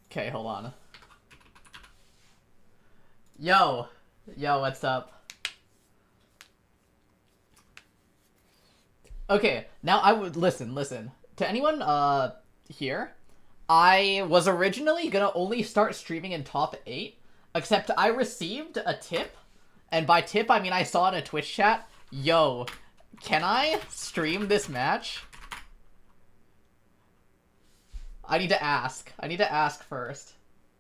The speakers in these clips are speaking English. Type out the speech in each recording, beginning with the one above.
Okay, hold on. Yo, what's up? Okay, now I would listen to anyone here. I was originally gonna only start streaming in top 8, except I received a tip, and by tip I mean I saw in a Twitch chat, yo, can I stream this match? I need to ask first.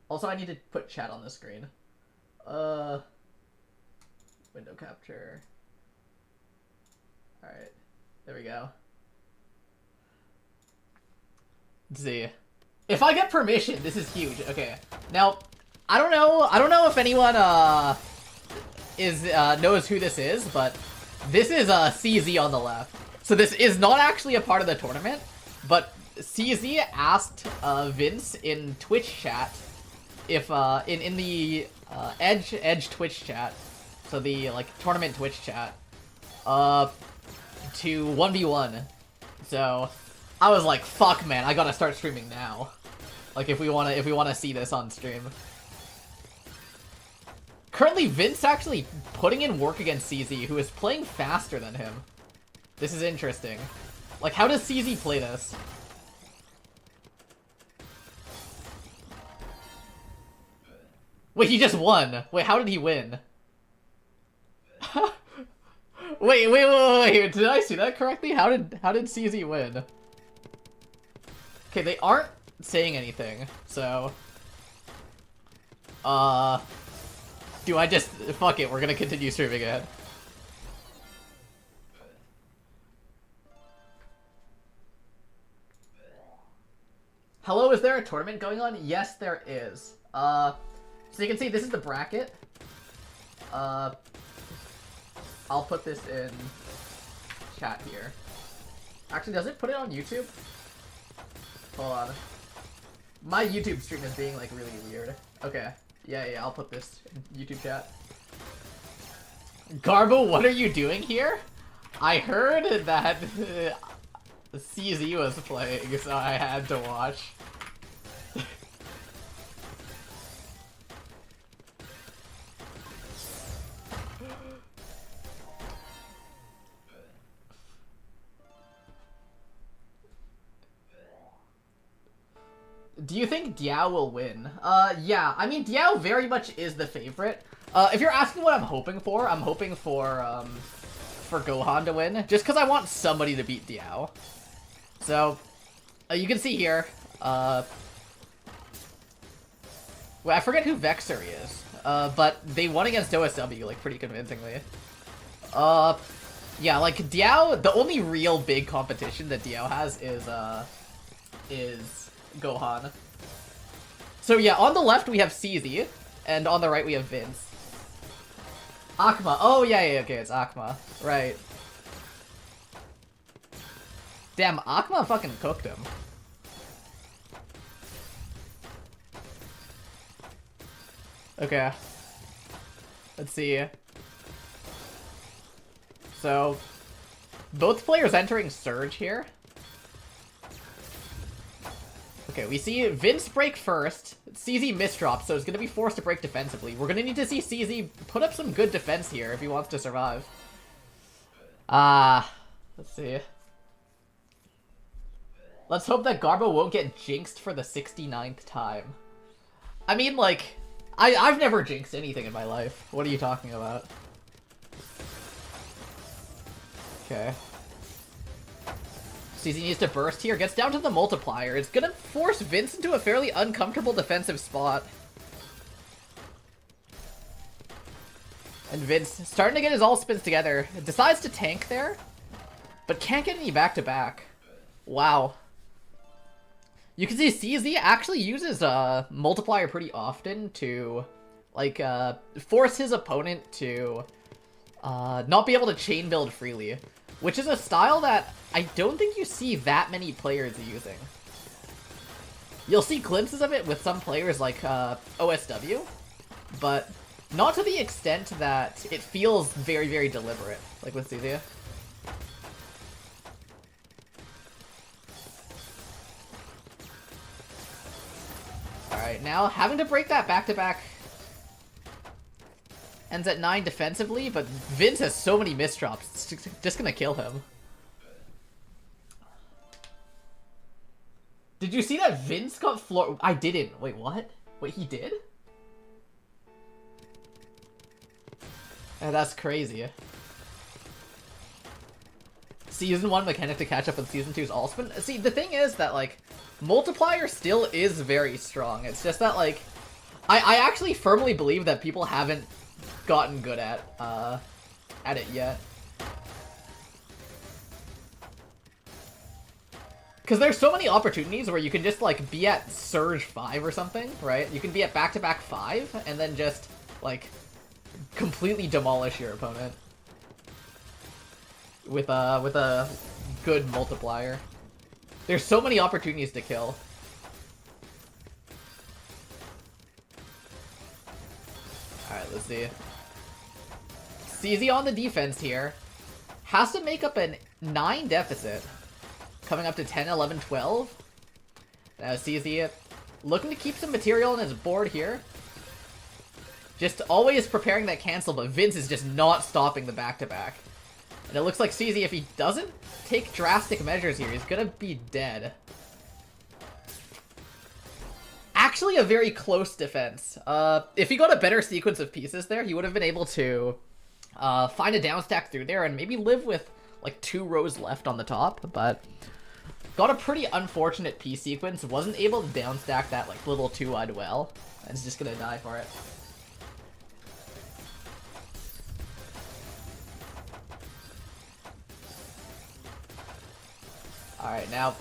Also, I need to put chat on the screen. Window capture. Alright, there we go. Let's see. If I get permission, this is huge. Okay. Now, I don't know if anyone knows who this is, but this is CZ on the left. So this is not actually a part of the tournament, but CZ asked Vince in Twitch chat if in the Edge Twitch chat, so the like tournament Twitch chat, to 1v1. So I was like, fuck man, I gotta start streaming now. Like if we wanna see this on stream. Currently Vince actually putting in work against CZ, who is playing faster than him. This is interesting. Like how does CZ play this? Wait, he just won. Wait, how did he win? wait, did I see that correctly? How did CZ win? Okay, they aren't saying anything, so... do I just... Fuck it, we're gonna continue streaming it. Hello, is there a tournament going on? Yes, there is. So you can see this is the bracket. I'll put this in chat here. Actually, does it put it on YouTube? Hold on. My YouTube stream is being like really weird. Okay. Yeah, I'll put this in YouTube chat. Garbo, what are you doing here? I heard that CZ was playing, so I had to watch. Do you think Diao will win? Yeah. I mean, Diao very much is the favorite. If you're asking what I'm hoping for Gohan to win, just because I want somebody to beat Diao. So, you can see here, wait, I forget who Vexer is, but they won against OSW, like, pretty convincingly. Yeah, like, Diao, the only real big competition that Diao has is Gohan. So yeah, on the left we have CZ, and on the right we have Vince. Akma. Oh yeah, okay, it's Akma. Right. Damn, Akma fucking cooked him. Okay. Let's see. So, both players entering Surge here. Okay, we see Vince break first. CZ misdrop, so it's going to be forced to break defensively. We're going to need to see CZ put up some good defense here if he wants to survive. Let's see. Let's hope that Garbo won't get jinxed for the 69th time. I mean, like, I've never jinxed anything in my life. What are you talking about? Okay. CZ needs to burst here, gets down to the multiplier. It's gonna force Vince into a fairly uncomfortable defensive spot. And Vince, starting to get his all spins together, decides to tank there, but can't get any back-to-back. Wow. You can see CZ actually uses multiplier pretty often to, like, force his opponent to not be able to chain build freely. Which is a style that I don't think you see that many players using. You'll see glimpses of it with some players like OSW, but not to the extent that it feels very, very deliberate, like with CZ. Alright, now having to break that back-to-back ends at 9 defensively, but Vince has so many misdrops, it's just gonna kill him. Did you see that Vince got floor? I didn't. Wait, what? Wait, he did? That's crazy. Season 1 mechanic to catch up with Season 2's Allspin. See, the thing is that, like, multiplier still is very strong. It's just that, like, I actually firmly believe that people haven't gotten good at it yet. Because there's so many opportunities where you can just, like, be at Surge 5 or something, right? You can be at back-to-back 5, and then just, like, completely demolish your opponent. With a good multiplier. There's so many opportunities to kill. Alright, let's see. CZ on the defense here. Has to make up a 9 deficit. Coming up to 10, 11, 12. Now CZ looking to keep some material on his board here. Just always preparing that cancel, but Vince is just not stopping the back-to-back. And it looks like CZ, if he doesn't take drastic measures here, he's gonna be dead. Actually a very close defense. If he got a better sequence of pieces there, he would have been able to find a down stack through there and maybe live with like 2 rows left on the top, but got a pretty unfortunate piece sequence, wasn't able to down stack that like little 2-wide well, and is just gonna die for it. Alright, now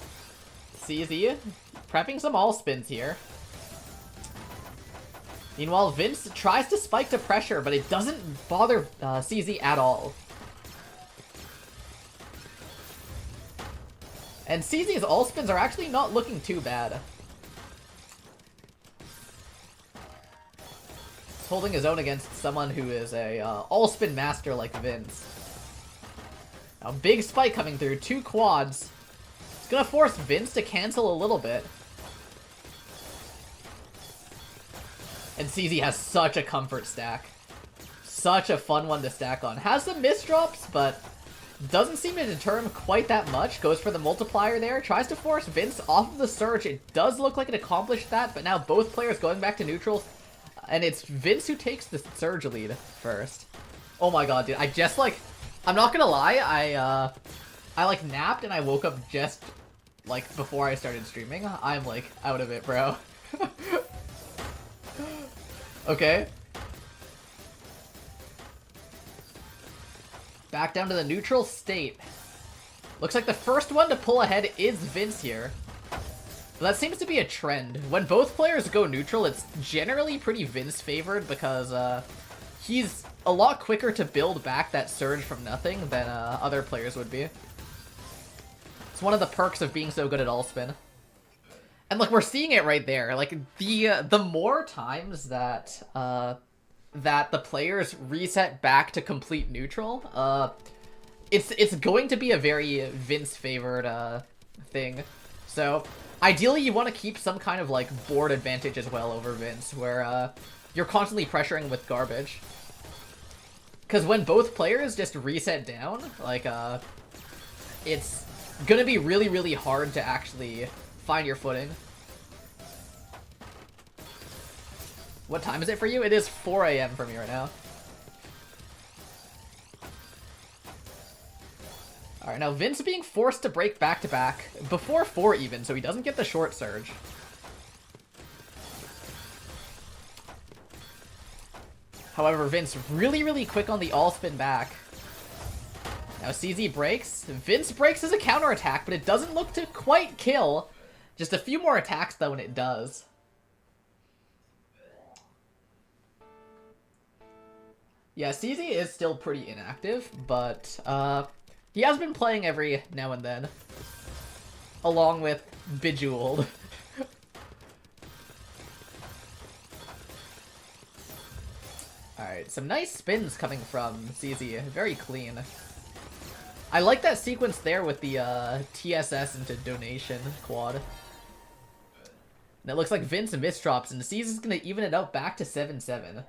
CZ prepping some all spins here. Meanwhile, Vince tries to spike to pressure, but it doesn't bother CZ at all. And CZ's all spins are actually not looking too bad. He's holding his own against someone who is a all spin master like Vince. Now, big spike coming through, 2 quads. It's gonna force Vince to cancel a little bit. And CZ has such a comfort stack. Such a fun one to stack on. Has some misdrops, but doesn't seem to deter him quite that much. Goes for the multiplier there. Tries to force Vince off of the surge. It does look like it accomplished that, but now both players going back to neutral. And it's Vince who takes the surge lead first. Oh my god, dude. I just, like... I'm not gonna lie, I like, napped and I woke up just, like, before I started streaming. I'm, like, out of it, bro. Okay. Back down to the neutral state. Looks like the first one to pull ahead is Vince here. But that seems to be a trend. When both players go neutral, it's generally pretty Vince favored because he's a lot quicker to build back that surge from nothing than other players would be. It's one of the perks of being so good at all spin. And look, we're seeing it right there. Like the more times that that the players reset back to complete neutral, it's going to be a very Vince favored thing. So ideally, you want to keep some kind of like board advantage as well over Vince, where you're constantly pressuring with garbage. Because when both players just reset down, like it's gonna be really, really hard to actually find your footing. What time is it for you? It is 4 AM for me right now. Alright, now Vince being forced to break back-to-back before 4 even, so he doesn't get the short surge. However, Vince really, really quick on the all-spin back. Now CZ breaks. Vince breaks as a counterattack, but it doesn't look to quite kill. Just a few more attacks, though, and it does. Yeah, CZ is still pretty inactive, but he has been playing every now and then. Along with Bejeweled. Alright, some nice spins coming from CZ. Very clean. I like that sequence there with the TSS into donation quad. And it looks like Vince misdrops, and CZ is going to even it out back to 7-7.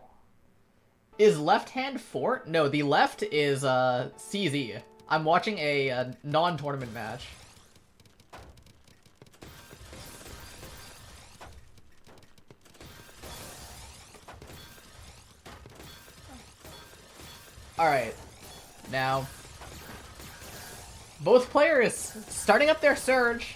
Is left hand fort? No, the left is CZ. I'm watching a non-tournament match. Alright. Now, both players starting up their surge.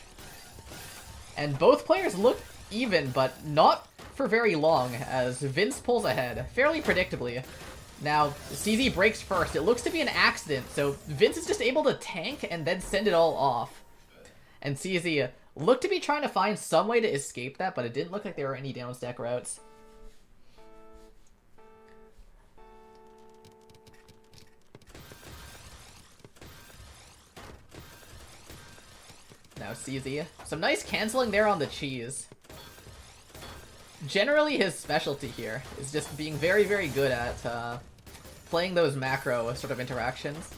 And both players look even, but not for very long, as Vince pulls ahead, fairly predictably. Now, CZ breaks first. It looks to be an accident, so Vince is just able to tank and then send it all off. And CZ looked to be trying to find some way to escape that, but it didn't look like there were any downstack routes. Now CZ. Some nice canceling there on the cheese. Generally his specialty here is just being very, very good at playing those macro sort of interactions.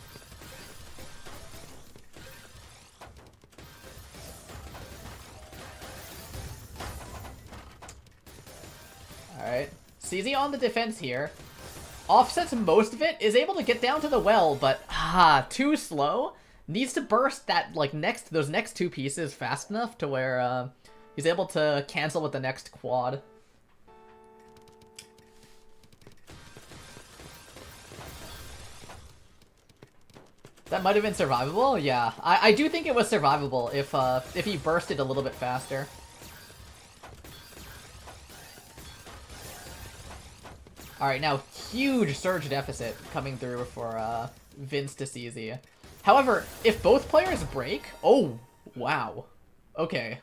Alright. CZ on the defense here. Offsets most of it, is able to get down to the well, but too slow. Needs to burst that those next two pieces fast enough to where he's able to cancel with the next quad. That might have been survivable. Yeah, I do think it was survivable if he bursted a little bit faster. All right, now huge surge deficit coming through for Vince to CZ. However, if both players break... Oh, wow. Okay.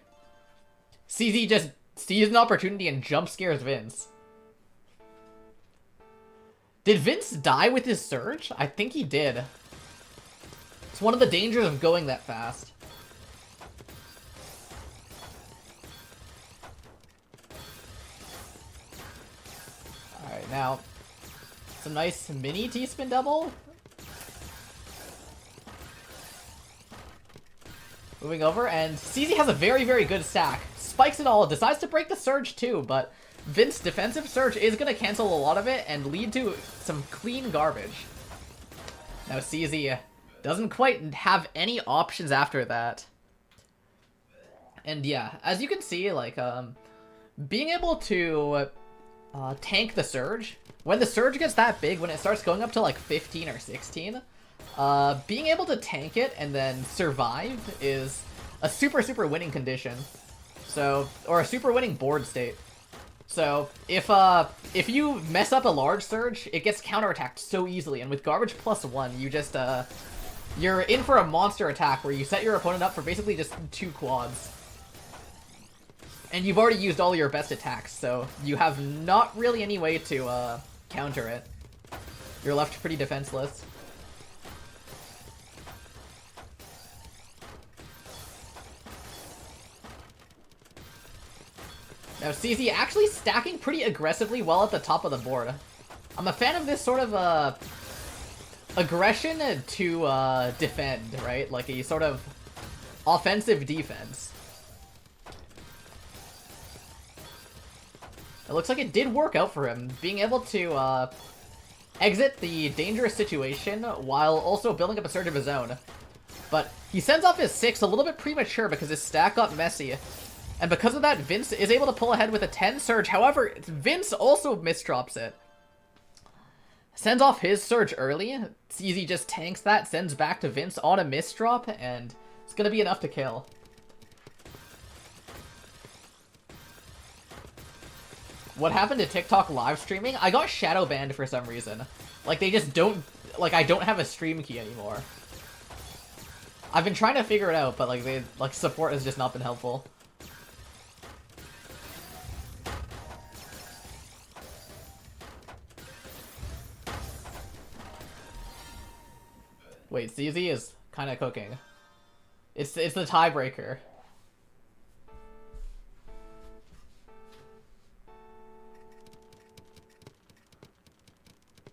CZ just sees an opportunity and jump scares Vince. Did Vince die with his surge? I think he did. It's one of the dangers of going that fast. Alright, now... Some nice mini T-spin double. Moving over, and CZ has a very, very good stack. Spikes it all, decides to break the surge too, but Vince's defensive surge is going to cancel a lot of it and lead to some clean garbage. Now CZ doesn't quite have any options after that. And yeah, as you can see, being able to tank the surge, when the surge gets that big, when it starts going up to 15 or 16, being able to tank it and then survive is a super, super winning condition. So, or a super winning board state. So, if you mess up a large surge, it gets counterattacked so easily, and with garbage +1, you just, you're in for a monster attack where you set your opponent up for basically just 2 quads. And you've already used all your best attacks, so you have not really any way to, counter it. You're left pretty defenseless. Now CZ actually stacking pretty aggressively well at the top of the board. I'm a fan of this sort of aggression to defend, right? Like a sort of offensive defense. It looks like it did work out for him, being able to exit the dangerous situation while also building up a surge of his own. But he sends off his 6 a little bit premature because his stack got messy. And because of that, Vince is able to pull ahead with a 10 surge. However, Vince also misdrops it. Sends off his surge early. CZ just tanks that, sends back to Vince on a misdrop, and it's going to be enough to kill. What happened to TikTok live streaming? I got shadow banned for some reason. They just don't... I don't have a stream key anymore. I've been trying to figure it out, but, support has just not been helpful. Wait, CZ is kind of cooking. It's the tiebreaker.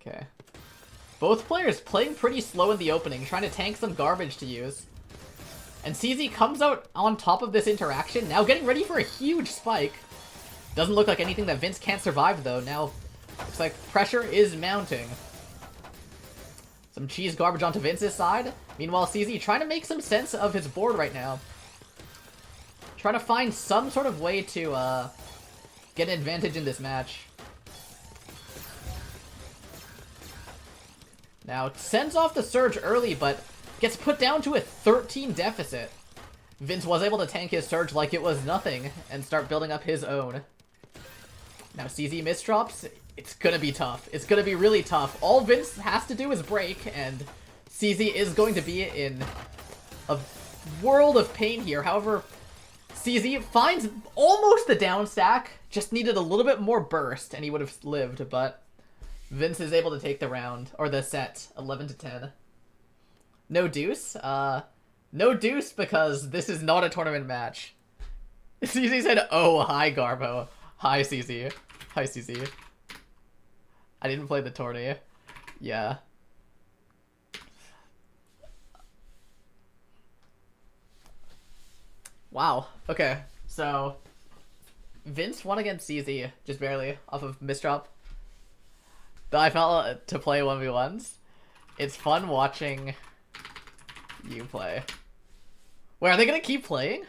Okay. Both players playing pretty slow in the opening, trying to tank some garbage to use. And CZ comes out on top of this interaction, now getting ready for a huge spike. Doesn't look like anything that Vince can't survive, though. Now, looks like pressure is mounting. Some cheese garbage onto Vince's side. Meanwhile, CZ trying to make some sense of his board right now. Trying to find some sort of way to get an advantage in this match. Now, sends off the Surge early, but gets put down to a 13 deficit. Vince was able to tank his Surge like it was nothing and start building up his own. Now, CZ misdrops. It's gonna be tough. It's gonna be really tough. All Vince has to do is break, and CZ is going to be in a world of pain here. However, CZ finds almost the down stack. Just needed a little bit more burst, and he would have lived, but Vince is able to take the round, or the set, 11-10. No deuce? No deuce because this is not a tournament match. CZ said, oh, hi, Garbo. Hi, CZ. Hi, CZ. I didn't play the tourney. Yeah. Wow. Okay. So, Vince won against CZ, just barely, off of misdrop. Though I felt to play 1v1s. It's fun watching you play. Wait, are they gonna keep playing?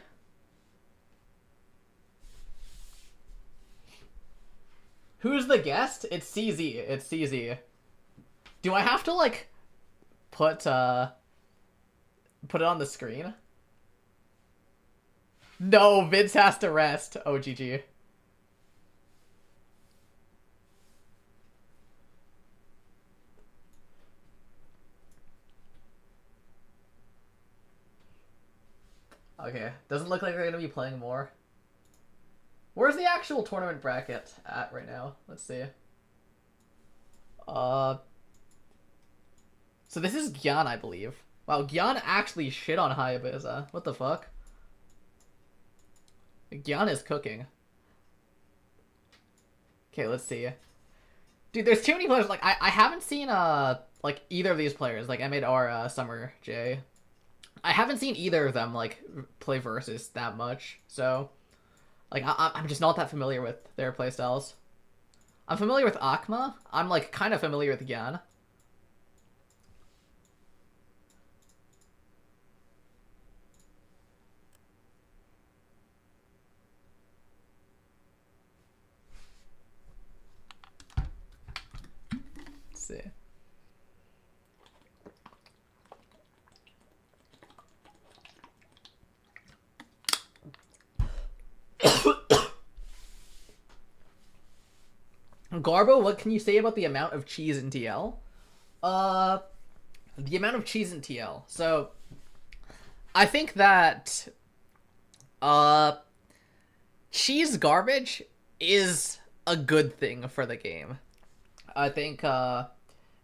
Who's the guest? It's CZ. It's CZ. Do I have to, like, put it on the screen? No, Vince has to rest. Oh, GG. Okay, doesn't look like they're gonna be playing more. Where's the actual tournament bracket at right now? Let's see. So this is Gyan, I believe. Wow, Gyan actually shit on Hayabusa. What the fuck? Gyan is cooking. Okay, let's see. Dude, there's too many players. Like, I haven't seen, like, either of these players. Like, Emmett or, Summer J. I haven't seen either of them, like, play versus that much. So, like, I'm just not that familiar with their playstyles. I'm familiar with Akma. I'm, like, kind of familiar with Gyan. Let's see. Garbo, what can you say about the amount of cheese in TL? The amount of cheese in TL. So, I think that, cheese garbage is a good thing for the game. I think,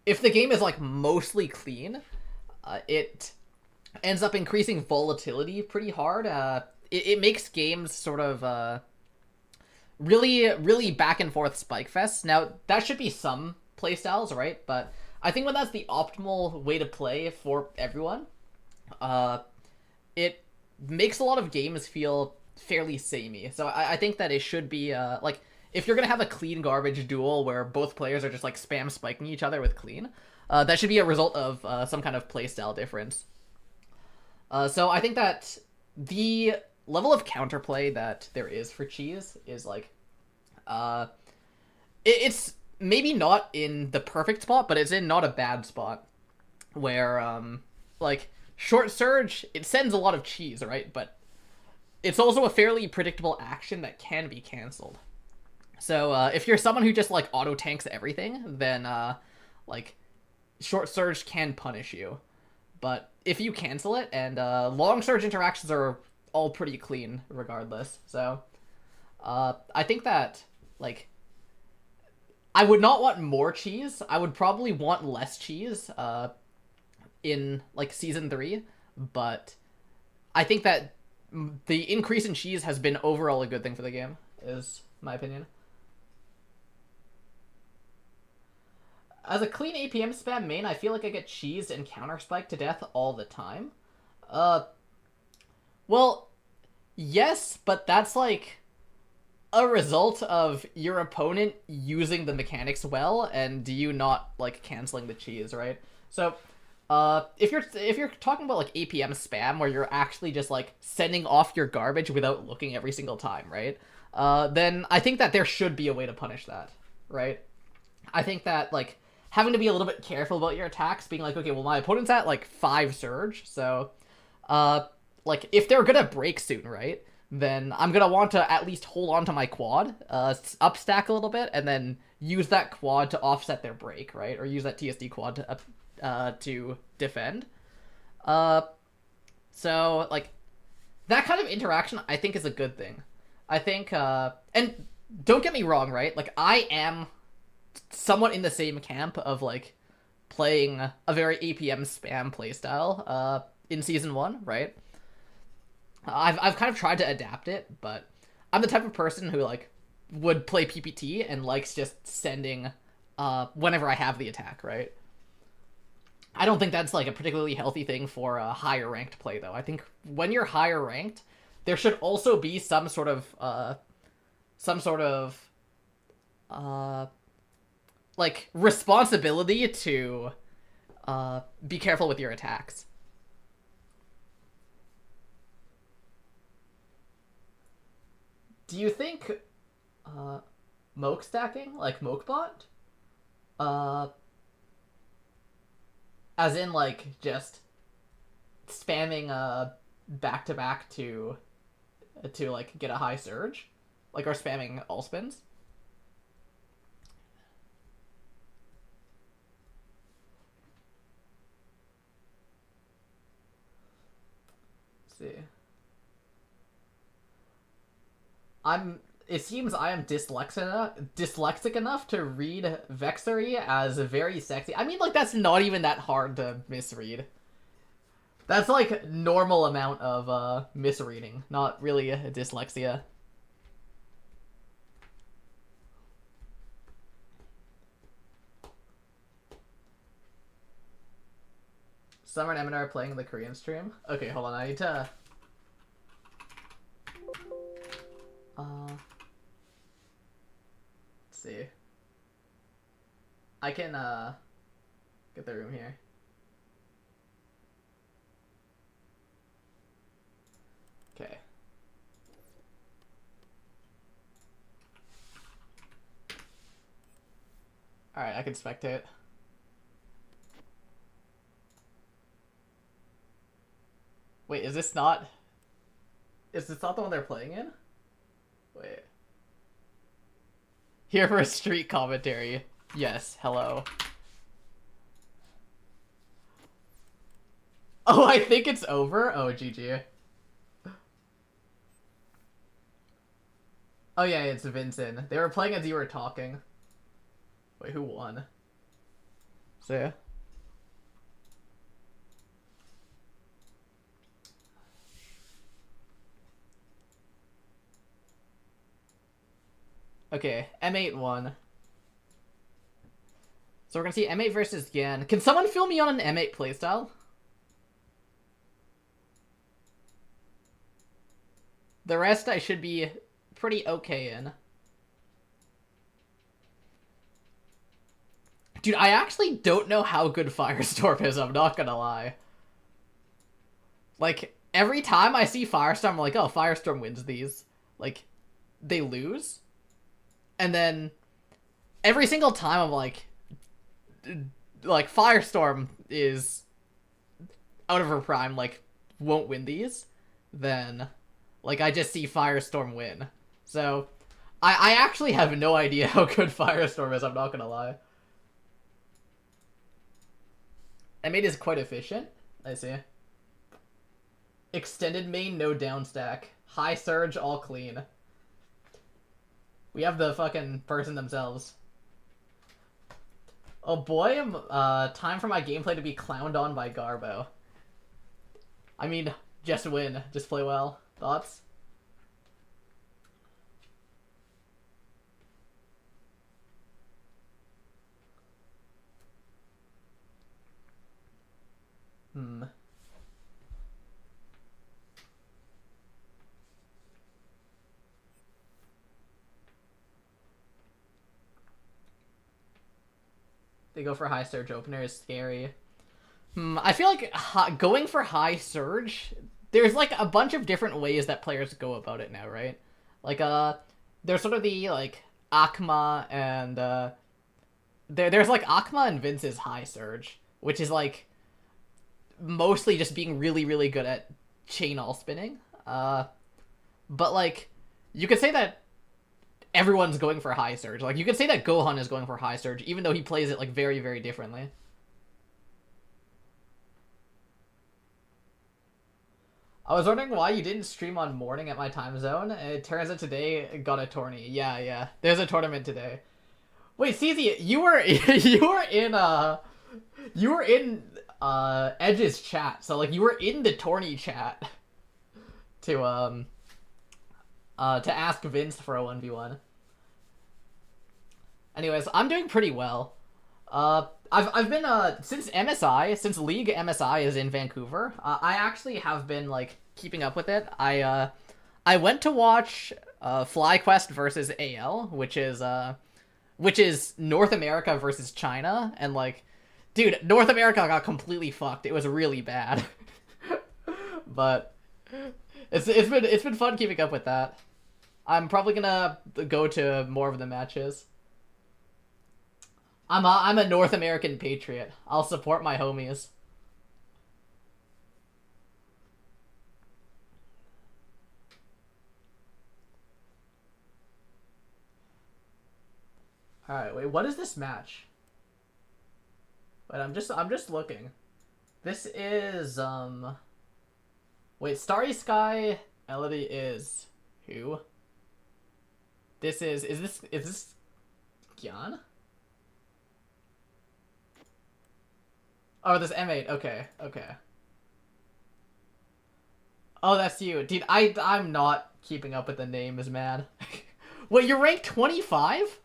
if the game is, like, mostly clean, it ends up increasing volatility pretty hard. It makes games sort of, really back and forth spike fest. Now, that should be some playstyles, right? But I think when that's the optimal way to play for everyone, it makes a lot of games feel fairly samey. So I think that it should be, like, if you're gonna have a clean garbage duel where both players are just, like, spam spiking each other with clean, that should be a result of some kind of playstyle difference. So I think that the level of counterplay that there is for cheese is, like, it's maybe not in the perfect spot, but it's in not a bad spot, where, like, short surge, it sends a lot of cheese, right? But it's also a fairly predictable action that can be cancelled. So, if you're someone who just, like, auto-tanks everything, then, like, short surge can punish you. But if you cancel it, and, long surge interactions are all pretty clean regardless. So, I think that, like, I would not want more cheese. I would probably want less cheese, in, like, Season 3. But I think that the increase in cheese has been overall a good thing for the game, is my opinion. As a clean APM spam main, I feel like I get cheesed and counter-spiked to death all the time. Well, yes, but that's like a result of your opponent using the mechanics well and you not like canceling the cheese, right? So if you're talking about like APM spam where you're actually just like sending off your garbage without looking every single time, right? Then I think that there should be a way to punish that, right? I think that like having to be a little bit careful about your attacks, being like, okay, well my opponent's at like 5 surge, so like if they're gonna break soon, right? Then I'm gonna want to at least hold on to my quad, up stack a little bit, and then use that quad to offset their break, right? Or use that TSD quad to defend. So like that kind of interaction, I think, is a good thing. I think, and don't get me wrong, right? Like I am somewhat in the same camp of like playing a very APM spam playstyle in season 1, right? I've kind of tried to adapt it, but I'm the type of person who like would play PPT and likes just sending whenever I have the attack, right? I don't think that's like a particularly healthy thing for a higher ranked play, though. I think when you're higher ranked, there should also be some sort of like responsibility to be careful with your attacks. Do you think moke stacking, like mokebot, as in like just spamming back to back to like get a high surge, like, or spamming all spins? Let's see. It seems I am dyslexic enough to read Vexery as very sexy. I mean, like, that's not even that hard to misread. That's, like, normal amount of, misreading, not really a dyslexia. Summer and Eminem are playing the Korean stream? Okay, hold on, I need to... let's see. I can, get the room here. Okay. Alright, I can spectate. Wait, is this not the one they're playing in? Wait. Here for a street commentary. Yes, hello. Oh, I think it's over? Oh, GG. Oh yeah, it's Vincent. They were playing as you were talking. Wait, who won? So yeah. Okay, M8 won. So we're gonna see M8 versus Gan. Can someone fill me on an M8 playstyle? The rest I should be pretty okay in. Dude, I actually don't know how good Firestorm is, I'm not gonna lie. Like, every time I see Firestorm, I'm like, oh, Firestorm wins these. Like, they lose. And then, every single time I'm like, Firestorm is out of her prime, like, won't win these. Then, like, I just see Firestorm win. So, I actually have no idea how good Firestorm is, I'm not gonna lie. M8 is quite efficient. I see. Extended main, no down stack. High surge, all clean. We have the fucking person themselves. Oh boy, time for my gameplay to be clowned on by Garbo. I mean, just win. Just play well. Thoughts? They go for high surge opener is scary. I feel like going for high surge, there's like a bunch of different ways that players go about it now, right? Like there's sort of the like Akma and there's like Akma and Vince's high surge, which is like mostly just being really, really good at chain all spinning. But like you could say that everyone's going for high surge. Like you could say that Gohan is going for high surge, even though he plays it like very, very differently. I was wondering why you didn't stream on morning at my time zone. It turns out today got a tourney. Yeah. There's a tournament today. Wait, CZ, you were in Edge's chat. So like you were in the tourney chat to ask Vince for a 1v1. Anyways, I'm doing pretty well. I've been since League MSI is in Vancouver. I actually have been like keeping up with it. I went to watch FlyQuest versus AL, which is North America versus China, and like, dude, North America got completely fucked. It was really bad. But it's been fun keeping up with that. I'm probably gonna go to more of the matches. I'm a North American patriot. I'll support my homies. All right, wait. What is this match? Wait, I'm just looking. This is Wait, Starry Sky Elodie is who? This is this Gyan? Oh, this M8. Okay. Oh, that's you. Dude, I'm not keeping up with the names, man. Wait, you're ranked 25?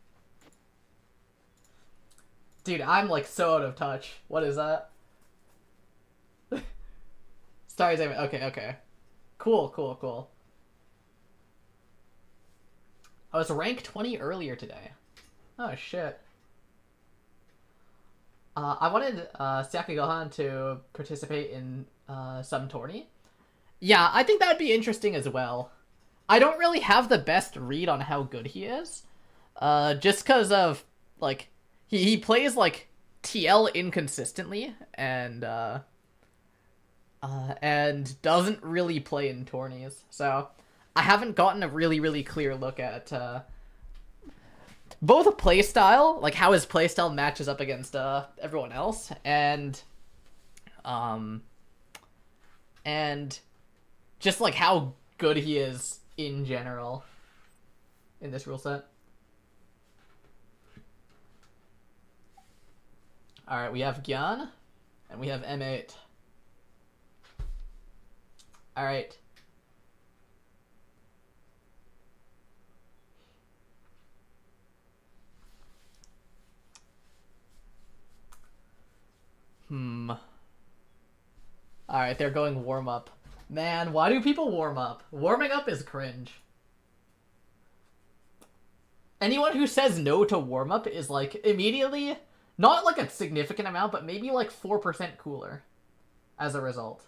Dude, I'm like so out of touch. What is that? Starry's M8. Okay. Cool. I was ranked 20 earlier today. Oh, shit. I wanted Saga Gohan to participate in some tourney. Yeah, I think that would be interesting as well. I don't really have the best read on how good he is. Just because of, like, he plays, like, TL inconsistently, and doesn't really play in tourneys. So, I haven't gotten a really, really clear look at both a playstyle, like how his playstyle matches up against everyone else, and just like how good he is in general in this rule set. Alright, we have Gyan, and we have M8. Alright. Alright, they're going warm up. Man, why do people warm up? Warming up is cringe. Anyone who says no to warm up is like immediately, not like a significant amount, but maybe like 4% cooler as a result.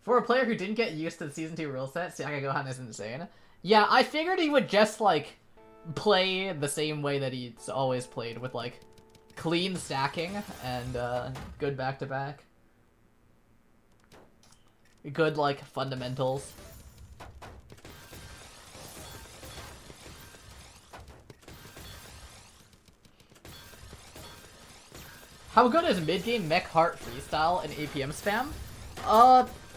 For a player who didn't get used to the Season 2 rule set, Saga Gohan is insane. Yeah, I figured he would just, like, play the same way that he's always played, with, like, clean stacking and good back-to-back. Good, like, fundamentals. How good is mid-game mech heart freestyle and APM spam?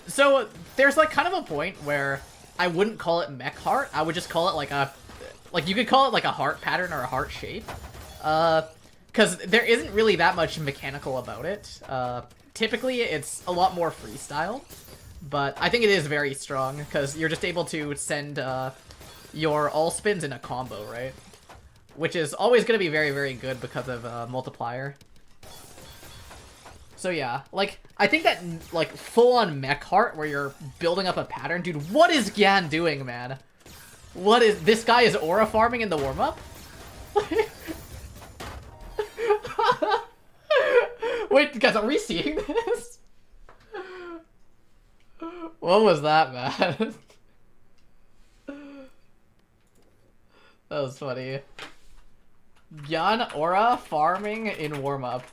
So there's like kind of a point where I wouldn't call it mech heart. I would just call it like you could call it like a heart pattern or a heart shape. Because there isn't really that much mechanical about it. Typically it's a lot more freestyle, but I think it is very strong because you're just able to send your all spins in a combo, right? Which is always going to be very, very good because of multiplier. So yeah, like, I think that, like, full-on mech heart where you're building up a pattern. Dude, what is Gyan doing, man? What is this guy is aura farming in the warm-up? Wait, guys, are we seeing this? What was that, man? That was funny. Gyan aura farming in warm-up.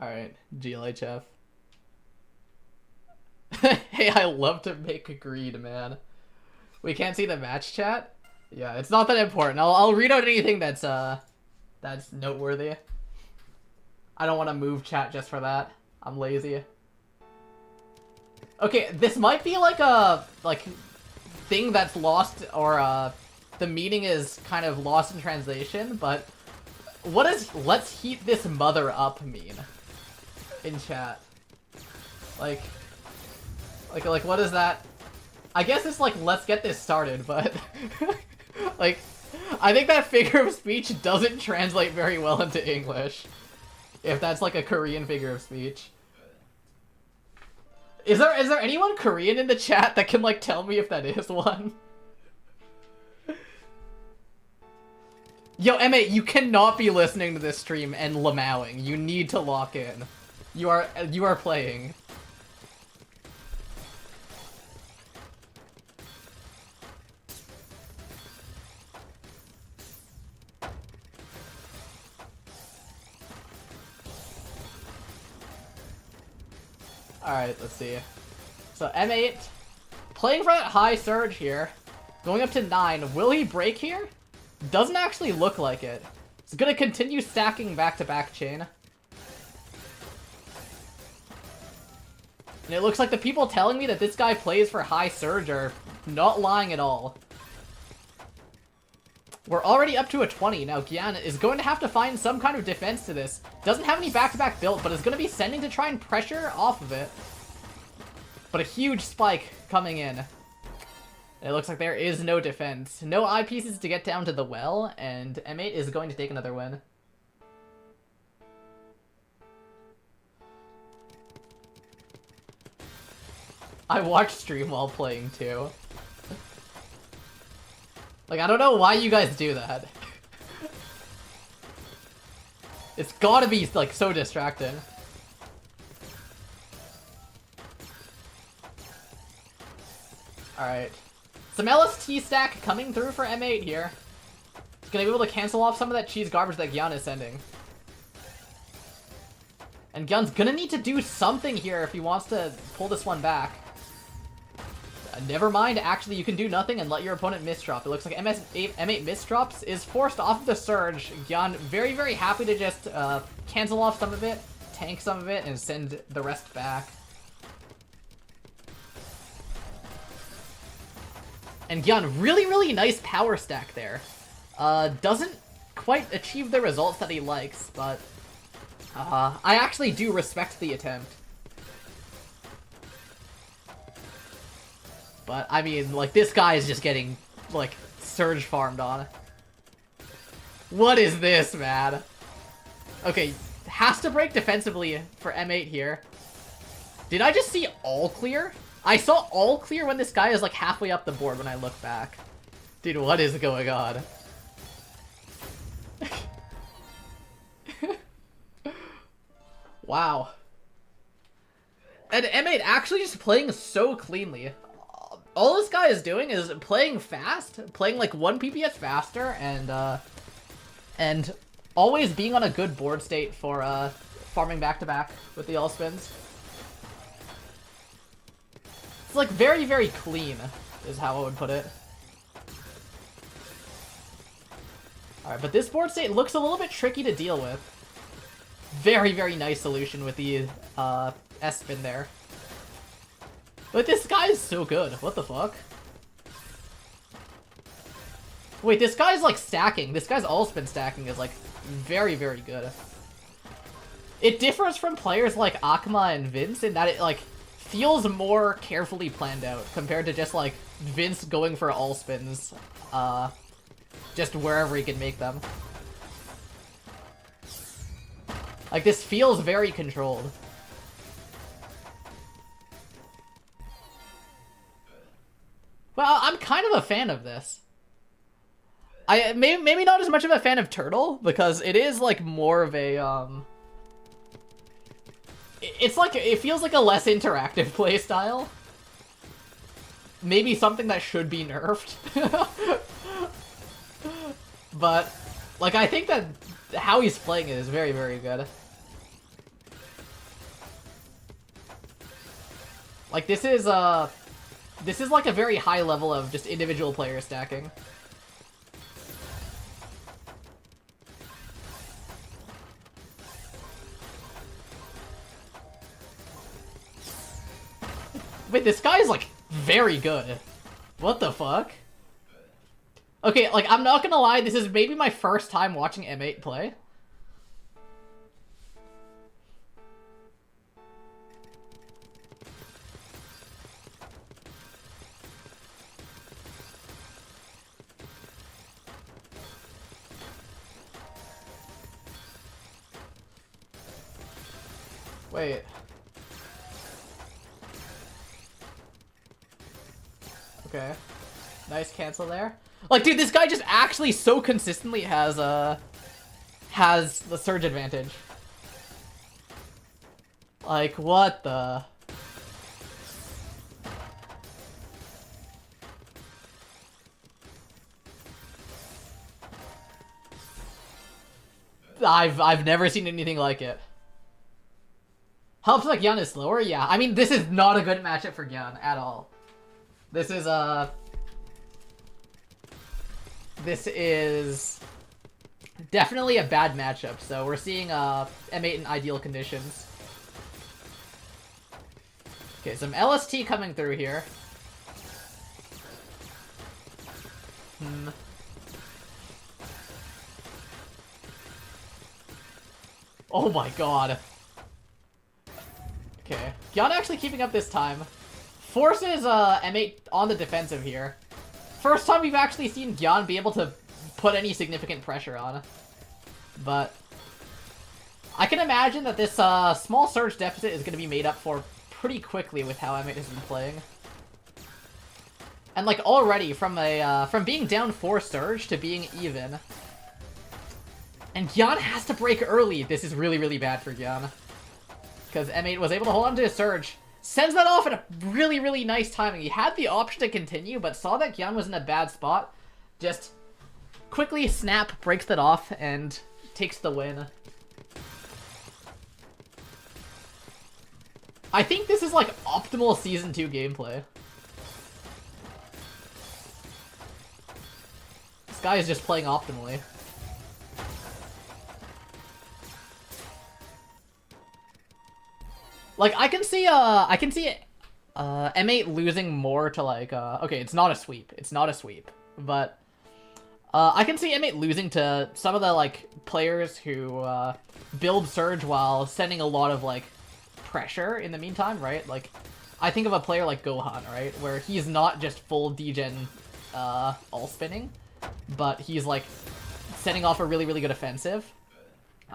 Alright, GLHF. Hey, I love to make greed, man. We can't see the match chat? Yeah, it's not that important. I'll read out anything that's noteworthy. I don't want to move chat just for that. I'm lazy. Okay, this might be like a thing that's lost, or the meaning is kind of lost in translation, but what does "let's heat this mother up" mean in chat? Like what is that? I guess it's like "let's get this started," but like I think that figure of speech doesn't translate very well into English. If that's like a Korean figure of speech. Is there anyone Korean in the chat that can like tell me if that is one? Yo, M8, you cannot be listening to this stream and lamowing. You need to lock in. You are playing. Alright, let's see. So M8, playing for that high surge here, going up to 9. Will he break here? Doesn't actually look like it. It's gonna continue stacking back-to-back chain. And it looks like the people telling me that this guy plays for high surge are not lying at all. We're already up to a 20. Now Gyan is going to have to find some kind of defense to this. Doesn't have any back-to-back built, but is going to be sending to try and pressure off of it. But a huge spike coming in. It looks like there is no defense. No eyepieces to get down to the well, and M8 is going to take another win. I watch stream while playing too. Like, I don't know why you guys do that. It's gotta be, like, so distracting. Alright. Some LST stack coming through for M8 here. He's gonna be able to cancel off some of that cheese garbage that Gyan is sending. And Gyan's gonna need to do something here if he wants to pull this one back. Never mind, actually, you can do nothing and let your opponent misdrop. It looks like M8 misdrops, is forced off of the surge. Gyan very, very happy to just cancel off some of it, tank some of it, and send the rest back. And Gyan, really, really nice power stack there. Doesn't quite achieve the results that he likes, but I actually do respect the attempt. But, I mean, like, this guy is just getting, like, surge farmed on. What is this, man? Okay, has to break defensively for M8 here. Did I just see all clear? I saw all clear when this guy is, like, halfway up the board when I look back. Dude, what is going on? Wow. And M8 actually just playing so cleanly. All this guy is doing is playing fast, playing like 1 PPS faster, and always being on a good board state for farming back-to-back with the all spins. It's like very, very clean, is how I would put it. Alright, but this board state looks a little bit tricky to deal with. Very, very nice solution with the S-spin there. But this guy is so good. What the fuck? Wait, this guy's like stacking. This guy's all-spin stacking is like very, very good. It differs from players like Akma and Vince in that it like feels more carefully planned out compared to just like Vince going for all-spins just wherever he can make them. Like, this feels very controlled. Well, I'm kind of a fan of this. Maybe not as much of a fan of Turtle, because it is, like, more of a, it's like, it feels like a less interactive playstyle. Maybe something that should be nerfed. But, like, I think that how he's playing it is very, very good. Like, this is like a very high level of just individual player stacking. Wait, this guy is, like, very good. What the fuck? Okay, like, I'm not gonna lie, this is maybe my first time watching M8 play. Wait. Okay. Nice cancel there. Like, dude, this guy just actually so consistently has the surge advantage. Like, what the... I've never seen anything like it. Helps like Gyan is slower? Yeah. I mean, this is not a good matchup for Gyan at all. This is definitely a bad matchup, so we're seeing M8 in ideal conditions. Okay, some LST coming through here. Oh my god. Okay, Gyan actually keeping up this time. Forces M8 on the defensive here. First time we've actually seen Gyan be able to put any significant pressure on. But I can imagine that this small surge deficit is going to be made up for pretty quickly with how M8 has been playing. And like already from being down 4 surge to being even. And Gyan has to break early. This is really, really bad for Gyan. Because M8 was able to hold on to his surge. Sends that off at a really, really nice timing. He had the option to continue, but saw that Gyan was in a bad spot. Just quickly snap, breaks that off, and takes the win. I think this is like optimal Season 2 gameplay. This guy is just playing optimally. Like, I can see M8 losing more to, like, okay, it's not a sweep. It's not a sweep. But, I can see M8 losing to some of the, like, players who, build Surge while sending a lot of, like, pressure in the meantime, right? Like, I think of a player like Gohan, right? Where he's not just full degen, all spinning, but he's, like, setting off a really, really good offensive.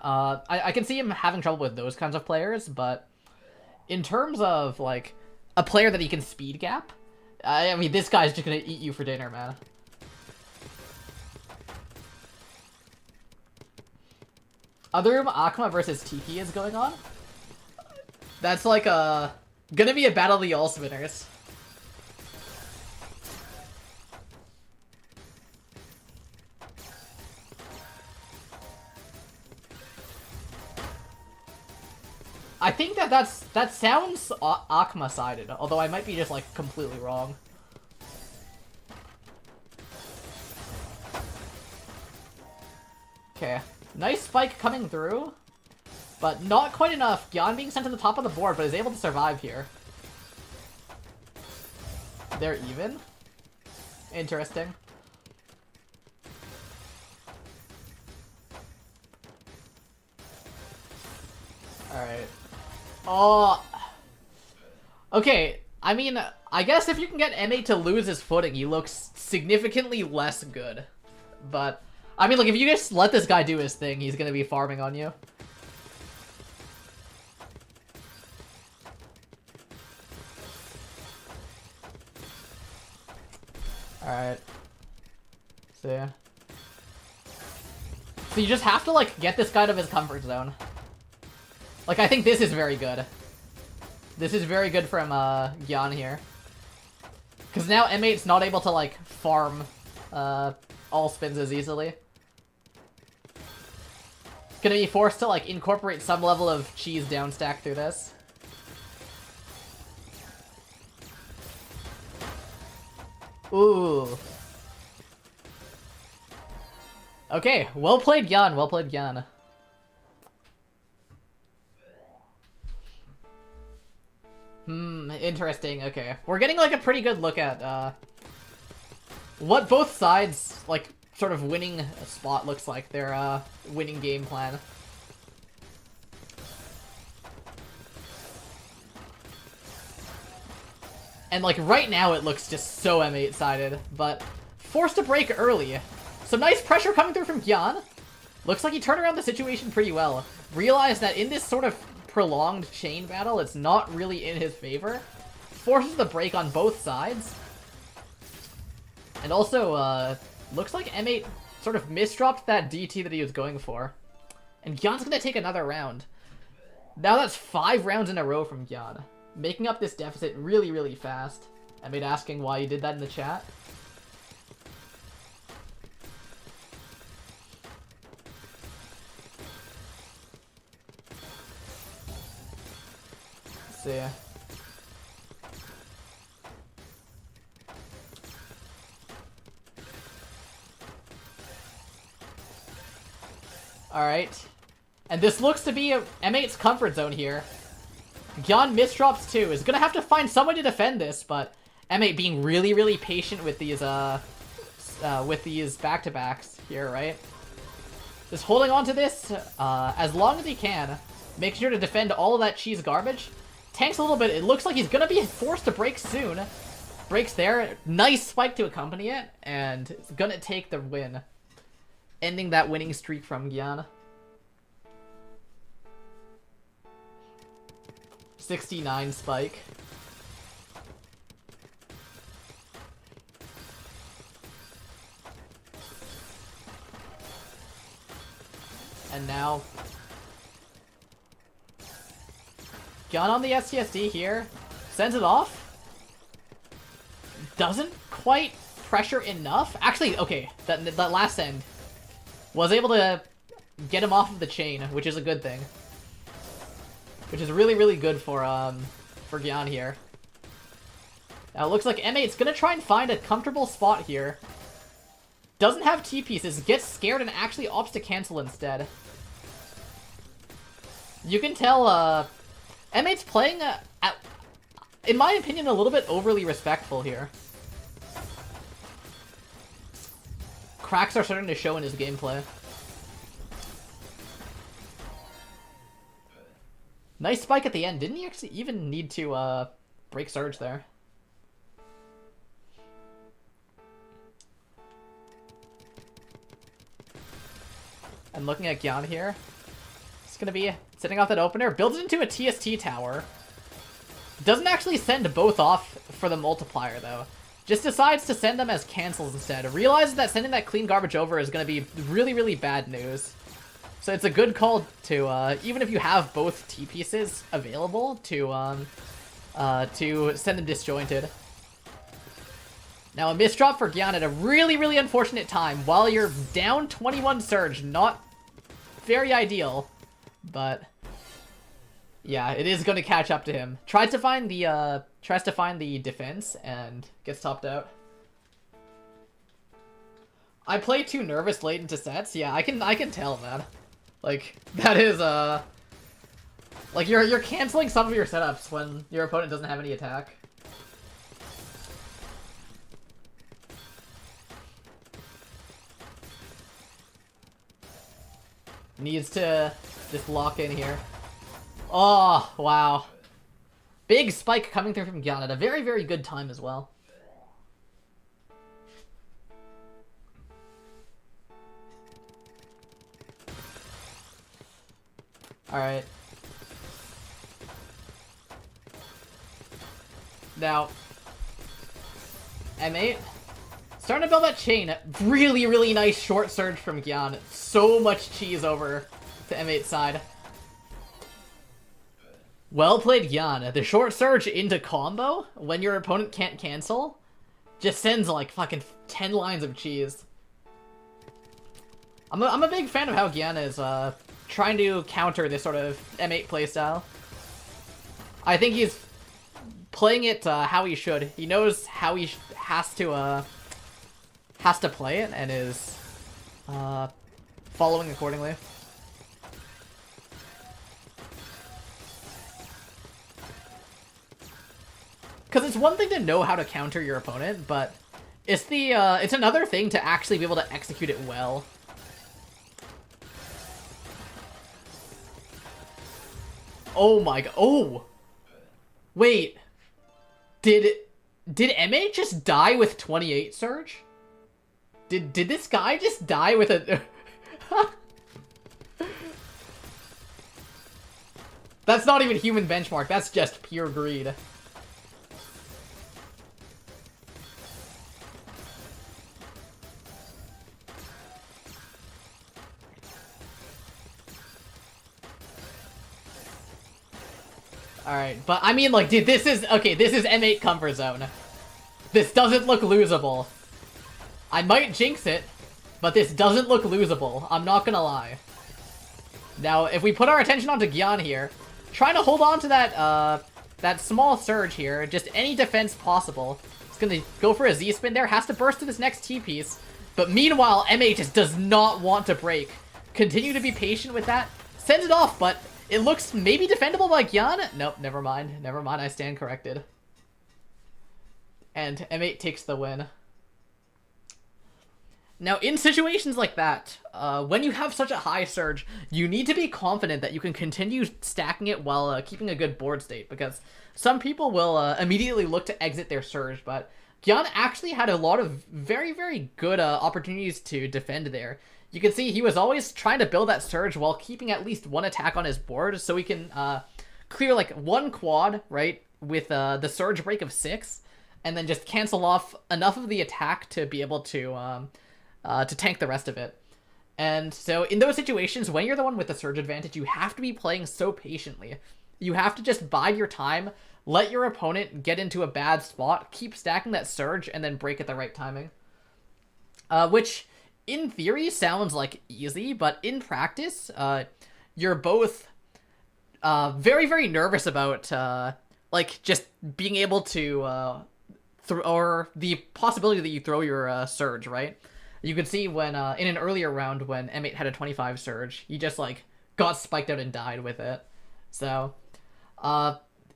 I can see him having trouble with those kinds of players, but in terms of, like, a player that he can speed gap, I mean, this guy's just gonna eat you for dinner, man. Other room, Akuma versus Tikki is going on. That's, like, gonna be a battle of the all-spinners. I think that sounds Akuma-sided, although I might be just, like, completely wrong. Okay, nice spike coming through, but not quite enough. Gyan being sent to the top of the board, but is able to survive here. They're even. Interesting. Alright. Oh. Okay, I mean, I guess if you can get M8 to lose his footing, he looks significantly less good. But, I mean, like, if you just let this guy do his thing, he's gonna be farming on you. Alright. See. So you just have to, like, get this guy out of his comfort zone. Like, I think this is very good. This is very good from, Gyan here. Because now M8's not able to, like, farm, all spins as easily. Gonna be forced to, like, incorporate some level of cheese downstack through this. Ooh. Okay, well played, Gyan. Well played, Gyan. Interesting. Okay. We're getting, like, a pretty good look at, what both sides, like, sort of winning spot looks like. Their, winning game plan. And, like, right now it looks just so M8-sided, but forced to break early. Some nice pressure coming through from Gyan. Looks like he turned around the situation pretty well. Realized that in this sort of prolonged chain battle, it's not really in his favor. Forces the break on both sides. And also, looks like M8 sort of misdropped that DT that he was going for. And Gyan's gonna take another round. Now that's 5 rounds in a row from Gyan. Making up this deficit really, really fast. M8 asking why you did that in the chat. Let's see. Alright. And this looks to be M8's comfort zone here. Gyan misdrops too. Is gonna have to find some way to defend this, but M8 being really, really patient with these back-to-backs here, right? Just holding on to this as long as he can. Make sure to defend all of that cheese garbage. Tanks a little bit. It looks like he's gonna be forced to break soon. Breaks there. Nice spike to accompany it, and it's gonna take the win. Ending that winning streak from Gyan. 69 spike. And now Gyan on the STSD here. Sends it off. Doesn't quite pressure enough. Actually, okay, that last end was able to get him off of the chain, which is a good thing. Which is really, really good for Gyan here. Now it looks like M8's gonna try and find a comfortable spot here. Doesn't have T-pieces, gets scared and actually opts to cancel instead. You can tell M8's playing, in my opinion, a little bit overly respectful here. Cracks are starting to show in his gameplay. Nice spike at the end. Didn't he actually even need to break Surge there? And looking at Gyan here. It's going to be setting off that opener. Builds it into a TST tower. Doesn't actually send both off for the multiplier, though. Just decides to send them as cancels instead. Realizes that sending that clean garbage over is going to be really, really bad news. So it's a good call to, even if you have both T-pieces available, to send them disjointed. Now a misdrop for Gyan at a really, really unfortunate time while you're down 21 Surge. Not very ideal, but yeah, it is going to catch up to him. Tries to find the defense and gets topped out. I play too nervous late into sets. Yeah, I can tell, man. Like, that is, like, you're canceling some of your setups when your opponent doesn't have any attack. Needs to just lock in here. Oh, wow. Big spike coming through from Gyan at a very, very good time as well. Alright. Now, M8 Starting to build that chain. Really, really nice short surge from Gyan. So much cheese over to M8's side. Well played, Gyan. The short surge into combo when your opponent can't cancel just sends like fucking 10 lines of cheese. I'm a big fan of how Gyan is trying to counter this sort of M8 playstyle. I think he's playing it how he should. He knows how he has to play it and is following accordingly. Because it's one thing to know how to counter your opponent, but it's it's another thing to actually be able to execute it well. Oh my god! Oh, wait, did M8 just die with 28 surge? Did this guy just die with a? That's not even human benchmark. That's just pure greed. Alright, but I mean, like, dude, this is M8 comfort zone. This doesn't look losable. I might jinx it, but this doesn't look losable. I'm not gonna lie. Now, if we put our attention onto Gyan here, trying to hold on to that small surge here, just any defense possible. It's gonna go for a Z-spin there, has to burst to this next T-piece. But meanwhile, M8 just does not want to break. Continue to be patient with that. Sends it off, but it looks maybe defendable by Gyan. Nope, never mind. Never mind, I stand corrected. And M8 takes the win. Now, in situations like that, when you have such a high surge, you need to be confident that you can continue stacking it while keeping a good board state, because some people will immediately look to exit their surge, but Gyan actually had a lot of very, very good opportunities to defend there. You can see he was always trying to build that surge while keeping at least one attack on his board, so he can clear like one quad, right, with the surge break of 6, and then just cancel off enough of the attack to be able to tank the rest of it. And so in those situations, when you're the one with the surge advantage, you have to be playing so patiently. You have to just bide your time, let your opponent get into a bad spot, keep stacking that surge, and then break at the right timing. Which, in theory, sounds like easy, but in practice, you're both very, very nervous about like just being able to or the possibility that you throw your surge, right? You could see when in an earlier round when M8 had a 25 surge, he just like got spiked out and died with it. So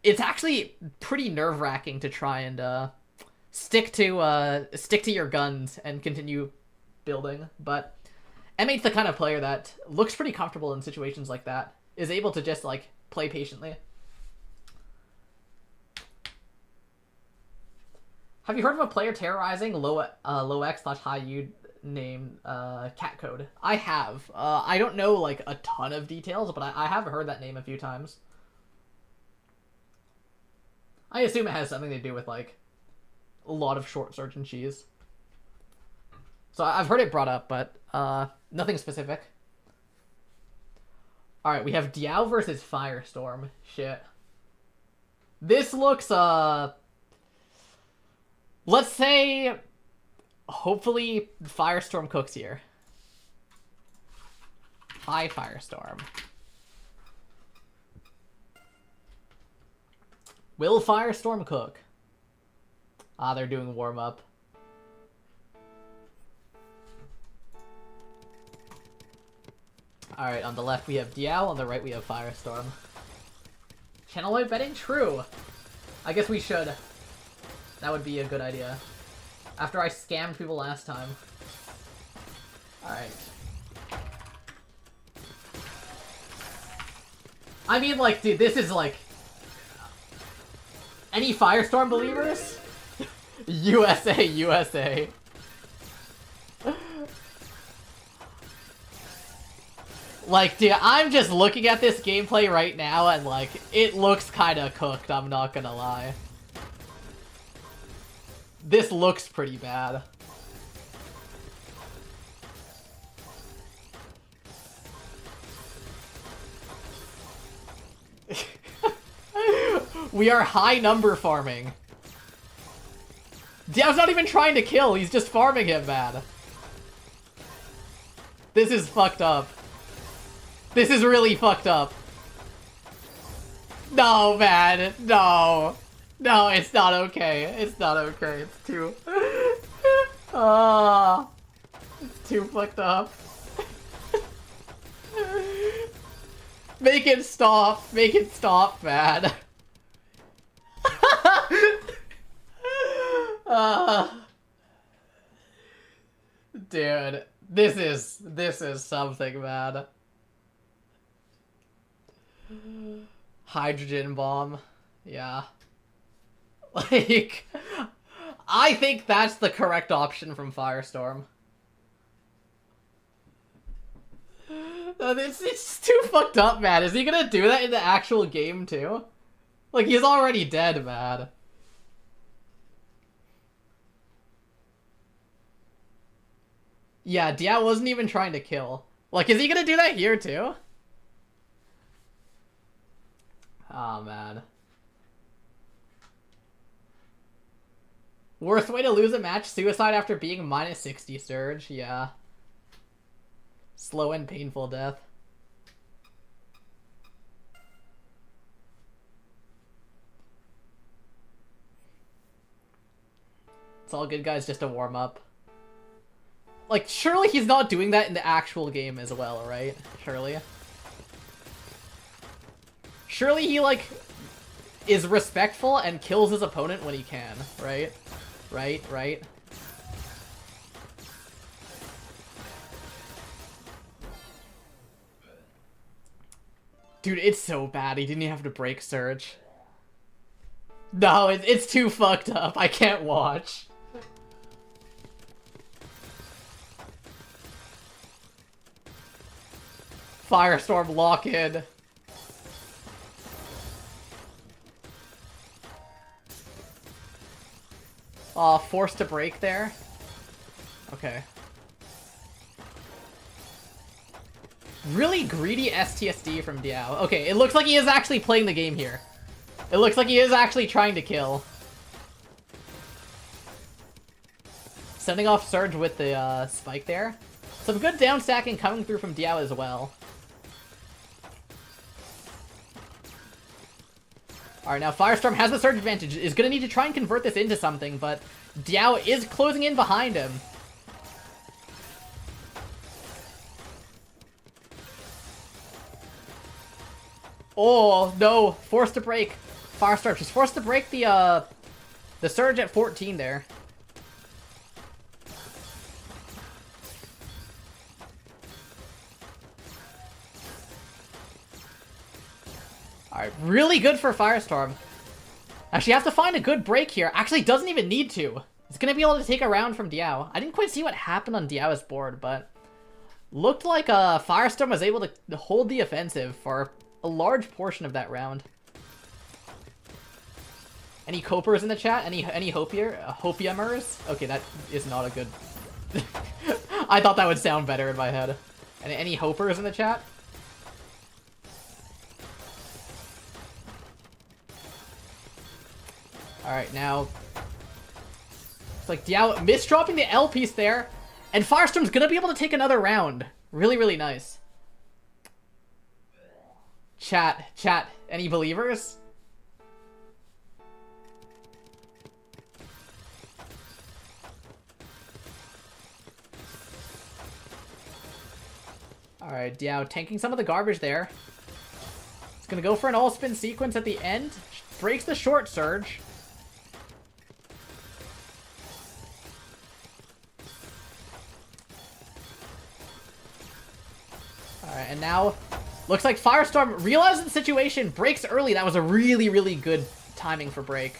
it's actually pretty nerve-wracking to try and stick to your guns and continue building. But M8's the kind of player that looks pretty comfortable in situations like that, is able to just like play patiently. Have you heard of a player terrorizing low X/high U named cat code? I have. I don't know like a ton of details, but I have heard that name a few times. I assume it has something to do with like a lot of short surge and cheese. So I've heard it brought up, but nothing specific. Alright, we have Diao versus Firestorm. Shit. This looks let's say hopefully Firestorm cooks here. Hi, Firestorm. Will Firestorm cook? Ah, they're doing warm-up. Alright, on the left we have Diao, on the right we have Firestorm. Channel wide betting? True. I guess we should. That would be a good idea. After I scammed people last time. Alright. I mean, like, dude, this is like... Any Firestorm believers? USA, USA. Like, dude, I'm just looking at this gameplay right now and, like, it looks kinda cooked, I'm not gonna lie. This looks pretty bad. We are high number farming. Diao's not even trying to kill, he's just farming him, man. This is fucked up. This is really fucked up. No, man. No. No, it's not okay. It's not okay. It's too... it's too fucked up. Make it stop. Make it stop, man. Dude, this is something, man. Hydrogen bomb. Yeah. Like, I think that's the correct option from Firestorm. It's too fucked up, man. Is he gonna do that in the actual game, too? Like, he's already dead, man. Yeah, Diao wasn't even trying to kill. Like, is he gonna do that here, too? Oh, man. Worst way to lose a match, suicide after being minus 60 surge, yeah. Slow and painful death. It's all good, guys, just to warm up. Like, surely he's not doing that in the actual game as well, right? Surely. Surely he, like, is respectful and kills his opponent when he can, right? Right? Dude, it's so bad. He didn't even have to break Surge. No, it's too fucked up. I can't watch. Firestorm lock in. Forced to break there. Okay. Really greedy STSD from Diao. Okay, it looks like he is actually playing the game here. It looks like he is actually trying to kill. Sending off Surge with the spike there. Some good down stacking coming through from Diao as well. Alright, now Firestorm has the Surge advantage. Is going to need to try and convert this into something, but Diao is closing in behind him. Oh, no. Forced to break. Firestorm. She's forced to break the Surge at 14 there. Alright, really good for Firestorm. Now she has to find a good break here. Actually, doesn't even need to. It's going to be able to take a round from Diao. I didn't quite see what happened on Diao's board, but looked like Firestorm was able to hold the offensive for a large portion of that round. Any Copers in the chat? Any Hopiumers? Okay, that is not a good... I thought that would sound better in my head. Any Hopers in the chat? Alright, now... It's like Diao misdropping the L piece there, and Firestorm's gonna be able to take another round. Really, really nice. Chat, any believers? Alright, Diao tanking some of the garbage there. It's gonna go for an all-spin sequence at the end. Breaks the short surge. Alright, and now looks like Firestorm realizes the situation, breaks early. That was a really, really good timing for break.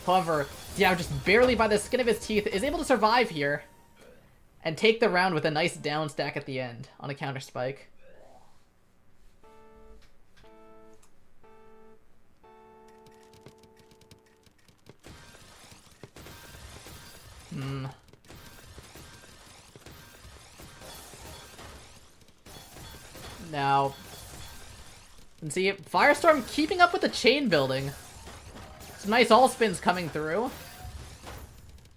However, Diao just barely by the skin of his teeth is able to survive here and take the round with a nice down stack at the end on a counter spike. Now, And see, Firestorm keeping up with the chain building. Some nice all spins coming through.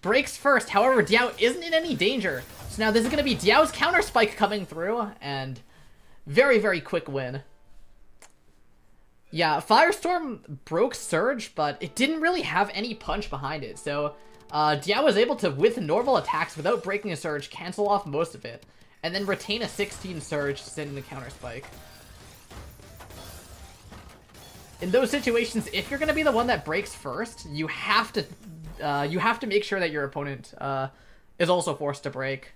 Breaks first, however, Diao isn't in any danger. So now this is going to be Diao's counter spike coming through, and very, very quick win. Yeah, Firestorm broke Surge, but it didn't really have any punch behind it. So Diao was able to, with normal attacks, without breaking a Surge, cancel off most of it, and then retain a 16 Surge to send in the counter spike. In those situations, if you're going to be the one that breaks first, you have to make sure that your opponent is also forced to break,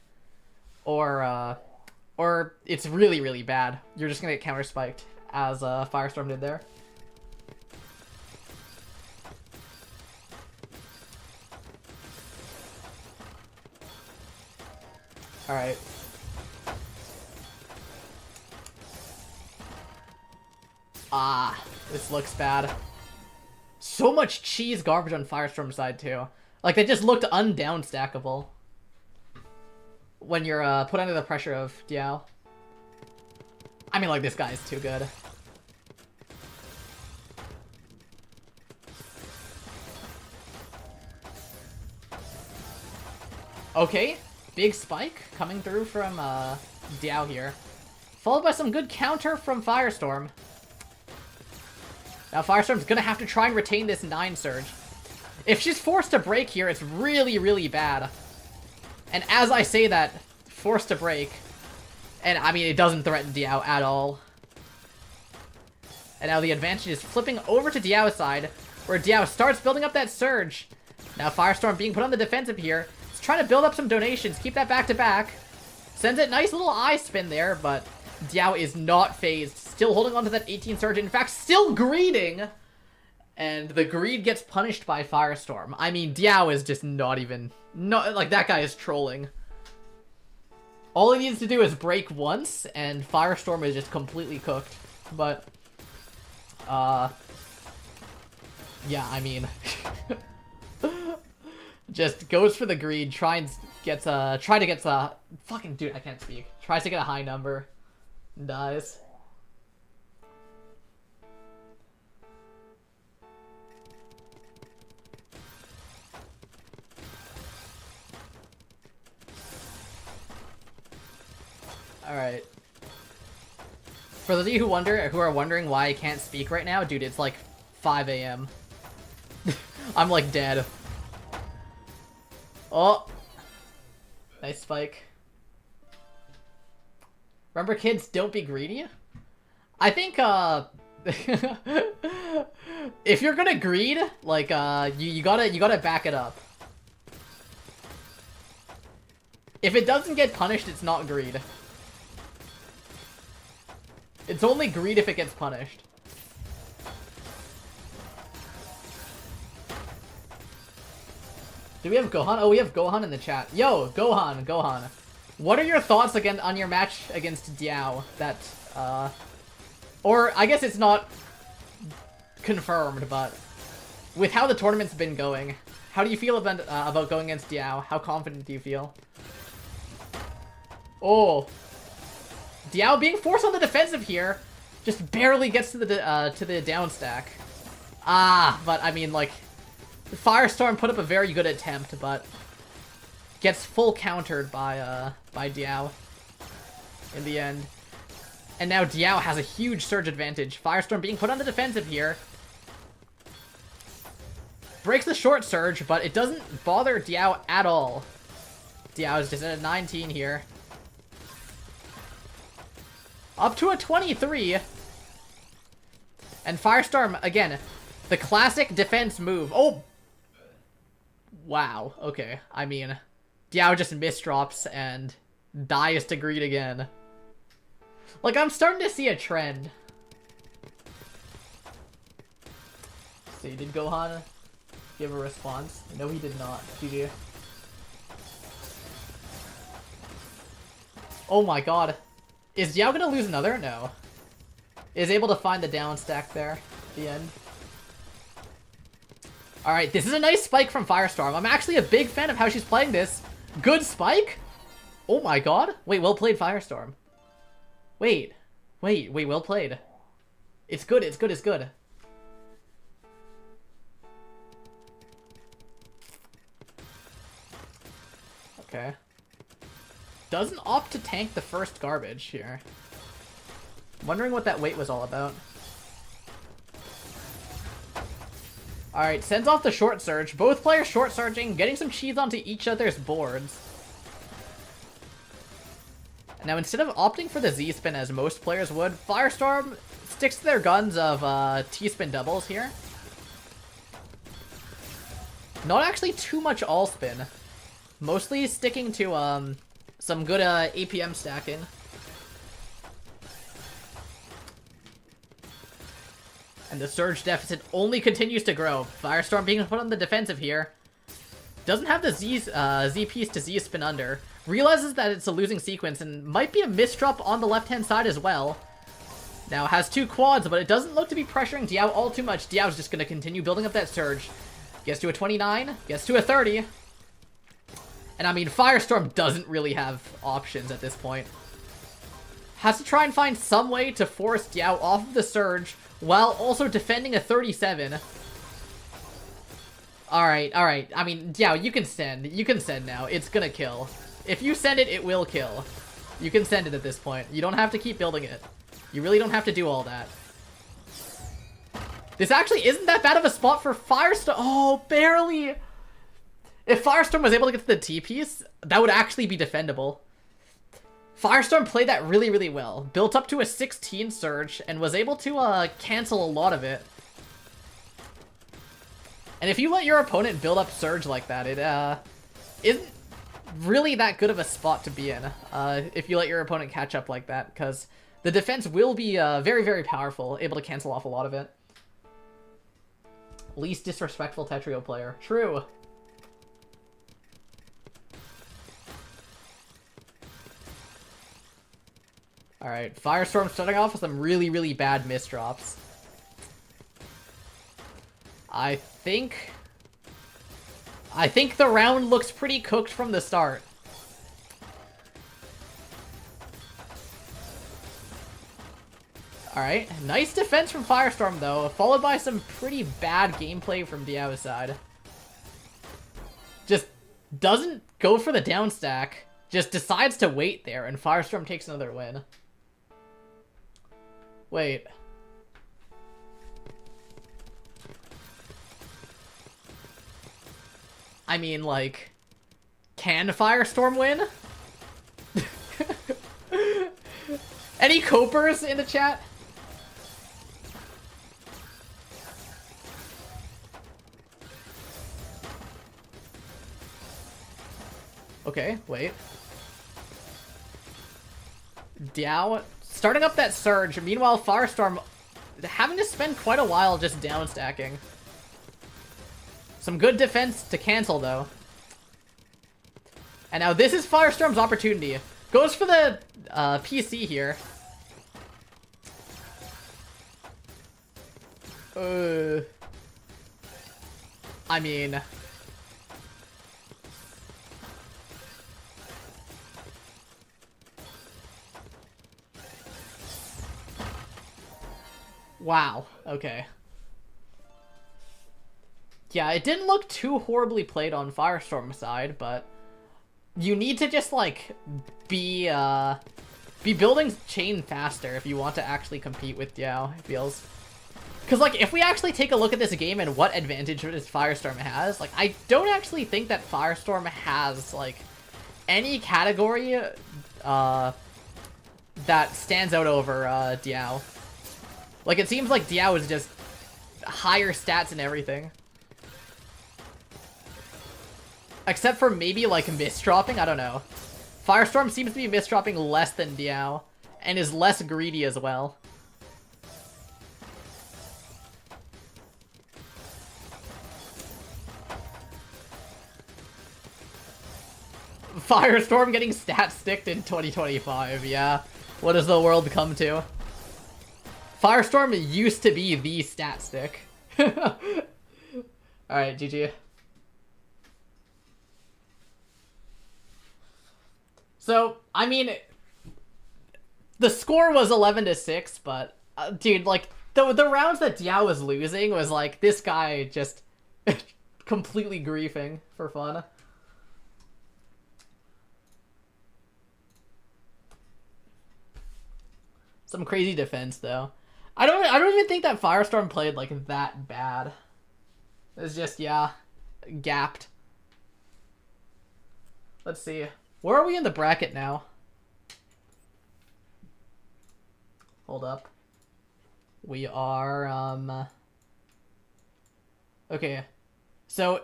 or it's really, really bad. You're just going to get counter spiked, as Firestorm did there. Alright. Ah, this looks bad. So much cheese garbage on Firestorm's side, too. Like, they just looked undown stackable when you're put under the pressure of Diao. I mean, like, this guy is too good. Okay, big spike coming through from Diao here. Followed by some good counter from Firestorm. Now Firestorm's gonna have to try and retain this 9 Surge. If she's forced to break here, it's really, really bad. And as I say that, forced to break, and I mean, it doesn't threaten Diao at all. And now the advantage is flipping over to Diao's side, where Diao starts building up that Surge. Now Firestorm being put on the defensive here. He's trying to build up some donations, keep that back to back. Sends it nice little eye spin there, but Diao is not phased. Still holding on to that 18 Surge. In fact, still greeding. And the greed gets punished by Firestorm. I mean, Diao is just not even... like, that guy is trolling. All he needs to do is break once, and Firestorm is just completely cooked. But, yeah, I mean... just goes for the greed, try to get fucking dude, I can't speak. Tries to get a high number. Dies. Alright. For those of you who are wondering why I can't speak right now, dude, it's like 5 AM. I'm like dead. Oh! Nice spike. Remember, kids, don't be greedy? I think, if you're gonna greed, like, you gotta back it up. If it doesn't get punished, it's not greed. It's only greed if it gets punished. Do we have Gohan? Oh, we have Gohan in the chat. Yo, Gohan. What are your thoughts again on your match against Diao? That, or I guess it's not confirmed, but with how the tournament's been going, how do you feel about going against Diao? How confident do you feel? Oh, Diao being forced on the defensive here, just barely gets to the down stack. Ah, but I mean, like, Firestorm put up a very good attempt, but gets full countered by Diao in the end. And now Diao has a huge Surge advantage. Firestorm being put on the defensive here. Breaks the short Surge, but it doesn't bother Diao at all. Diao is just at a 19 here. Up to a 23. And Firestorm, again, the classic defense move. Oh! Wow, okay. I mean, Diao just misdrops and dies to greed again. Like, I'm starting to see a trend. See, did Gohan give a response? No, he did not. GG. Oh my god. Is Diao gonna lose another? No. Is able to find the down stack there at the end. Alright, this is a nice spike from Firestorm. I'm actually a big fan of how she's playing this. Good spike? Oh my god. Wait, well played, Firestorm. Wait, well played. It's good, it's good, it's good. Okay. Doesn't opt to tank the first garbage here. Wondering what that wait was all about. Alright, sends off the short surge. Both players short surging, getting some cheese onto each other's boards. Now, instead of opting for the Z-spin as most players would, Firestorm sticks to their guns of T-spin doubles here. Not actually too much all-spin. Mostly sticking to some good APM stacking. And the surge deficit only continues to grow. Firestorm being put on the defensive here. Doesn't have the Z piece to Z spin under. Realizes that it's a losing sequence and might be a misdrop on the left-hand side as well. Now has 2 quads, but it doesn't look to be pressuring Diao all too much. Diao's just going to continue building up that surge. Gets to a 29, gets to a 30. And I mean, Firestorm doesn't really have options at this point. Has to try and find some way to force Diao off of the surge while also defending a 37. Alright, alright. I mean, Diao, you can send. You can send now. It's gonna kill. If you send it, it will kill. You can send it at this point. You don't have to keep building it. You really don't have to do all that. This actually isn't that bad of a spot for Firestorm. Oh, barely. If Firestorm was able to get to the T-piece, that would actually be defendable. Firestorm played that really, really well. Built up to a 16 surge and was able to cancel a lot of it. And if you let your opponent build up surge like that, it isn't really that good of a spot to be in if you let your opponent catch up like that, because the defense will be very, very powerful, able to cancel off a lot of it. Least disrespectful Tetrio player. True. Alright, Firestorm starting off with some really, really bad misdrops. I think the round looks pretty cooked from the start. Alright, nice defense from Firestorm though, followed by some pretty bad gameplay from Diao's side. Just doesn't go for the down stack, just decides to wait there, and Firestorm takes another win. Wait. I mean, like, can Firestorm win? Any copers in the chat? Okay, wait. Diao starting up that surge. Meanwhile, Firestorm having to spend quite a while just down stacking. Some good defense to cancel, though. And now this is Firestorm's opportunity. Goes for the PC here. I mean... Wow, okay. Yeah, it didn't look too horribly played on Firestorm's side, but you need to just, like, be building chain faster if you want to actually compete with Diao, it feels. Because, like, if we actually take a look at this game and what advantage this Firestorm has, like, I don't actually think that Firestorm has, like, any category that stands out over Diao. Like, it seems like Diao is just higher stats and everything. Except for maybe, like, misdropping, I don't know. Firestorm seems to be misdropping less than Diao, and is less greedy as well. Firestorm getting stat sticked in 2025, yeah. What does the world come to? Firestorm used to be the stat stick. Alright, GG. So, I mean, the score was 11-6, but Dude, like, the rounds that Diao was losing was like, this guy just completely griefing for fun. Some crazy defense, though. I don't even think that Firestorm played, like, that bad. It's just, yeah, gapped. Let's see. Where are we in the bracket now? Hold up. We are, okay. So,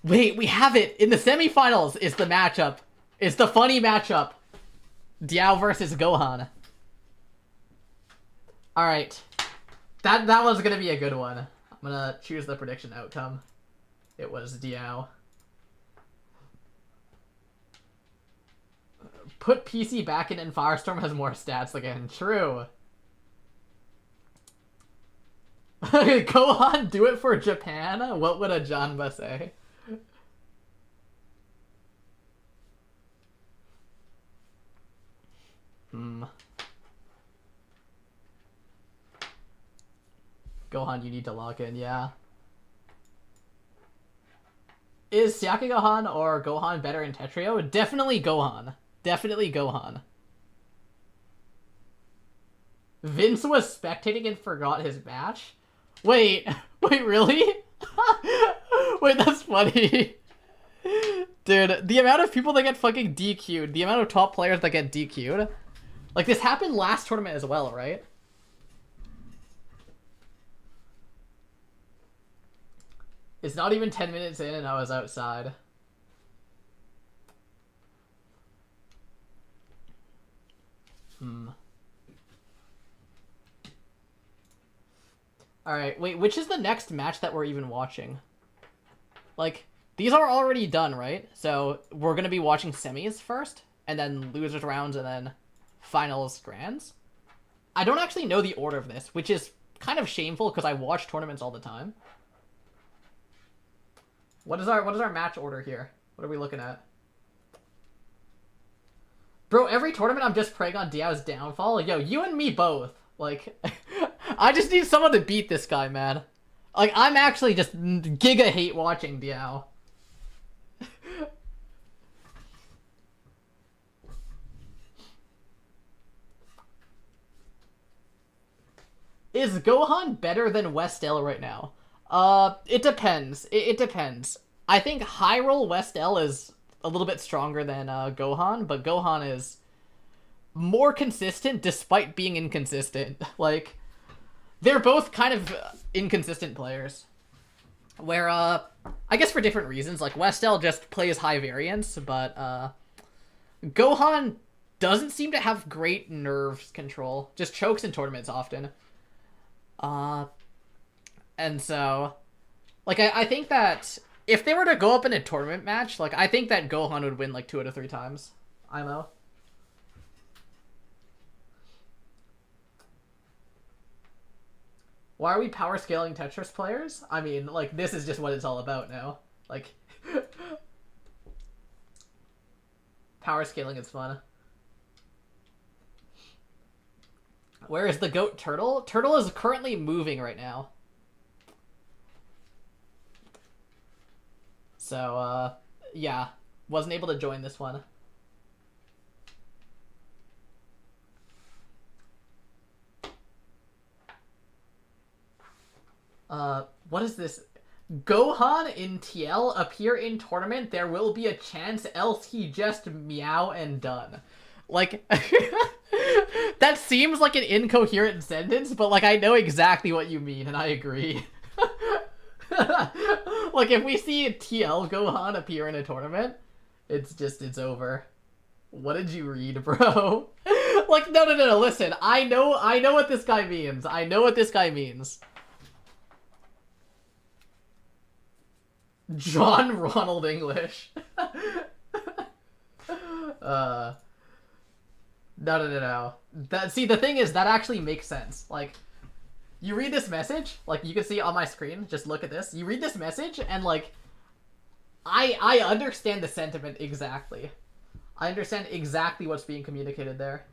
wait, we have it! In the semifinals is the matchup. It's the funny matchup. Diao versus Gohan. Alright. That one's gonna be a good one. I'm gonna choose the prediction outcome. It was Diao. Put PC back in and Firestorm has more stats again. True. Gohan, do it for Japan? What would a Janba say? Gohan, you need to lock in, yeah. Is Sayaka Gohan or Gohan better in Tetrio? Definitely Gohan. Definitely Gohan. Vince was spectating and forgot his match? Wait, really? Wait, that's funny. Dude, the amount of people that get fucking DQ'd, the amount of top players that get DQ'd. Like, this happened last tournament as well, right? It's not even 10 minutes in and I was outside. Alright, wait, which is the next match that we're even watching? Like, these are already done, right? So, we're gonna be watching semis first, and then losers rounds, and then finals grands? I don't actually know the order of this, which is kind of shameful because I watch tournaments all the time. What is our match order here? What are we looking at? Bro, every tournament I'm just praying on Diao's downfall. Yo, you and me both. Like, I just need someone to beat this guy, man. Like, I'm actually just giga hate watching Diao. Is Gohan better than West-L right now? It depends. It depends. I think high roll West-L is a little bit stronger than Gohan, but Gohan is more consistent despite being inconsistent. Like, they're both kind of inconsistent players. Where, I guess for different reasons. Like, West-L just plays high variance, but Gohan doesn't seem to have great nerves control. Just chokes in tournaments often. And so, like, I think that if they were to go up in a tournament match, like, I think that Gohan would win, like, 2 out of 3 times. IMO. Why are we power scaling Tetris players? I mean, like, this is just what it's all about now. Like, power scaling is fun. Where is the goat Turtle? Turtle is currently moving right now. So, yeah. Wasn't able to join this one. What is this? Gohan in TL appear in tournament. There will be a chance, else he just meow and done. Like, that seems like an incoherent sentence, but, like, I know exactly what you mean, and I agree. Like, if we see a TL Gohan appear in a tournament, it's over. What did you read, bro? Like, no, listen. I know what this guy means. I know what this guy means. John Ronald English. No. See, the thing is, that actually makes sense. Like, you read this message, like, you can see on my screen, just look at this. You read this message, and, like, I understand the sentiment exactly. I understand exactly what's being communicated there.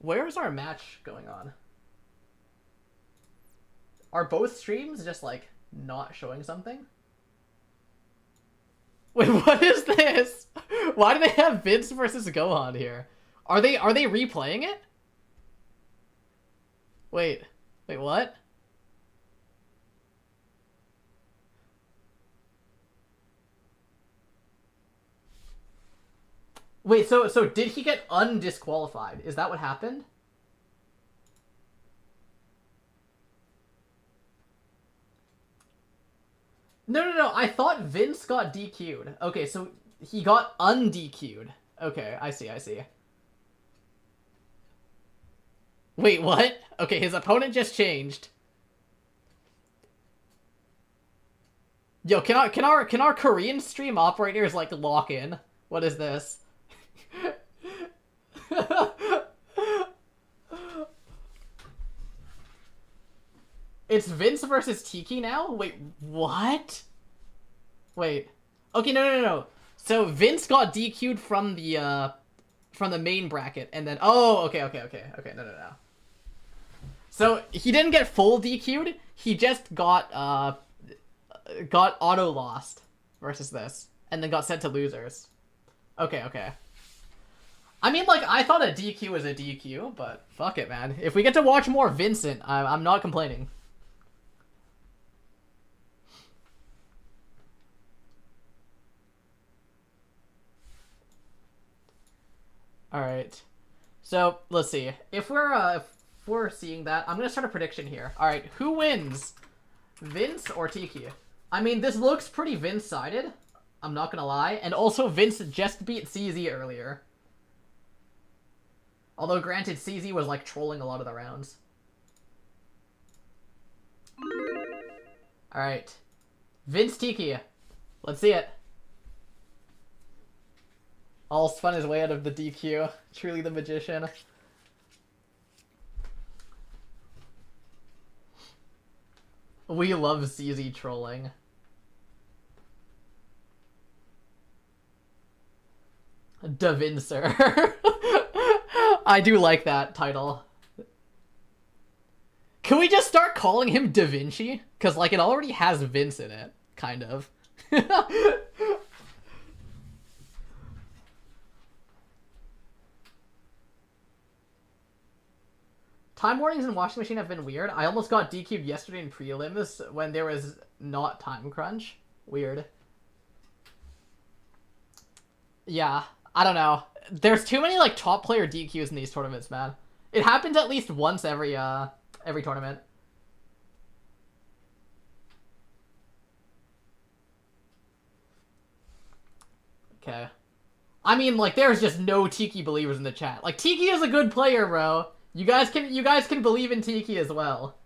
Where's our match going on? Are both streams just, like, not showing something? Wait, what is this? Why do they have Vince versus Gohan here? Are they replaying it? Wait, what? Wait, so did he get undisqualified? Is that what happened? No. I thought Vince got DQ'd. Okay, so he got undQ'd. Okay, I see. Wait, what? Okay, his opponent just changed. Yo, can our Korean stream operators like lock in? What is this? It's Vince versus Tikki now? Wait, what? Wait. Okay, no. So Vince got DQ'd from the main bracket, and then okay, no. So he didn't get full DQ'd. He just got auto lost versus this, and then got sent to losers. Okay. I mean, like, I thought a DQ was a DQ, but fuck it, man. If we get to watch more Vincent, I'm not complaining. Alright. So, let's see. If we're seeing that, I'm gonna start a prediction here. Alright, who wins? Vince or Tikki? I mean, this looks pretty Vince-sided. I'm not gonna lie. And also, Vince just beat CZ earlier. Although, granted, CZ was, like, trolling a lot of the rounds. Alright. Vince Tikki. Let's see it. All spun his way out of the DQ. Truly the magician. We love CZ trolling. Da Vincer. I do like that title. Can we just start calling him Da Vinci? Because, like, it already has Vince in it. Kind of. Time warnings in Washing Machine have been weird. I almost got DQ'd yesterday in prelims when there was not time crunch. Weird. Yeah, I don't know. There's too many, like, top player DQs in these tournaments, man. It happens at least once every tournament. Okay. I mean, like, there's just no Tikki believers in the chat. Like, Tikki is a good player, bro. You guys can believe in Tikki as well.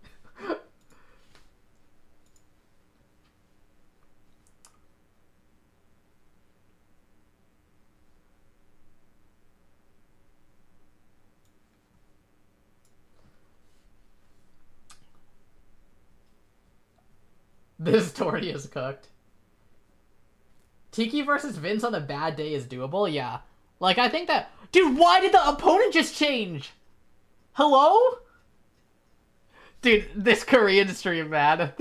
This Tori is cooked. Tikki versus Vince on a bad day is doable, yeah. Like, I think that... Dude, why did the opponent just change? Hello? Dude, this Korean stream, man.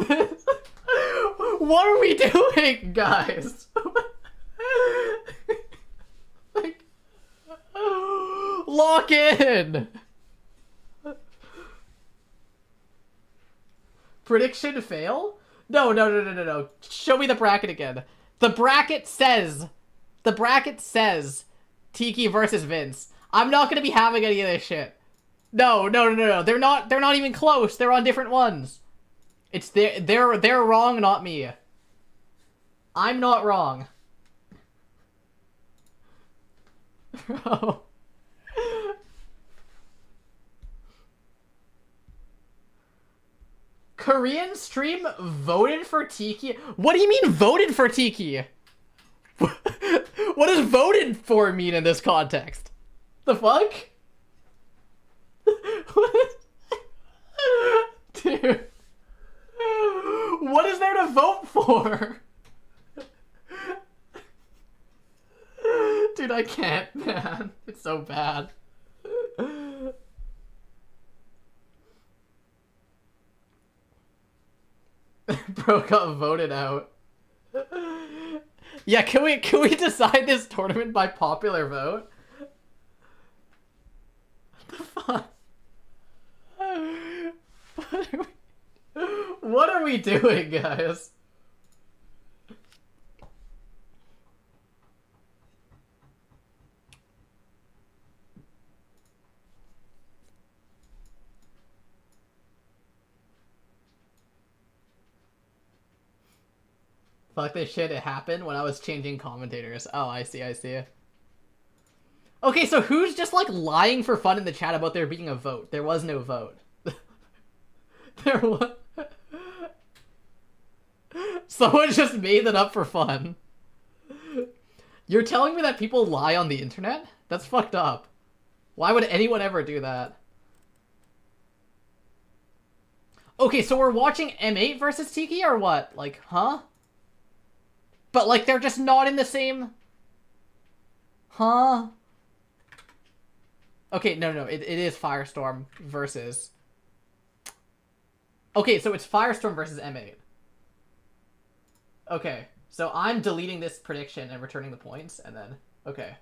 What are we doing, guys? Like, lock in! Prediction fail? No. Show me the bracket again. The bracket says Tikki versus Vince. I'm not gonna be having any of this shit. No. They're not even close. They're on different ones. It's they're wrong, not me. I'm not wrong. Bro. Korean stream voted for Tikki? What do you mean voted for Tikki? What does voted for mean in this context? The fuck? Dude. What is there to vote for? Dude, I can't, man. It's so bad. Bro got voted out. Yeah, can we decide this tournament by popular vote? What the fuck? What are we doing, guys? Fuck this shit, it happened when I was changing commentators. Oh, I see, I see. Okay, so who's just like lying for fun in the chat about there being a vote? There was no vote. There was... Someone just made that up for fun. You're telling me that people lie on the internet? That's fucked up. Why would anyone ever do that? Okay, so we're watching M8 versus Tikki or what? Like, huh? But like they're just not in the same... Huh? Okay, no, it is Firestorm versus... Okay, so it's Firestorm versus M8. Okay, so I'm deleting this prediction and returning the points, and then... Okay.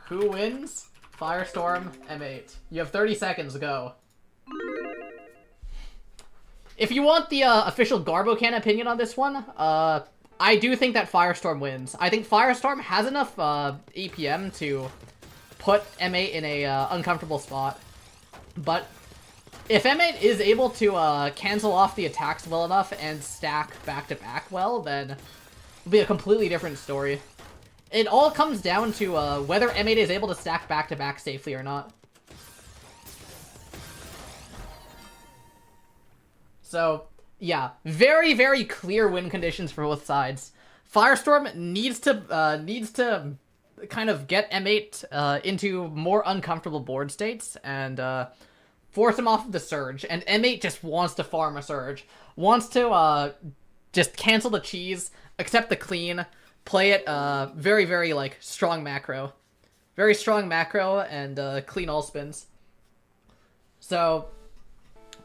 Who wins? Firestorm, M8. You have 30 seconds, go. If you want the official Garbocan opinion on this one, I do think that Firestorm wins. I think Firestorm has enough APM to put M8 in a uncomfortable spot. But if M8 is able to cancel off the attacks well enough and stack back-to-back well, then it'll be a completely different story. It all comes down to whether M8 is able to stack back-to-back safely or not. So, yeah, very, very clear win conditions for both sides. Firestorm needs to kind of get M8 into more uncomfortable board states and force him off of the Surge. And M8 just wants to farm a Surge. Wants to just cancel the cheese, accept the clean, play it very, very, like, strong macro. Very strong macro and clean all spins. So,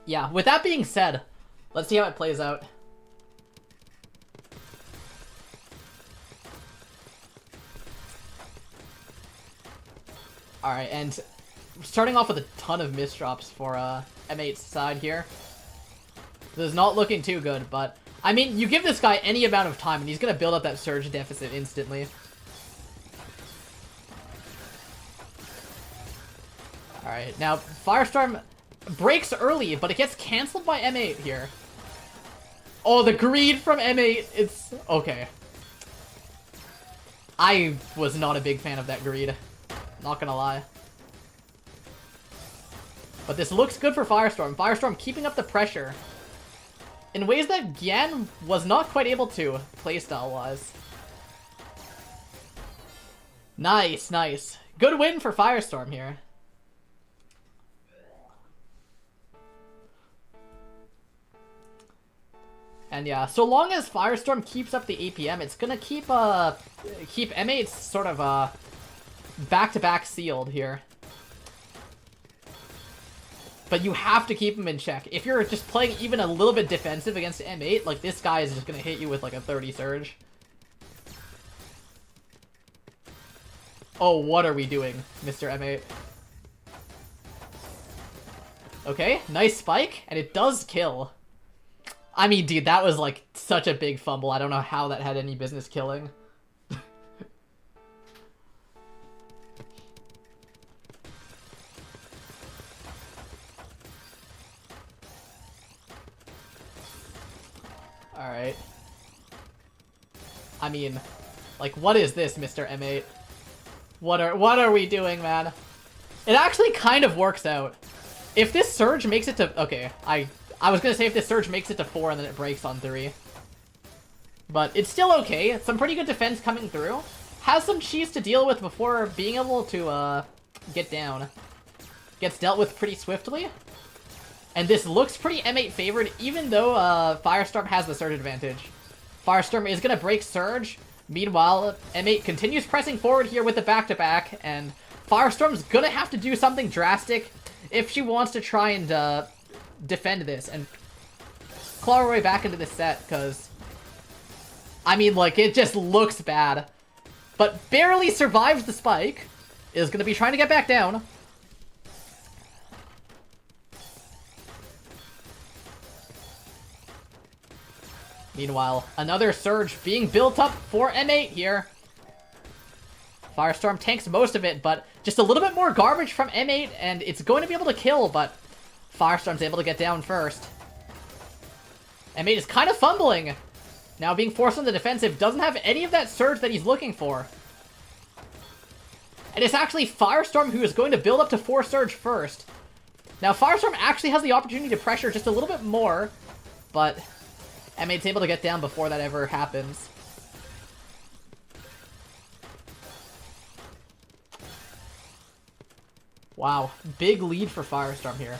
yeah, with that being said, let's see how it plays out. Alright, and starting off with a ton of misdrops for M8's side here. This is not looking too good, but... I mean, you give this guy any amount of time and he's gonna build up that Surge deficit instantly. Alright, now Firestorm breaks early, but it gets cancelled by M8 here. Oh, the greed from M8, it's... Okay. I was not a big fan of that greed. Not gonna lie. But this looks good for Firestorm. Firestorm keeping up the pressure in ways that Gian was not quite able to, playstyle-wise. Nice, nice. Good win for Firestorm here. And yeah, so long as Firestorm keeps up the APM, it's gonna keep M8's sort of back-to-back sealed here. But you have to keep him in check. If you're just playing even a little bit defensive against M8, like this guy is just gonna hit you with like a 30 Surge. Oh, what are we doing, Mr. M8? Okay, nice spike, and it does kill. I mean, dude, that was like such a big fumble. I don't know how that had any business killing. Alright. I mean, like, what is this, Mr. M8? What are we doing, man? It actually kind of works out. If this Surge makes it to... Okay, I was gonna say if this Surge makes it to 4 and then it breaks on 3. But it's still okay. Some pretty good defense coming through. Has some cheese to deal with before being able to get down. Gets dealt with pretty swiftly. And this looks pretty M8 favored, even though Firestorm has the Surge advantage. Firestorm is going to break Surge. Meanwhile, M8 continues pressing forward here with the back-to-back, and Firestorm's going to have to do something drastic if she wants to try and defend this. And claw our way back into this set, because... I mean, like, it just looks bad. But barely survives the spike. Is going to be trying to get back down. Meanwhile, another surge being built up for M8 here. Firestorm tanks most of it, but just a little bit more garbage from M8, and it's going to be able to kill, but Firestorm's able to get down first. M8 is kind of fumbling. Now being forced on the defensive, doesn't have any of that surge that he's looking for. And it's actually Firestorm who is going to build up to 4 surge first. Now Firestorm actually has the opportunity to pressure just a little bit more, but M8's able to get down before that ever happens. Wow, big lead for Firestorm here.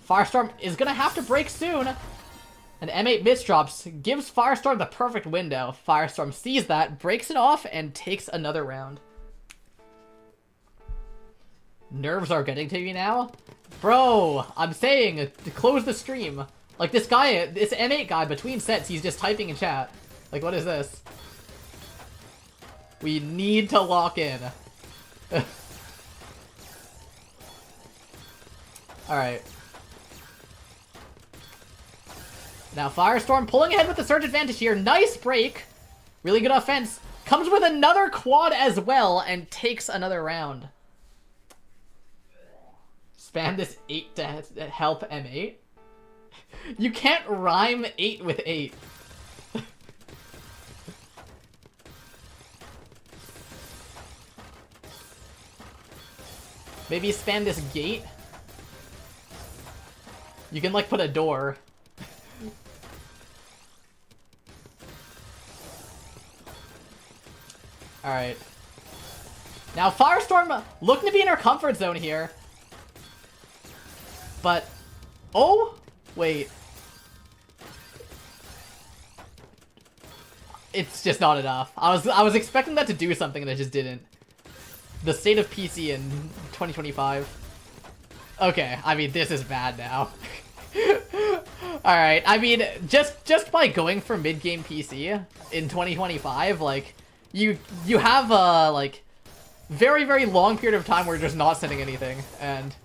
Firestorm is going to have to break soon. And M8 misdrops gives Firestorm the perfect window. Firestorm sees that, breaks it off, and takes another round. Nerves are getting to you now? Bro, I'm saying, close the stream. Like, this guy, this M8 guy, between sets, he's just typing in chat. Like, what is this? We need to lock in. Alright. Now Firestorm pulling ahead with the surge advantage here. Nice break. Really good offense. Comes with another quad as well and takes another round. Spam this 8 to help M8. You can't rhyme 8 with 8. Maybe spam this gate. You can, like, put a door. Alright. Now, Firestorm looking to be in her comfort zone here. But... Oh! Wait. It's just not enough. I was expecting that to do something and it just didn't. The state of PC in 2025. Okay, I mean, this is bad now. Alright, I mean, just by going for mid-game PC in 2025, like, you have a, like, very, very long period of time where you're just not sending anything, and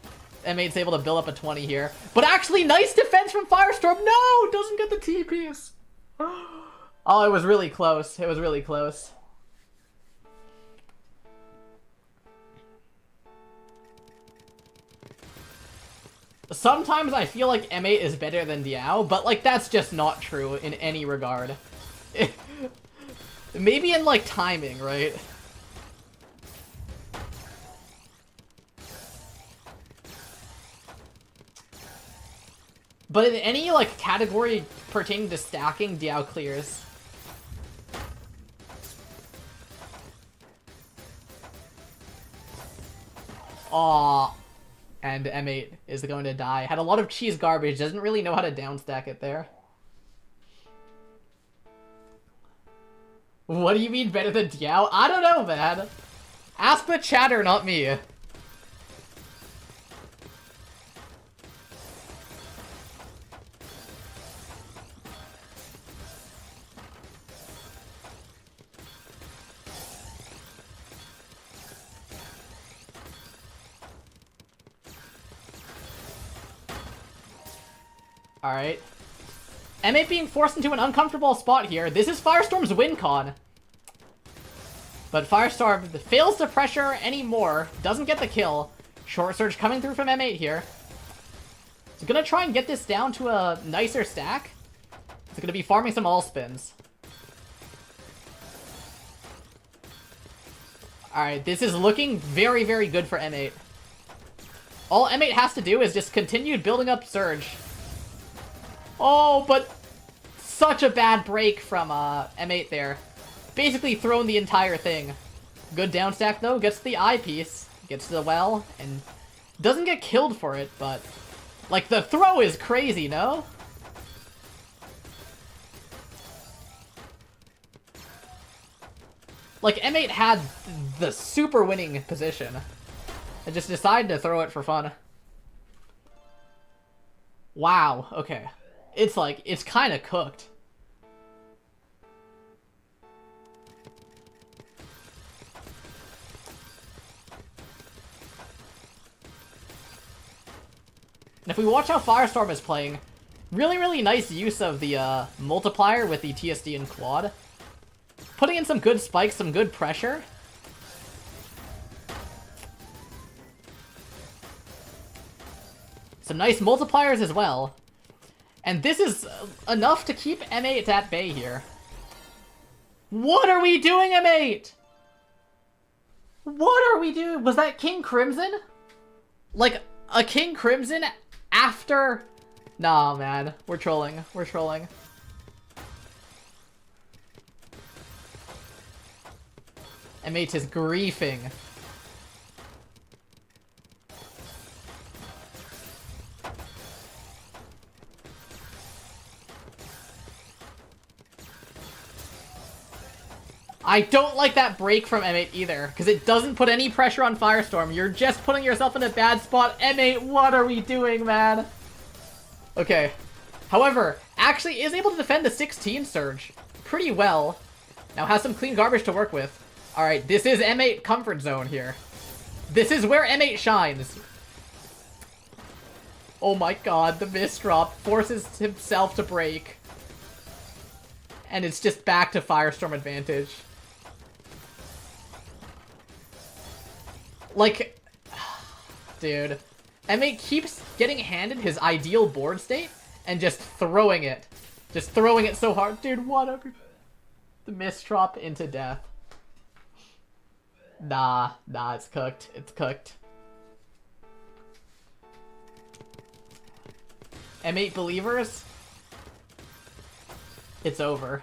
M8's able to build up a 20 here. But actually, nice defense from Firestorm! No! Doesn't get the T-piece! Oh, it was really close. It was really close. Sometimes I feel like M8 is better than Diao, but, like, that's just not true in any regard. Maybe in, like, timing, right? But in any, like, category pertaining to stacking, Diao clears. Aww. And M8 is going to die. Had a lot of cheese garbage, doesn't really know how to downstack it there. What do you mean better than Diao? I don't know, man. Ask the chatter, not me. Alright. M8 being forced into an uncomfortable spot here. This is Firestorm's win con. But Firestorm fails to pressure anymore. Doesn't get the kill. Short surge coming through from M8 here. He's gonna try and get this down to a nicer stack. He's gonna be farming some all spins. Alright, this is looking very, very good for M8. All M8 has to do is just continue building up surge. Oh, but such a bad break from M8 there. Basically thrown the entire thing. Good downstack though, gets the eyepiece, gets to the well, and doesn't get killed for it, but like the throw is crazy, no? Like M8 had the super winning position and just decided to throw it for fun. Wow, okay. it's like, it's kind of cooked. And if we watch how Firestorm is playing, really nice use of the multiplier with the TSD and quad. Putting in some good spikes, some good pressure. Some nice multipliers as well. And this is enough to keep M8 at bay here. What are we doing, M8? What are we doing? Was that King Crimson? Like, a King Crimson after... Nah, man. We're trolling. We're trolling. M8 is griefing. I don't like that break from M8 either, because it doesn't put any pressure on Firestorm. You're just putting yourself in a bad spot. M8, what are we doing, man? Okay. However, actually is able to defend the 16 surge pretty well. Now has some clean garbage to work with. Alright, this is M8 comfort zone here. This is where M8 shines. Oh my god, the miss drop forces himself to break. And it's just back to Firestorm advantage. Like, dude, M8 keeps getting handed his ideal board state and just throwing it. Just throwing it so hard. Dude, what up? The miss drop into death. Nah, it's cooked. It's cooked. M8 believers, it's over.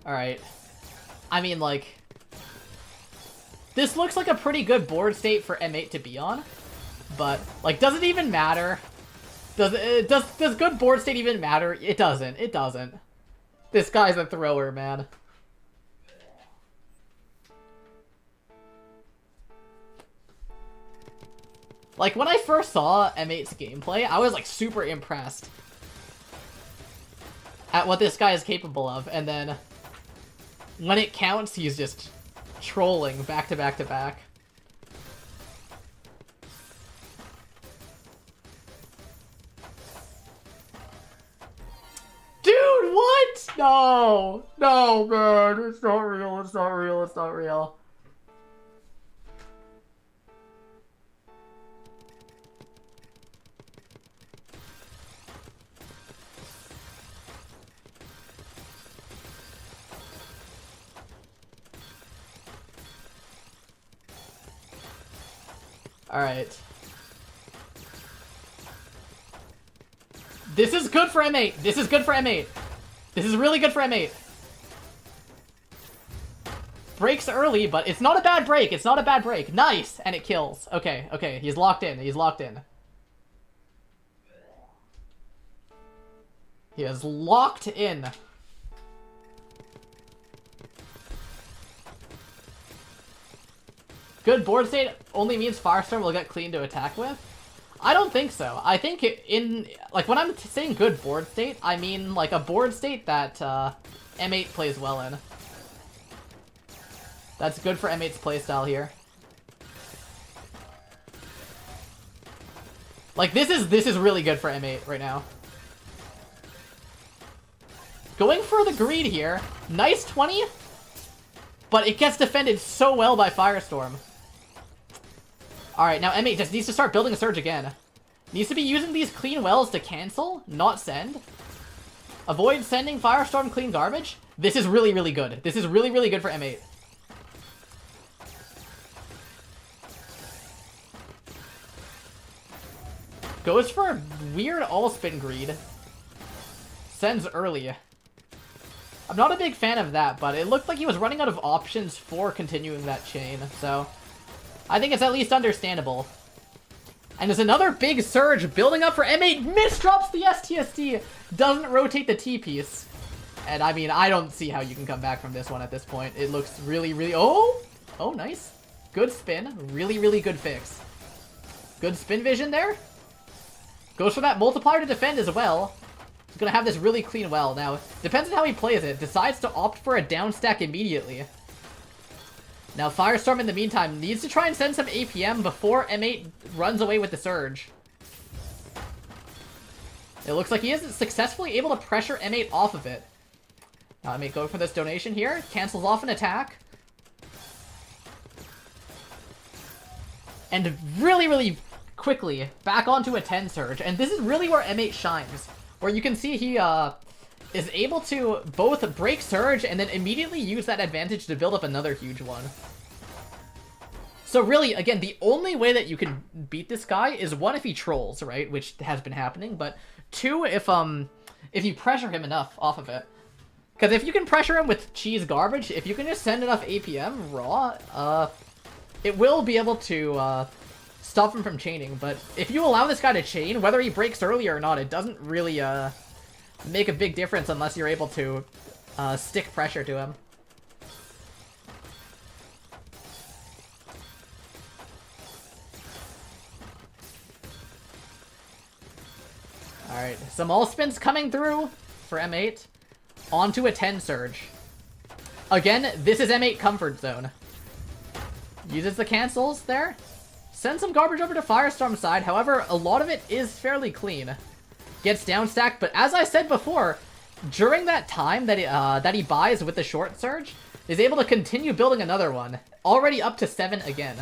Alright. I mean, like... This looks like a pretty good board state for M8 to be on. But, like, does it even matter? Does good board state even matter? It doesn't. It doesn't. This guy's a thrower, man. Like, when I first saw M8's gameplay, I was, like, super impressed at what this guy is capable of, and then when it counts, he's just trolling back to back to back. Dude, what? No! No, man, it's not real, it's not real, it's not real. Alright. This is good for M8. This is good for M8. This is really good for M8. Breaks early, but it's not a bad break. It's not a bad break. Nice! And it kills. Okay, okay. He's locked in. He's locked in. He is locked in. Good board state only means Firestorm will get clean to attack with? I don't think so. I think like, when I'm saying good board state, I mean, like, a board state that, M8 plays well in. That's good for M8's playstyle here. Like, this is really good for M8 right now. Going for the greed here. Nice 20, but it gets defended so well by Firestorm. Alright, now M8 just needs to start building a surge again. Needs to be using these clean wells to cancel, not send. Avoid sending Firestorm clean garbage. This is really good. This is really good for M8. Goes for a weird all-spin greed. Sends early. I'm not a big fan of that, but it looked like he was running out of options for continuing that chain, so I think it's at least understandable. And there's another big surge building up for M8. Misdrops the STSD. Doesn't rotate the T-piece. And I mean, I don't see how you can come back from this one at this point. It looks really, really... Oh! Oh, nice. Good spin. Really, really good fix. Good spin vision there. Goes for that multiplier to defend as well. He's gonna have this really clean well. Now, depends on how he plays it. Decides to opt for a down stack immediately. Now, Firestorm in the meantime needs to try and send some APM before M8 runs away with the surge. It looks like he is successfully able to pressure M8 off of it. Now, M8 going for this donation here. Cancels off an attack. And really, really quickly back onto a 10 surge. And this is really where M8 shines. Where you can see he is able to both break surge and then immediately use that advantage to build up another huge one. So really, again, the only way that you can beat this guy is one, if he trolls, right? Which has been happening. But two, if you pressure him enough off of it. Because if you can pressure him with cheese garbage, if you can just send enough APM raw, it will be able to stop him from chaining. But if you allow this guy to chain, whether he breaks early or not, it doesn't really make a big difference unless you're able to stick pressure to him. Alright, some all spins coming through for M8. Onto a 10 surge. Again, this is M8 comfort zone. Uses the cancels there. Sends some garbage over to Firestorm's side. However, a lot of it is fairly clean. Gets down stacked, but as I said before, during that time that he buys with the short surge, is able to continue building another one. Already up to 7 again.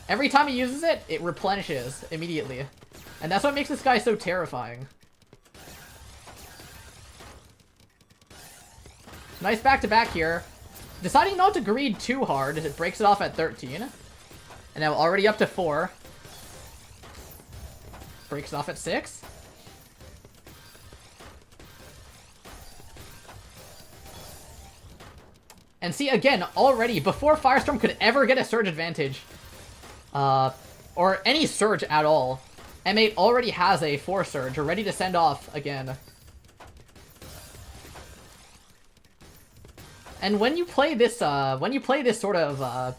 Every time he uses it, it replenishes immediately. And that's what makes this guy so terrifying. Nice back-to-back here. Deciding not to greed too hard, it breaks it off at 13. And now already up to 4. Breaks it off at 6. And see, again, already, before Firestorm could ever get a surge advantage, or any surge at all, M8 already has a 4 surge, ready to send off again. And when you play this sort of,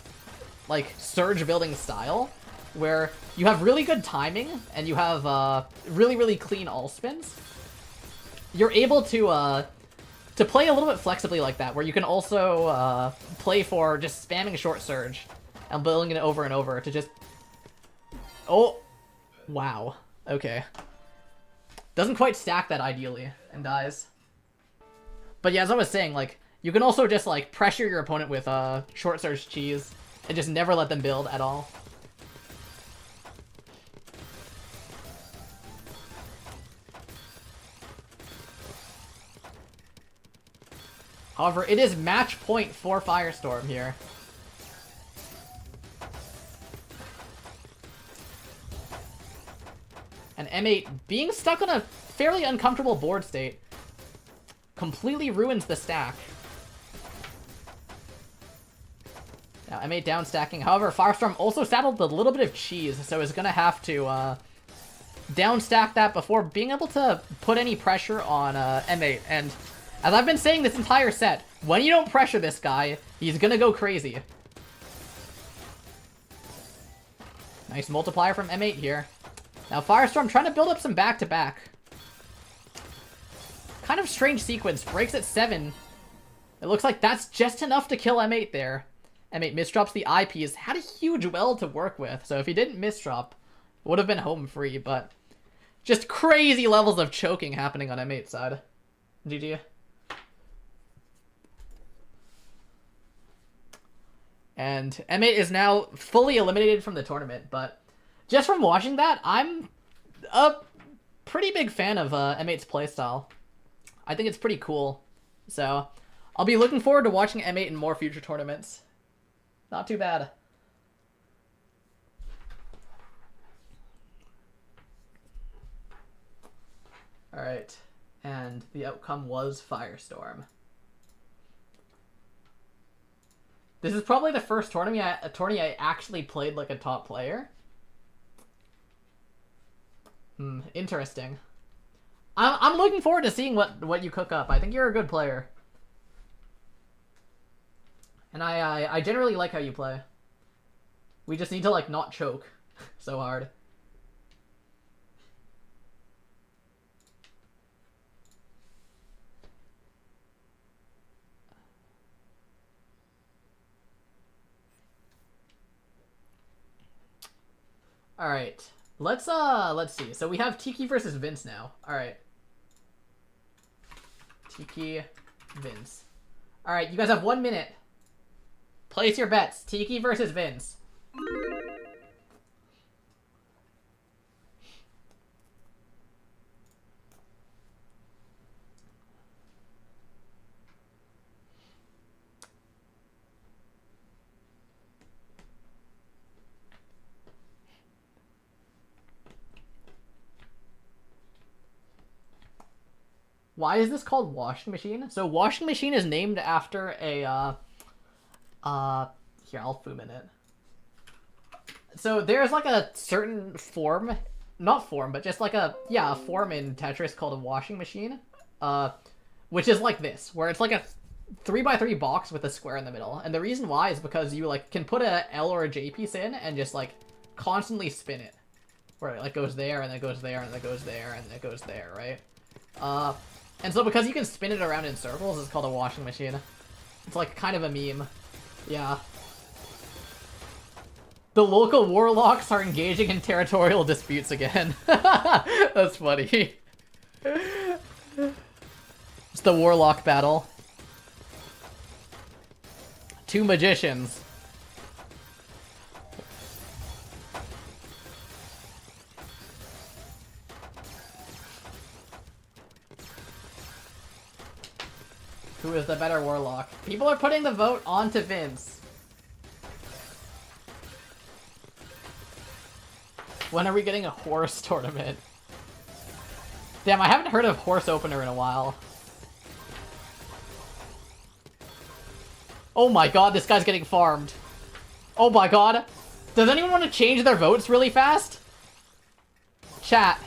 like, surge building style, where you have really good timing, and you have, really, really clean all spins, you're able to play a little bit flexibly like that, where you can also, play for just spamming short surge, and building it over and over to just... Oh! Wow. Okay. Doesn't quite stack that ideally, and dies. But yeah, as I was saying, like, you can also just, like, pressure your opponent with short surge cheese and just never let them build at all. However, it is match point for Firestorm here. And M8 being stuck on a fairly uncomfortable board state completely ruins the stack. Now, M8 down stacking. However, Firestorm also saddled with a little bit of cheese, so is going to have to down stack that before being able to put any pressure on M8. And as I've been saying this entire set, when you don't pressure this guy, he's going to go crazy. Nice multiplier from M8 here. Now, Firestorm trying to build up some back-to-back. Kind of strange sequence. Breaks at 7. It looks like that's just enough to kill M8 there. M8 misdrops the IPs. Had a huge well to work with, so if he didn't misdrop, would have been home free, but just crazy levels of choking happening on M8's side. GG. And M8 is now fully eliminated from the tournament, but just from watching that, I'm a pretty big fan of M8's playstyle. I think it's pretty cool. So, I'll be looking forward to watching M8 in more future tournaments. Not too bad. Alright, and the outcome was Firestorm. This is probably the first tourney I actually played like a top player. Interesting. I'm looking forward to seeing what you cook up. I think you're a good player. And I generally like how you play. We just need to, like, not choke so hard. Alright. Let's see. So we have Tikki versus Vince now. Alright. Tikki, Vince. Alright, you guys have 1 minute. Place your bets. Tikki versus Vince. Why is this called washing machine? So washing machine is named after a, here, I'll boom in it. So there's like a certain form, not form, but just like a form in Tetris called a washing machine, which is like this, where it's like a 3x3 box with a square in the middle. And the reason why is because you like can put a L or a J piece in and just like constantly spin it, where it like goes there and then it goes there and then it goes there and then it goes there, right? And so because you can spin it around in circles, it's called a washing machine. It's like kind of a meme. Yeah. The local warlocks are engaging in territorial disputes again. That's funny. It's the warlock battle. 2 magicians. Who is the better warlock? People are putting the vote onto Vince. When are we getting a horse tournament? Damn, I haven't heard of horse opener in a while. Oh my god, this guy's getting farmed. Oh my god. Does anyone want to change their votes really fast? Chat.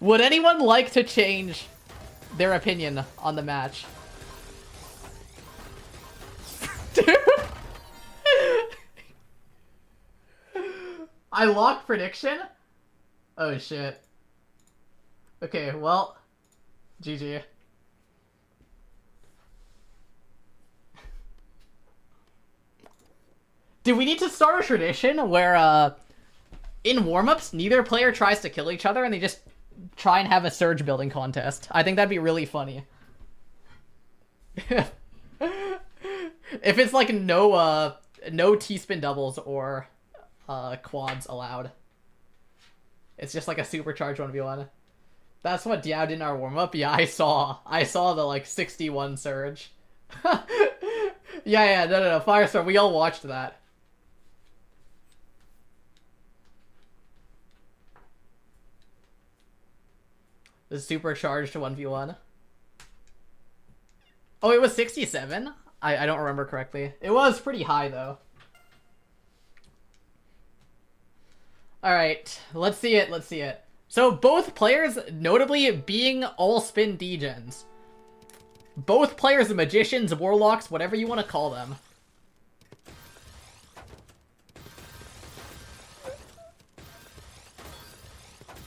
Would anyone like to change their opinion on the match? I locked prediction? Oh shit. Okay, well, GG. Do we need to start a tradition where, in warm-ups, neither player tries to kill each other and they just try and have a surge building contest? I think that'd be really funny. If it's like no T-spin doubles or quads allowed. It's just like a supercharged 1v1. That's what Diao did in our warm-up? Yeah, I saw the like 61 surge. Yeah, no, Firestorm, we all watched that. The supercharged 1v1. Oh, it was 67? I don't remember correctly. It was pretty high, though. Alright, let's see it. So both players, notably being all-spin degens. Both players are magicians, warlocks, whatever you want to call them.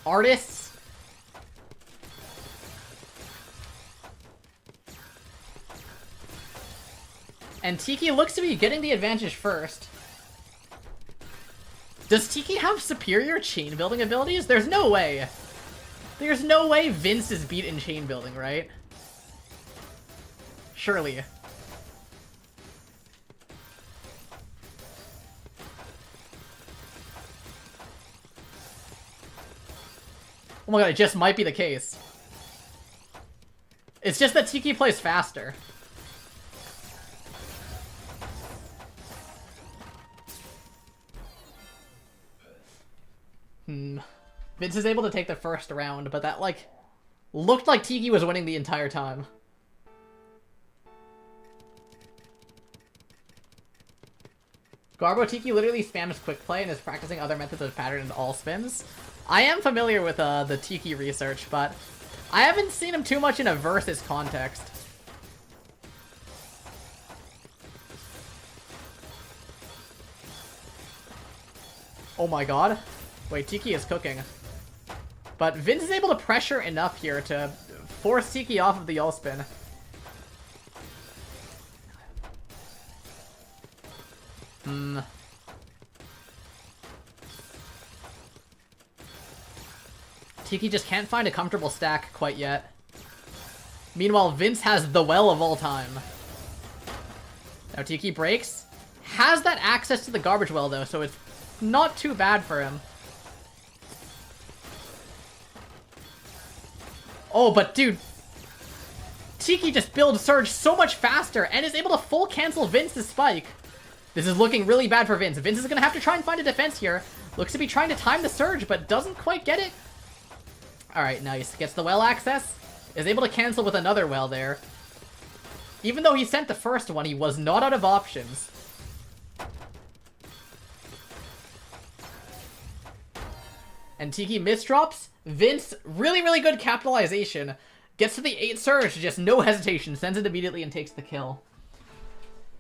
Artists. And Tikki looks to be getting the advantage first. Does Tikki have superior chain building abilities? There's no way. There's no way Vince is beat in chain building, right? Surely. Oh my god, it just might be the case. It's just that Tikki plays faster. Vince is able to take the first round, but that, like, looked like Tikki was winning the entire time. Garbo Tikki literally spams quick play and is practicing other methods of pattern and all spins. I am familiar with the Tikki research, but I haven't seen him too much in a versus context. Oh my god. Wait, Tikki is cooking. But Vince is able to pressure enough here to force Tikki off of the all spin. Tikki just can't find a comfortable stack quite yet. Meanwhile, Vince has the well of all time. Now Tikki breaks. Has that access to the garbage well, though, so it's not too bad for him. Oh, but dude, Tikki just builds Surge so much faster and is able to full cancel Vince's spike. This is looking really bad for Vince. Vince is going to have to try and find a defense here. Looks to be trying to time the Surge, but doesn't quite get it. Alright, nice. Gets the well access. Is able to cancel with another well there. Even though he sent the first one, he was not out of options. And Tikki misdrops. Vince, really good capitalization. Gets to the 8 Surge, just no hesitation. Sends it immediately and takes the kill.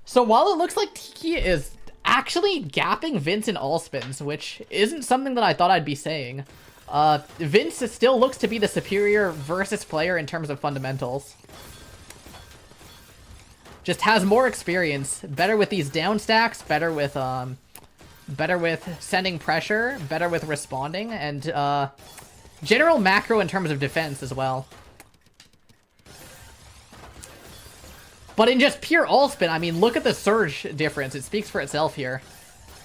So while it looks like Tikki is actually gapping Vince in all spins, which isn't something that I thought I'd be saying, Vince still looks to be the superior versus player in terms of fundamentals. Just has more experience, better with these down stacks, better with sending pressure, better with responding, and general macro in terms of defense as well. But in just pure all spin, I mean, look at the Surge difference. It speaks for itself here.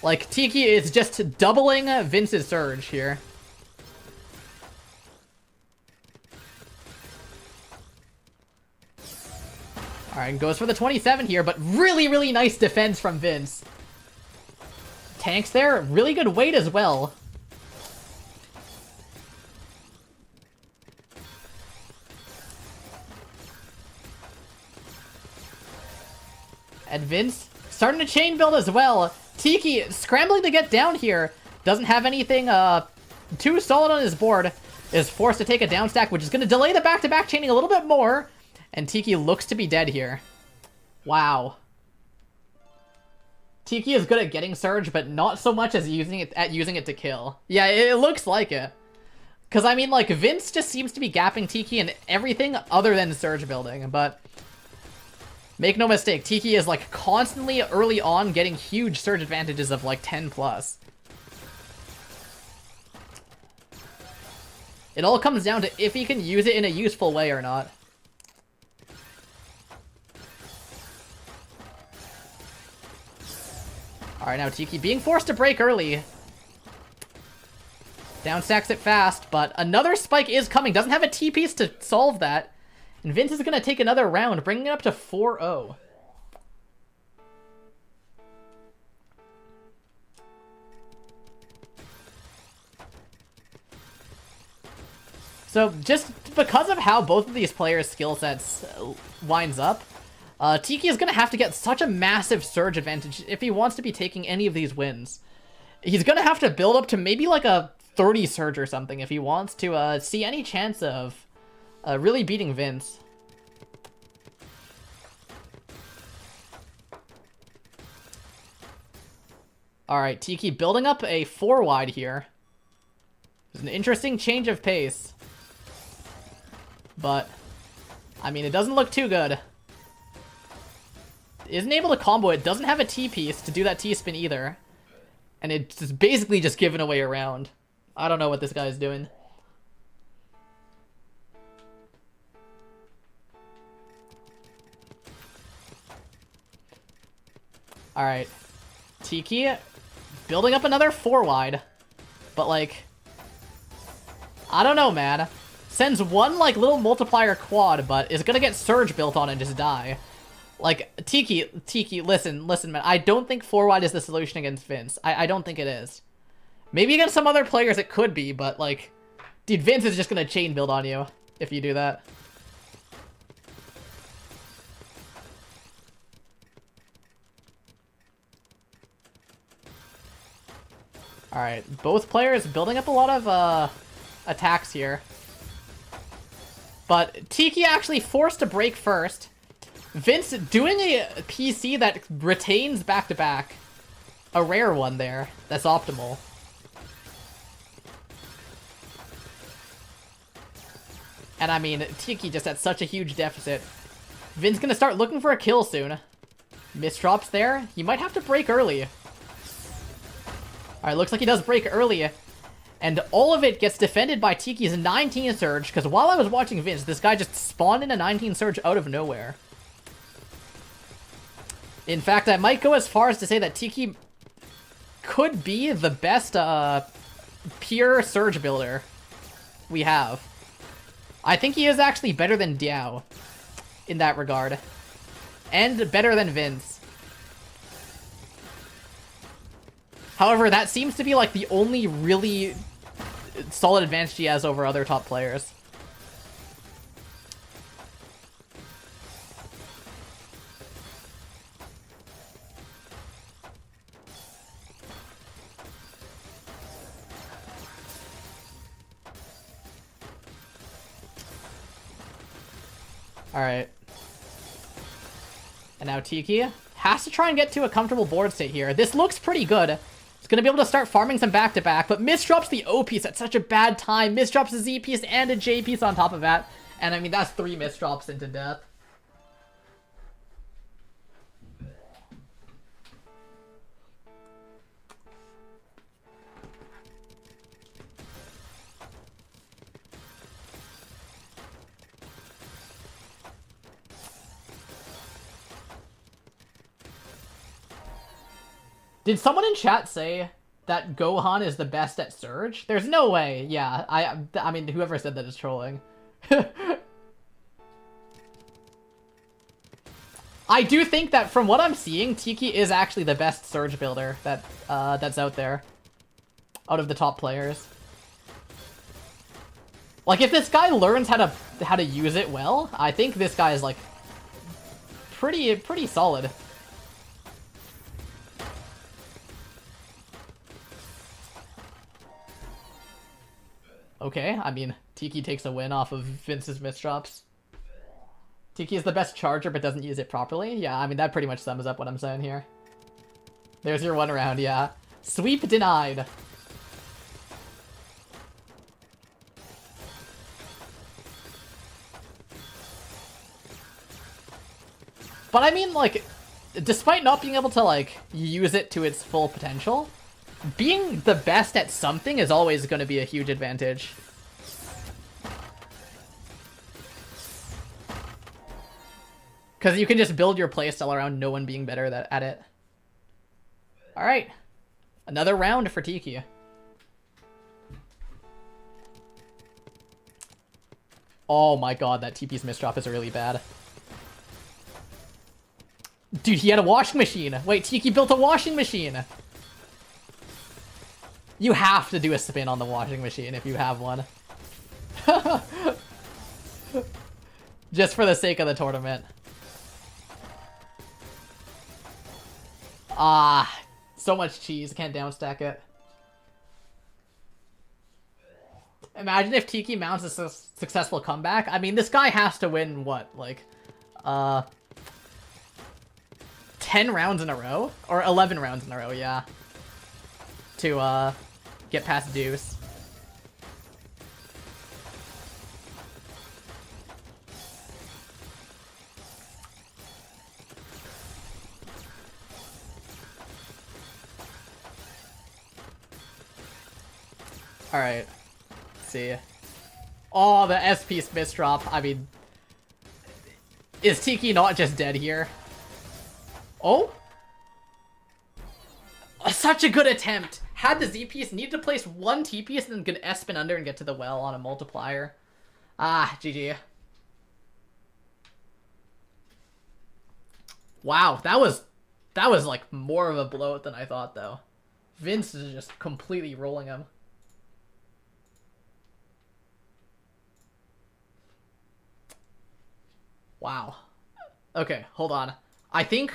Like, Tikki is just doubling Vince's Surge here. Alright, goes for the 27 here, but really nice defense from Vince. Tanks there, really good weight as well. And Vince starting to chain build as well. Tikki scrambling to get down here. Doesn't have anything too solid on his board. Is forced to take a down stack, which is going to delay the back-to-back chaining a little bit more. And Tikki looks to be dead here. Wow. Tikki is good at getting Surge, but not so much as using it to kill. Yeah, it looks like it. Because, I mean, like, Vince just seems to be gapping Tikki in everything other than Surge building, but make no mistake, Tikki is, like, constantly early on getting huge Surge advantages of, like, 10+. It all comes down to if he can use it in a useful way or not. Alright, now Tikki being forced to break early. Downstacks it fast, but another spike is coming. Doesn't have a T-piece to solve that. And Vince is going to take another round, bringing it up to 4-0. So, just because of how both of these players' skill sets winds up, Tikki is going to have to get such a massive Surge advantage if he wants to be taking any of these wins. He's going to have to build up to maybe like a 30 Surge or something if he wants to see any chance of really beating Vince. Alright, Tikki building up a 4-wide here. It's an interesting change of pace. But, I mean, it doesn't look too good. Isn't able to combo it, doesn't have a T-piece to do that T-spin either. And it's basically just given away around. I don't know what this guy is doing. Alright. Tikki building up another 4-wide. But, like, I don't know, man. Sends one, like, little multiplier quad, but is gonna get Surge built on and just die. Like, Tikki, listen, man. I don't think 4-wide is the solution against Vince. I don't think it is. Maybe against some other players it could be, but, like, dude, Vince is just gonna chain build on you if you do that. Alright, both players building up a lot of attacks here. But Tikki actually forced to break first. Vince doing a PC that retains back-to-back. A rare one there. That's optimal. And I mean, Tikki just at such a huge deficit. Vin's gonna start looking for a kill soon. Misdrops there. He might have to break early. Alright, looks like he does break early. And all of it gets defended by Tikki's 19 Surge, because while I was watching Vince, this guy just spawned in a 19 Surge out of nowhere. In fact, I might go as far as to say that Tikki could be the best pure Surge builder we have. I think he is actually better than Diao in that regard. And better than Vince. However, that seems to be like the only really solid advantage he has over other top players. Alright. And now Tikki has to try and get to a comfortable board state here. This looks pretty good. He's going to be able to start farming some back-to-back, but misdrops the O piece at such a bad time. Misdrops the Z piece and a J piece on top of that. And I mean, that's 3 misdrops into death. Did someone in chat say that Gohan is the best at Surge? There's no way. Yeah, I mean, whoever said that is trolling. I do think that from what I'm seeing, Tikki is actually the best Surge builder that that's out there. Out of the top players. Like, if this guy learns how to use it well, I think this guy is, like, pretty solid. Okay, I mean, Tikki takes a win off of Vince's misdrops. Tikki is the best charger, but doesn't use it properly. Yeah, I mean, that pretty much sums up what I'm saying here. There's your 1 round, yeah. Sweep denied. But I mean, like, despite not being able to, like, use it to its full potential, being the best at something is always going to be a huge advantage. Because you can just build your playstyle around no one being better at it. Alright. Another round for Tikki. Oh my god, that TP's misdrop is really bad. Dude, he had a washing machine. Wait, Tikki built a washing machine. You have to do a spin on the washing machine if you have one. Just for the sake of the tournament. Ah, so much cheese. Can't downstack it. Imagine if Tikki mounts a successful comeback. I mean, this guy has to win, what, like, 10 rounds in a row? Or 11 rounds in a row, yeah. To, get past Deuce. Alright. Let's see. Oh, the S-piece misdrop. I mean, is Tikki not just dead here? Oh? Such a good attempt. Had the Z-piece, needed to place 1 T-piece and then get S-spin under and get to the well on a multiplier. Ah, GG. Wow, that was like more of a blowout than I thought, though. Vince is just completely rolling him. Wow. Okay, hold on. I think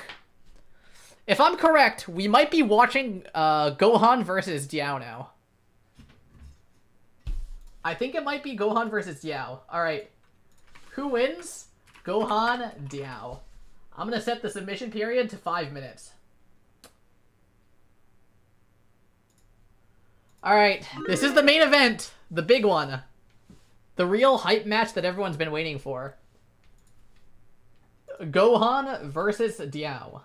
If I'm correct, we might be watching Gohan versus Diao now. I think it might be Gohan versus Diao. Alright. Who wins? Gohan, Diao. I'm gonna set the submission period to 5 minutes. Alright, this is the main event. The big one. The real hype match that everyone's been waiting for. Gohan versus Diao.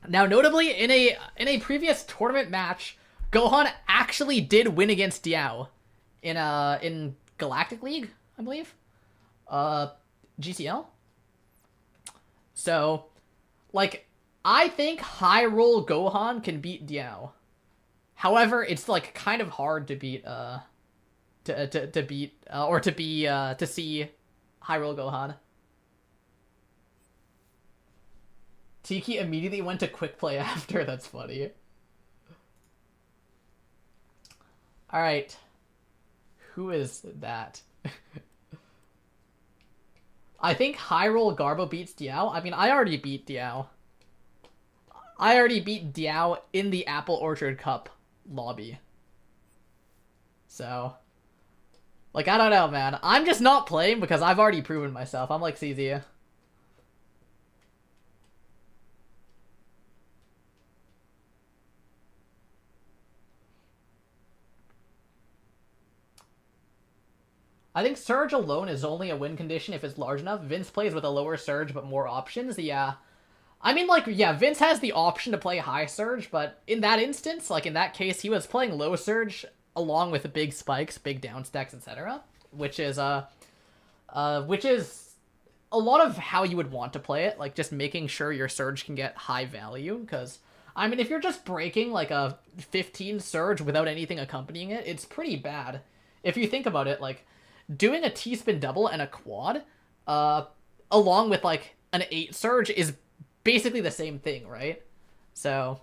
Now, notably, in a previous tournament match, Gohan actually did win against Diao in Galactic League, I believe. GCL. So, like, I think High Roll Gohan can beat Diao. However, it's like kind of hard to beat to see High Roll Gohan. Tikki immediately went to quick play after. That's funny. Alright. Who is that? I think High Roll Garbo beats Diao. I mean, I already beat Diao. I already beat Diao in the Apple Orchard Cup lobby. So, like, I don't know, man. I'm just not playing because I've already proven myself. I'm like CZ. I think Surge alone is only a win condition if it's large enough. Vince plays with a lower Surge but more options. Yeah. I mean, like, yeah, Vince has the option to play high Surge, but in that instance, like, in that case, he was playing low Surge along with the big spikes, big down stacks, etc. Which is a lot of how you would want to play it. Like, just making sure your Surge can get high value, because, I mean, if you're just breaking, like, a 15 Surge without anything accompanying it, it's pretty bad. If you think about it, like, doing a T-spin double and a quad, along with, like, an 8 Surge is basically the same thing, right? So,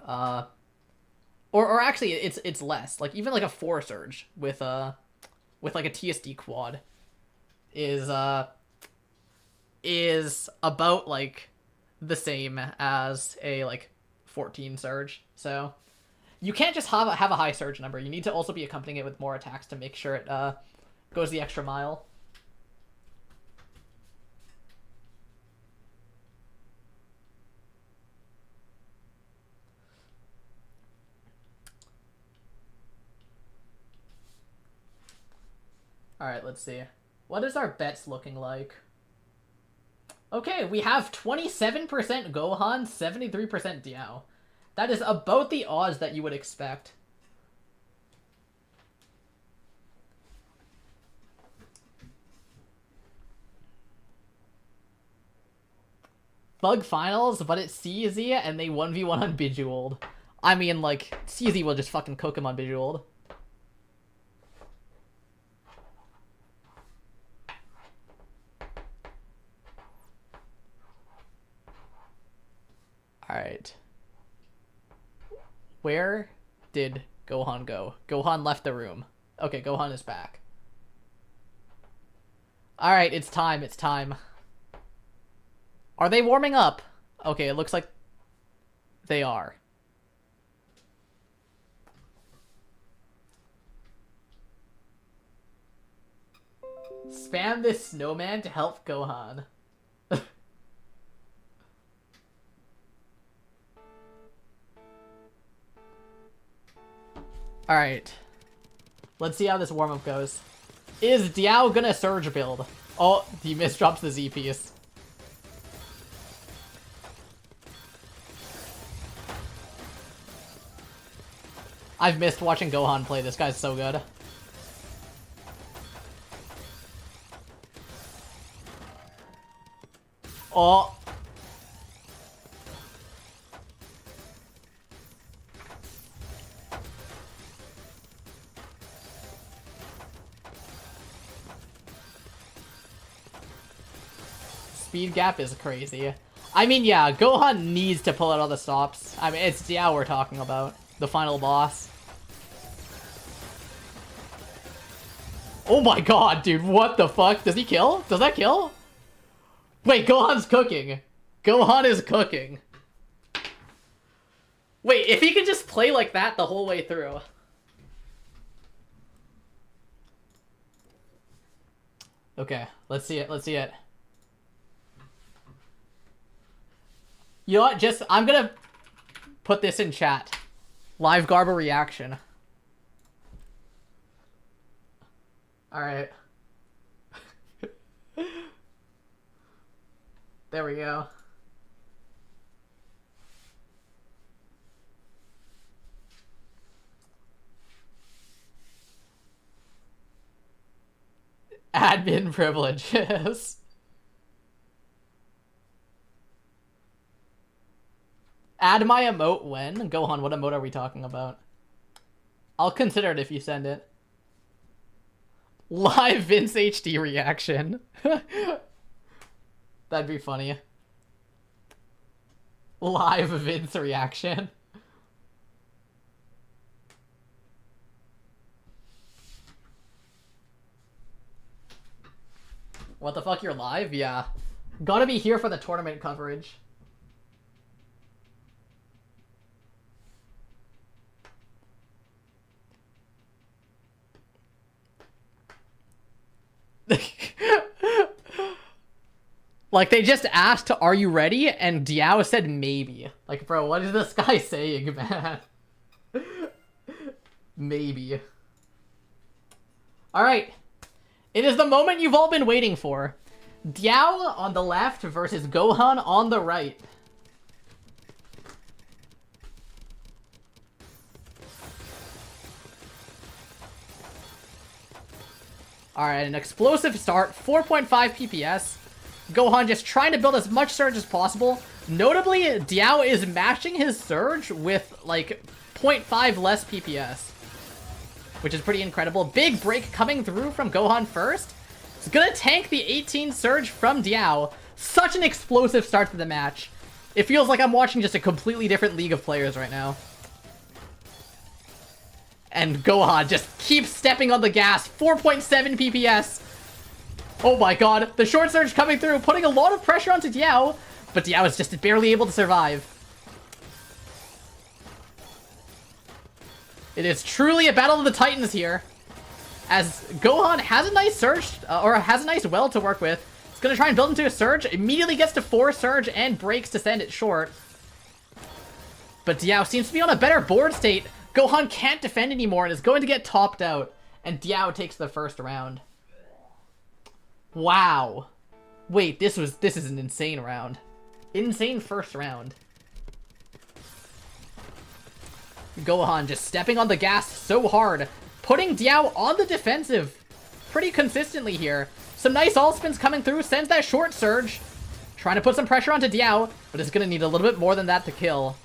or actually, it's less. Like, even, like, a 4 Surge with like, a TSD quad is about, like, the same as a, like, 14 Surge. So, you can't just have a high Surge number. You need to also be accompanying it with more attacks to make sure it, goes the extra mile. Alright, let's see. What is our bets looking like? Okay, we have 27% Gohan, 73% Diao. That is about the odds that you would expect. Bug finals, but it's CZ and they 1v1 on Bejeweled. I mean, like, CZ will just fucking cook him on Bejeweled. Alright. Where did Gohan go? Gohan left the room. Okay, Gohan is back. Alright, it's time, it's time. Are they warming up? Okay, it looks like they are. Spam this snowman to help Gohan. Alright. Let's see how this warm-up goes. Is Diao gonna Surge build? Oh, he misdrops the Z piece. I've missed watching Gohan play. This guy's so good. Oh. Speed gap is crazy. I mean, yeah, Gohan needs to pull out all the stops. I mean, it's Diao we're talking about. The final boss. Oh my god, dude, what the fuck? Does he kill? Does that kill? Wait, Gohan's cooking. Gohan is cooking. Wait, if he could just play like that the whole way through. Okay, let's see it. Let's see it. You know what? Just, I'm gonna put this in chat. Live Garbo reaction. Alright. There we go. Admin privileges. Add my emote when? Gohan, what emote are we talking about? I'll consider it if you send it. Live Vince HD reaction. That'd be funny. Live Vince reaction. What the fuck, you're live? Yeah. Gotta be here for the tournament coverage. Like, they just asked, are you ready? And Diao said maybe. Like, bro, what is this guy saying, man? Maybe. Alright. It is the moment you've all been waiting for. Diao on the left versus Gohan on the right. Alright, an explosive start, 4.5 PPS. Gohan just trying to build as much surge as possible. Notably, Diao is matching his surge with, like, 0.5 less PPS. Which is pretty incredible. Big break coming through from Gohan first. It's gonna tank the 18 surge from Diao. Such an explosive start to the match. It feels like I'm watching just a completely different league of players right now. And Gohan just keeps stepping on the gas. 4.7 PPS. Oh my god. The short surge coming through, putting a lot of pressure onto Diao. But Diao is just barely able to survive. It is truly a battle of the titans here. As Gohan has a nice surge, or has a nice well to work with. It's going to try and build into a surge. Immediately gets to 4 surge and breaks to send it short. But Diao seems to be on a better board state. Gohan can't defend anymore and is going to get topped out. And Diao takes the first round. Wow. Wait, this is an insane round. Insane first round. Gohan just stepping on the gas so hard. Putting Diao on the defensive pretty consistently here. Some nice all spins coming through. Sends that short surge. Trying to put some pressure onto Diao. But it's going to need a little bit more than that to kill.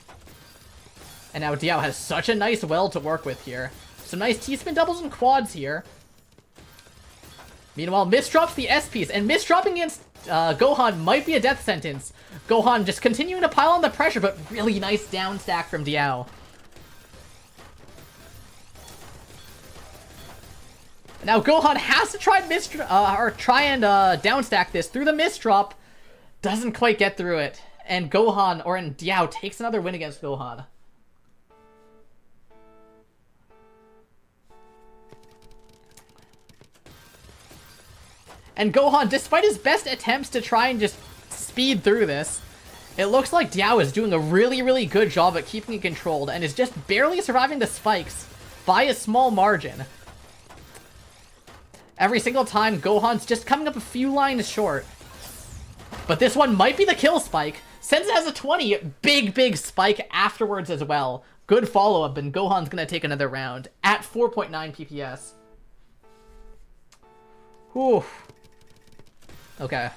And now Diao has such a nice well to work with here. Some nice T-spin doubles and quads here. Meanwhile, misdrops the S-piece. And misdropping against Gohan might be a death sentence. Gohan just continuing to pile on the pressure, but really nice down stack from Diao. Now Gohan has to try and downstack this through the misdrop. Doesn't quite get through it. And Diao takes another win against Gohan. And Gohan, despite his best attempts to try and just speed through this, it looks like Diao is doing a really, really good job at keeping it controlled and is just barely surviving the spikes by a small margin. Every single time, Gohan's just coming up a few lines short. But this one might be the kill spike. Since it has a 20, big spike afterwards as well. Good follow-up, and Gohan's gonna take another round at 4.9 PPS. Whew. Okay.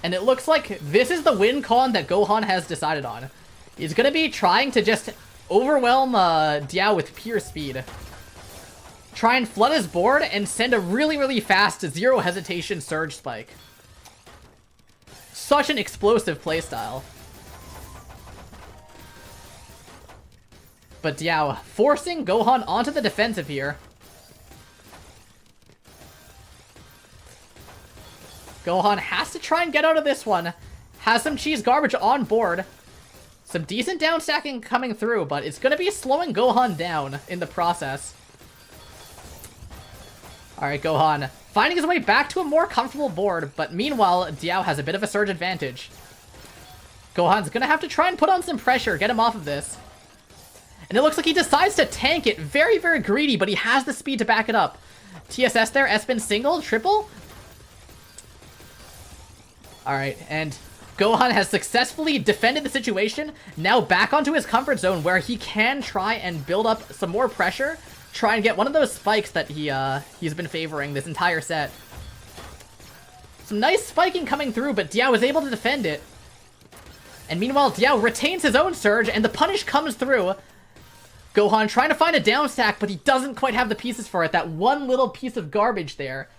And it looks like this is the win con that Gohan has decided on. He's gonna be trying to just overwhelm Diao with pure speed. Try and flood his board and send a really, really fast zero hesitation surge spike. Such an explosive playstyle. But Diao forcing Gohan onto the defensive here. Gohan has to try and get out of this one. Has some cheese garbage on board. Some decent down stacking coming through, but it's going to be slowing Gohan down in the process. Alright, Gohan finding his way back to a more comfortable board, but meanwhile, Diao has a bit of a surge advantage. Gohan's going to have to try and put on some pressure, get him off of this. And it looks like he decides to tank it. Very, very greedy, but he has the speed to back it up. TSS there, S-spin single, triple. Alright, and Gohan has successfully defended the situation. Now back onto his comfort zone where he can try and build up some more pressure. Try and get one of those spikes that he's been favoring this entire set. Some nice spiking coming through, but Diao is able to defend it. And meanwhile, Diao retains his own surge, and the punish comes through. Gohan trying to find a down stack, but he doesn't quite have the pieces for it. That one little piece of garbage there.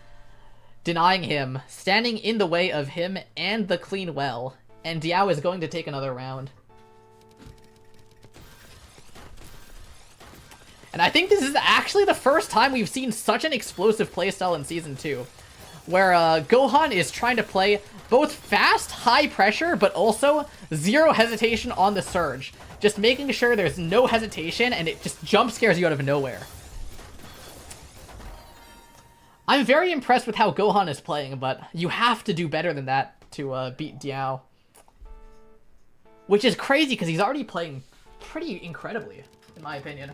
Denying him, standing in the way of him and the clean well. And Diao is going to take another round. And I think this is actually the first time we've seen such an explosive playstyle in Season 2. Where Gohan is trying to play both fast, high pressure, but also zero hesitation on the surge. Just making sure there's no hesitation and it just jump scares you out of nowhere. I'm very impressed with how Gohan is playing, but you have to do better than that to beat Diao. Which is crazy because he's already playing pretty incredibly, in my opinion.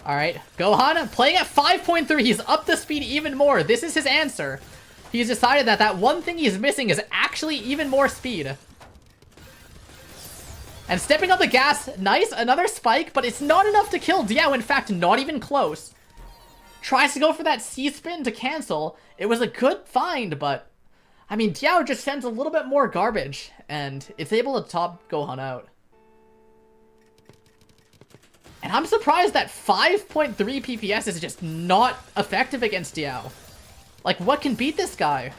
Alright, Gohan playing at 5.3. He's up the speed even more. This is his answer. He's decided that that one thing he's missing is actually even more speed. And stepping on the gas, nice, another spike, but it's not enough to kill Diao. In fact, not even close. Tries to go for that C-spin to cancel. It was a good find, but I mean, Diao just sends a little bit more garbage, and it's able to top Gohan out. And I'm surprised that 5.3 PPS is just not effective against Diao. Like, what can beat this guy?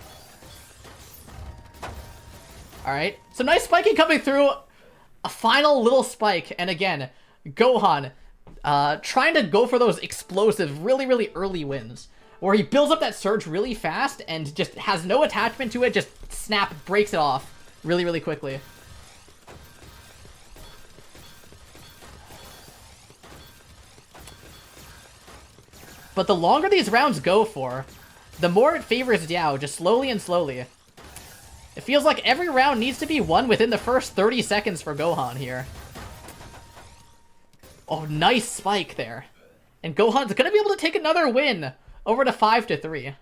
Alright, so nice spiking coming through. A final little spike, and again, Gohan trying to go for those explosive, really, really early wins. Where he builds up that surge really fast and just has no attachment to it, just snap, breaks it off really, really quickly. But the longer these rounds go for, the more it favors Diao, just slowly and slowly. It feels like every round needs to be won within the first 30 seconds for Gohan here. Oh, nice spike there. And Gohan's going to be able to take another win over to 5-3.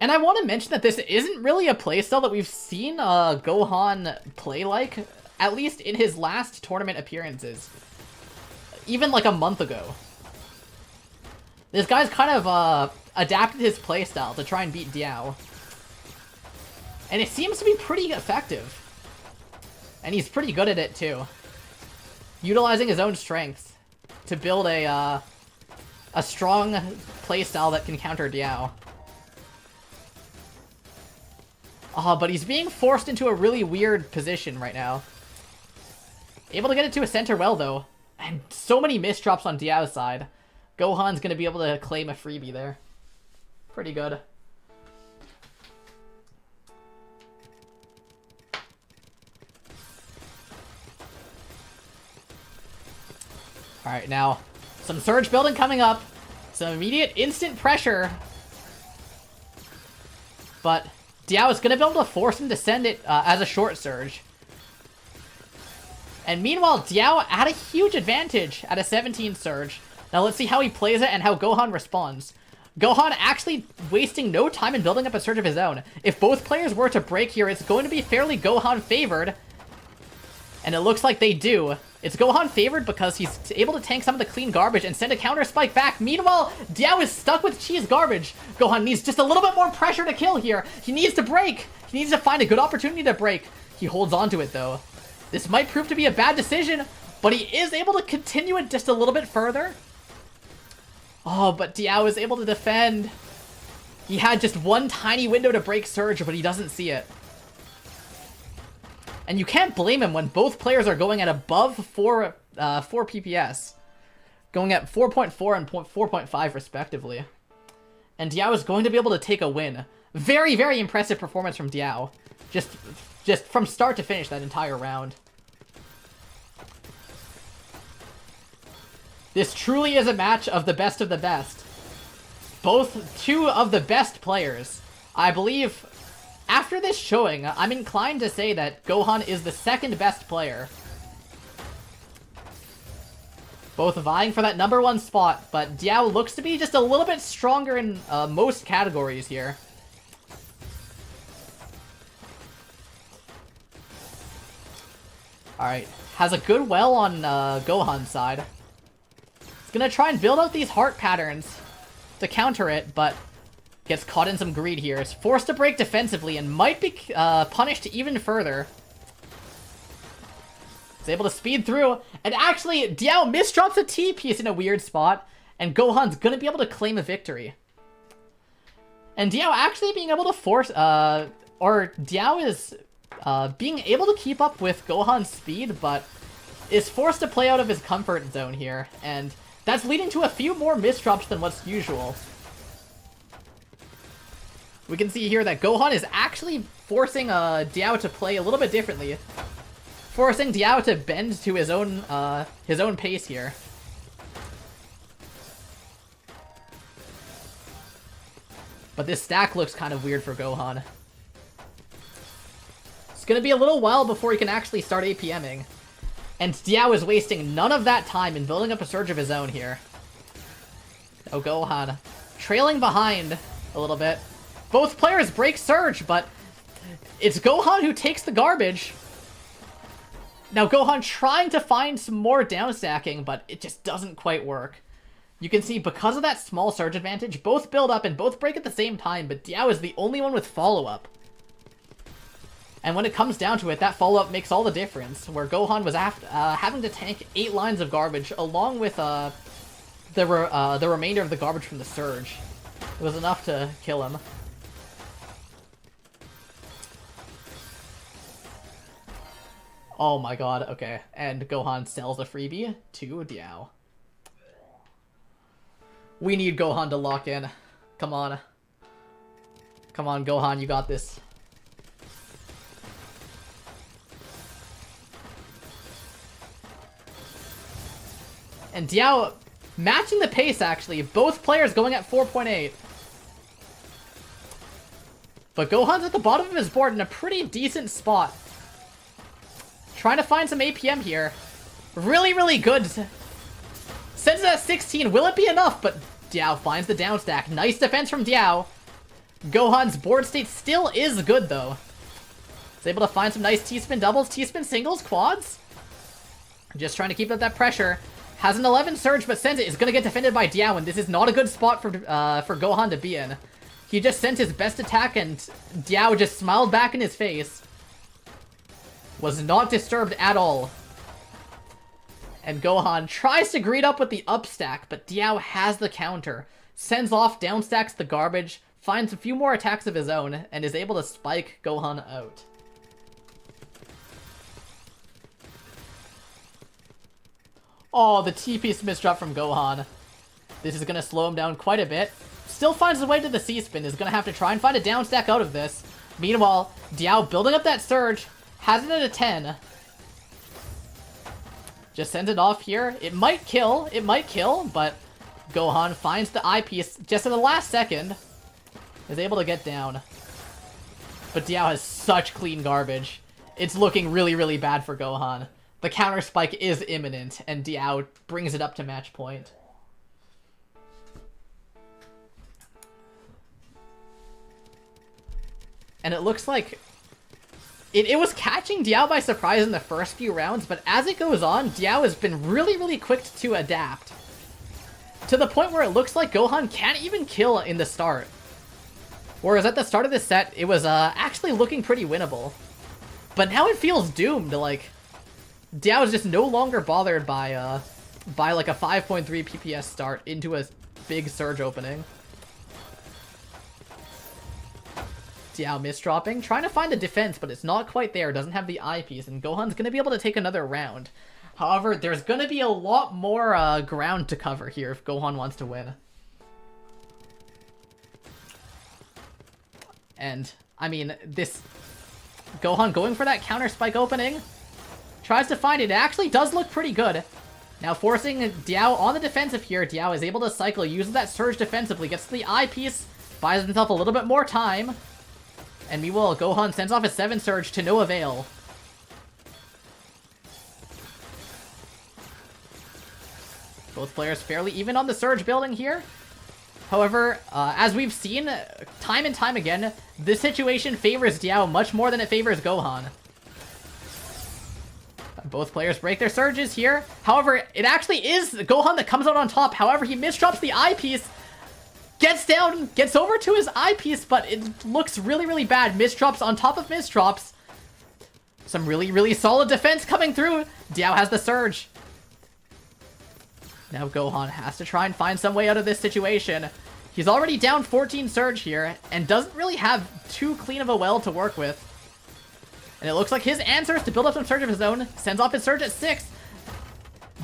And I want to mention that this isn't really a playstyle that we've seen Gohan play like, at least in his last tournament appearances. Even like a month ago. This guy's kind of adapted his playstyle to try and beat Diao. And it seems to be pretty effective. And he's pretty good at it too. Utilizing his own strengths to build a strong playstyle that can counter Diao. But he's being forced into a really weird position right now. Able to get it to a center well though. And so many misdrops on Diao's side. Gohan's going to be able to claim a freebie there. Pretty good. Alright, now, some surge building coming up. Some immediate instant pressure. But Diao is going to be able to force him to send it as a short surge. And meanwhile, Diao had a huge advantage at a 17 surge. Now let's see how he plays it and how Gohan responds. Gohan actually wasting no time in building up a surge of his own. If both players were to break here, it's going to be fairly Gohan favored. And it looks like they do. It's Gohan favored because he's able to tank some of the clean garbage and send a counter spike back. Meanwhile, Diao is stuck with cheese garbage. Gohan needs just a little bit more pressure to kill here. He needs to break. He needs to find a good opportunity to break. He holds on to it though. This might prove to be a bad decision, but he is able to continue it just a little bit further. Oh, but Diao is able to defend. He had just one tiny window to break surge, but he doesn't see it. And you can't blame him when both players are going at above 4 PPS. Going at 4.4 and 4.5 respectively. And Diao is going to be able to take a win. Very, very impressive performance from Diao. Just from start to finish that entire round. This truly is a match of the best of the best. Both two of the best players. I believe, after this showing, I'm inclined to say that Gohan is the second best player. Both vying for that #1 spot, but Diao looks to be just a little bit stronger in most categories here. Alright, has a good well on Gohan's side. He's gonna try and build out these heart patterns to counter it, but gets caught in some greed here. Is forced to break defensively and might be punished even further. Is able to speed through, and actually, Diao misdrops a T-piece in a weird spot, and Gohan's gonna be able to claim a victory. And Diao actually being able to force, Diao is being able to keep up with Gohan's speed, but is forced to play out of his comfort zone here, and that's leading to a few more misdrops than what's usual. We can see here that Gohan is actually forcing Diao to play a little bit differently. Forcing Diao to bend to his own pace here. But this stack looks kind of weird for Gohan. It's gonna be a little while before he can actually start APMing. And Diao is wasting none of that time in building up a surge of his own here. Oh, Gohan trailing behind a little bit. Both players break surge, but it's Gohan who takes the garbage. Now Gohan trying to find some more downstacking, but it just doesn't quite work. You can see because of that small surge advantage, both build up and both break at the same time, but Diao is the only one with follow-up. And when it comes down to it, that follow-up makes all the difference, where Gohan was having to tank 8 lines of garbage, along with the remainder of the garbage from the surge. It was enough to kill him. Oh my god, okay. And Gohan sells a freebie to Diao. We need Gohan to lock in. Come on. Come on, Gohan, you got this. And Diao matching the pace, actually. Both players going at 4.8. But Gohan's at the bottom of his board in a pretty decent spot. Trying to find some APM here. Really, really good. Sends it at 16. Will it be enough? But Diao finds the down stack. Nice defense from Diao. Gohan's board state still is good, though. He's able to find some nice T-spin doubles, T-spin singles, quads. Just trying to keep up that pressure. Has an 11 surge, but sends it. Is going to get defended by Diao, and this is not a good spot for Gohan to be in. He just sent his best attack, and Diao just smiled back in his face. Was not disturbed at all. And Gohan tries to greed up with the up stack, but Diao has the counter. Sends off, down stacks the garbage, finds a few more attacks of his own, and is able to spike Gohan out. Oh, the T-piece misdrop from Gohan. This is going to slow him down quite a bit. Still finds his way to the C-spin. Is going to have to try and find a down stack out of this. Meanwhile, Diao building up that surge. Has it at a 10. Just sends it off here. It might kill, but Gohan finds the eyepiece just in the last second. Is able to get down. But Diao has such clean garbage. It's looking really, really bad for Gohan. The counter spike is imminent, and Diao brings it up to match point. And it looks like it was catching Diao by surprise in the first few rounds, but as it goes on, Diao has been really, really quick to adapt. To the point where it looks like Gohan can't even kill in the start. Whereas at the start of this set, it was actually looking pretty winnable. But now it feels doomed, like Diao is just no longer bothered by like a 5.3 PPS start into a big surge opening. Diao misdropping, trying to find the defense, but it's not quite there, doesn't have the eyepiece, and Gohan's going to be able to take another round. However, there's going to be a lot more ground to cover here if Gohan wants to win. And, I mean, this Gohan going for that counter spike opening, tries to find it. It actually does look pretty good. Now forcing Diao on the defensive here. Diao is able to cycle, uses that surge defensively, gets to the eyepiece, buys himself a little bit more time. And meanwhile, Gohan sends off his 7 surge to no avail. Both players fairly even on the surge building here. However, as we've seen time and time again, this situation favors Diao much more than it favors Gohan. Both players break their surges here. However, it actually is Gohan that comes out on top. However, he misdrops the eyepiece, gets down, gets over to his eyepiece, but it looks really, really bad. Misdrops on top of misdrops. Some really, really solid defense coming through. Diao has the surge. Now Gohan has to try and find some way out of this situation. He's already down 14 surge here, and doesn't really have too clean of a well to work with. And it looks like his answer is to build up some surge of his own. Sends off his surge at 6.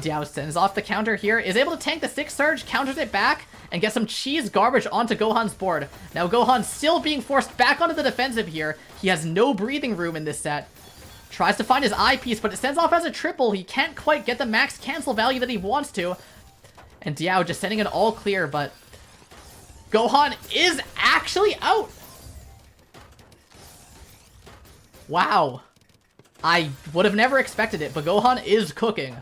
Diao sends off the counter here. Is able to tank the 6 surge, counters it back, and gets some cheese garbage onto Gohan's board. Now Gohan still being forced back onto the defensive here. He has no breathing room in this set. Tries to find his eyepiece, but it sends off as a triple. He can't quite get the max cancel value that he wants to. And Diao just sending an all clear, but Gohan is actually out. Wow. I would have never expected it, but Gohan is cooking.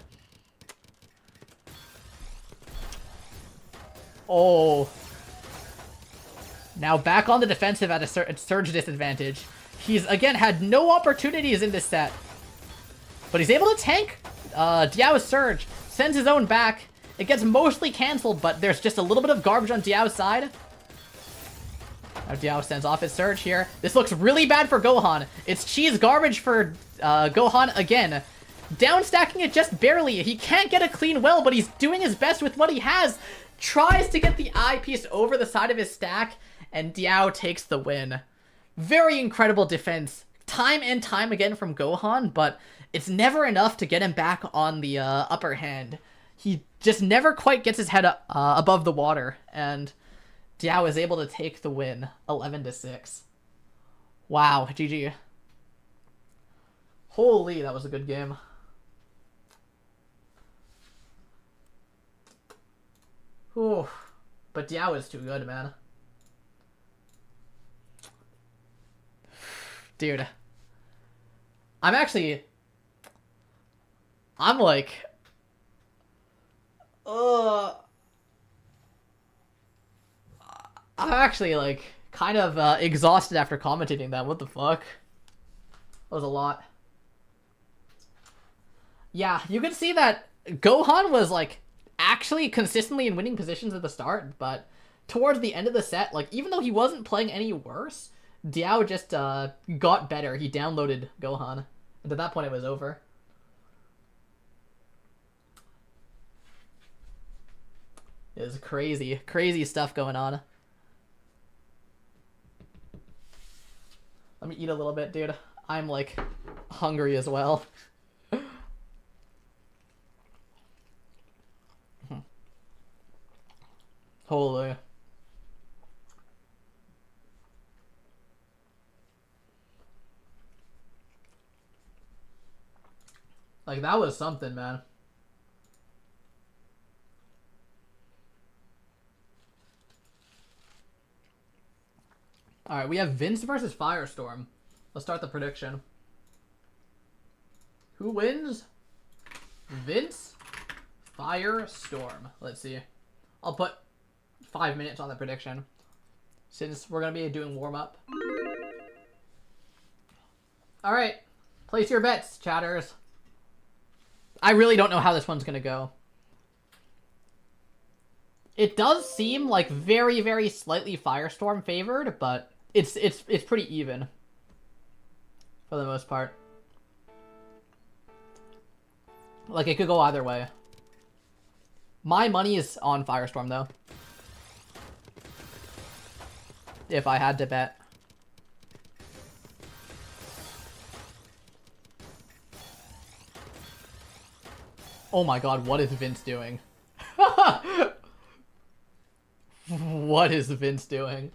Oh. Now back on the defensive at a surge disadvantage. He's, again, had no opportunities in this set. But he's able to tank Diao's surge. Sends his own back. It gets mostly cancelled, but there's just a little bit of garbage on Diao's side. Now Diao sends off his surge here. This looks really bad for Gohan. It's cheese garbage for Gohan again. Down stacking it just barely. He can't get a clean well, but he's doing his best with what he has. Tries to get the eyepiece over the side of his stack, and Diao takes the win. Very incredible defense. Time and time again from Gohan, but it's never enough to get him back on the upper hand. He just never quite gets his head up, above the water, and Diao is able to take the win, 11-6. Wow, GG. Holy, that was a good game. Whew. But Diao is too good, man. Dude. I'm like... I'm actually, like, kind of exhausted after commentating that. What the fuck? That was a lot. Yeah, you can see that Gohan was, like, actually consistently in winning positions at the start, but towards the end of the set, like, even though he wasn't playing any worse, Diao just got better. He downloaded Gohan. And at that point, it was over. It was crazy. Crazy stuff going on. Let me eat a little bit, dude. I'm, like, hungry as well. Holy. Like, that was something, man. Alright, we have Vince versus Firestorm. Let's start the prediction. Who wins? Vince? Firestorm. Let's see. I'll put 5 minutes on the prediction, since we're going to be doing warm-up. Alright. Place your bets, chatters. I really don't know how this one's going to go. It does seem like very, very slightly Firestorm favored, but it's pretty even for the most part. Like, it could go either way. My money is on Firestorm, though. If I had to bet. Oh my god, what is Vince doing? What is Vince doing?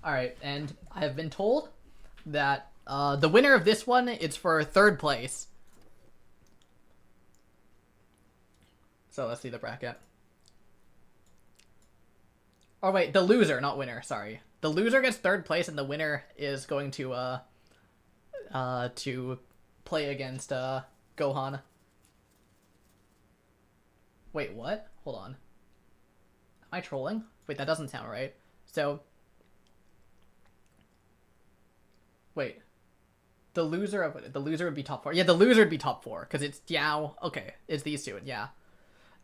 Alright, and I have been told that the winner of this one is for 3rd place. So let's see the bracket. Oh wait, the loser, not winner, sorry. The loser gets 3rd place and the winner is going to play against Gohan. Wait, what? Hold on. Am I trolling? Wait, that doesn't sound right. So wait. The loser would be top 4. Yeah, the loser would be top 4 because it's Diao. Okay, it's these two. Yeah.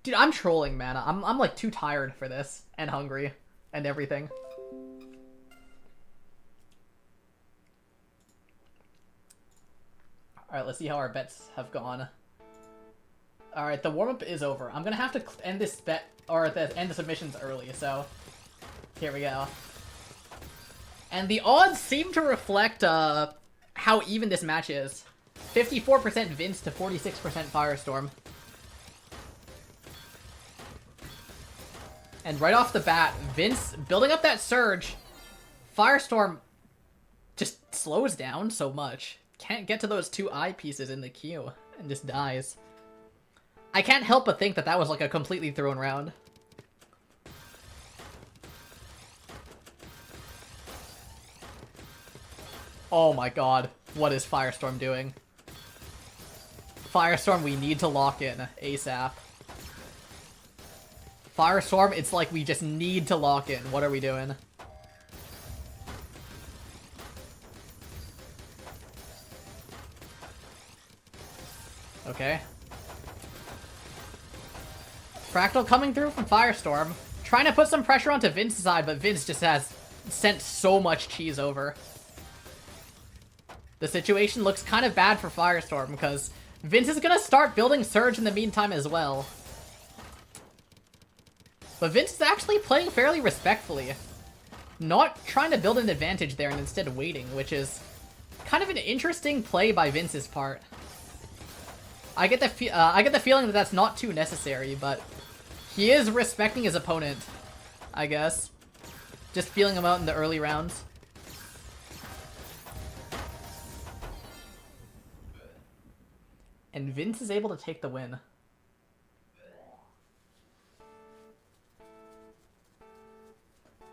Dude, I'm trolling, man. I'm like too tired for this and hungry and everything. All right, let's see how our bets have gone. All right, the warm-up is over. I'm gonna have to end this bet or end the submissions early. So here we go. And the odds seem to reflect how even this match is. 54% Vince to 46% Firestorm. And right off the bat, Vince building up that surge. Firestorm just slows down so much. Can't get to those 2 eye pieces in the queue and just dies. I can't help but think that that was like a completely thrown round. Oh my god, what is Firestorm doing? Firestorm, we need to lock in ASAP. Firestorm, it's like we just need to lock in. What are we doing? Okay. Fractal coming through from Firestorm. Trying to put some pressure onto Vince's side, but Vince just has sent so much cheese over. The situation looks kind of bad for Firestorm because Vince is going to start building Surge in the meantime as well. But Vince is actually playing fairly respectfully. Not trying to build an advantage there and instead waiting, which is kind of an interesting play by Vince's part. I get the feeling that that's not too necessary, but he is respecting his opponent, I guess. Just feeling him out in the early rounds. And Vince is able to take the win.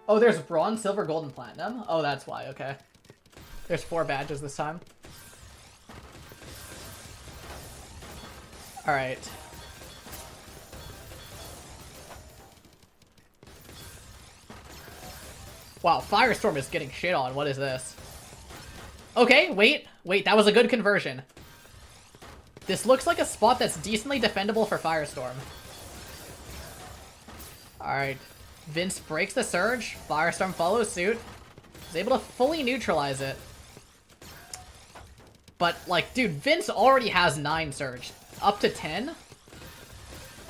Oh, there's bronze, silver, gold, and platinum? Oh, that's why, okay. There's 4 badges this time. Alright. Wow, Firestorm is getting shit on. What is this? Okay, wait, that was a good conversion. This looks like a spot that's decently defendable for Firestorm. Alright. Vince breaks the surge. Firestorm follows suit. He's able to fully neutralize it. But, like, dude, Vince already has 9 surge. Up to 10?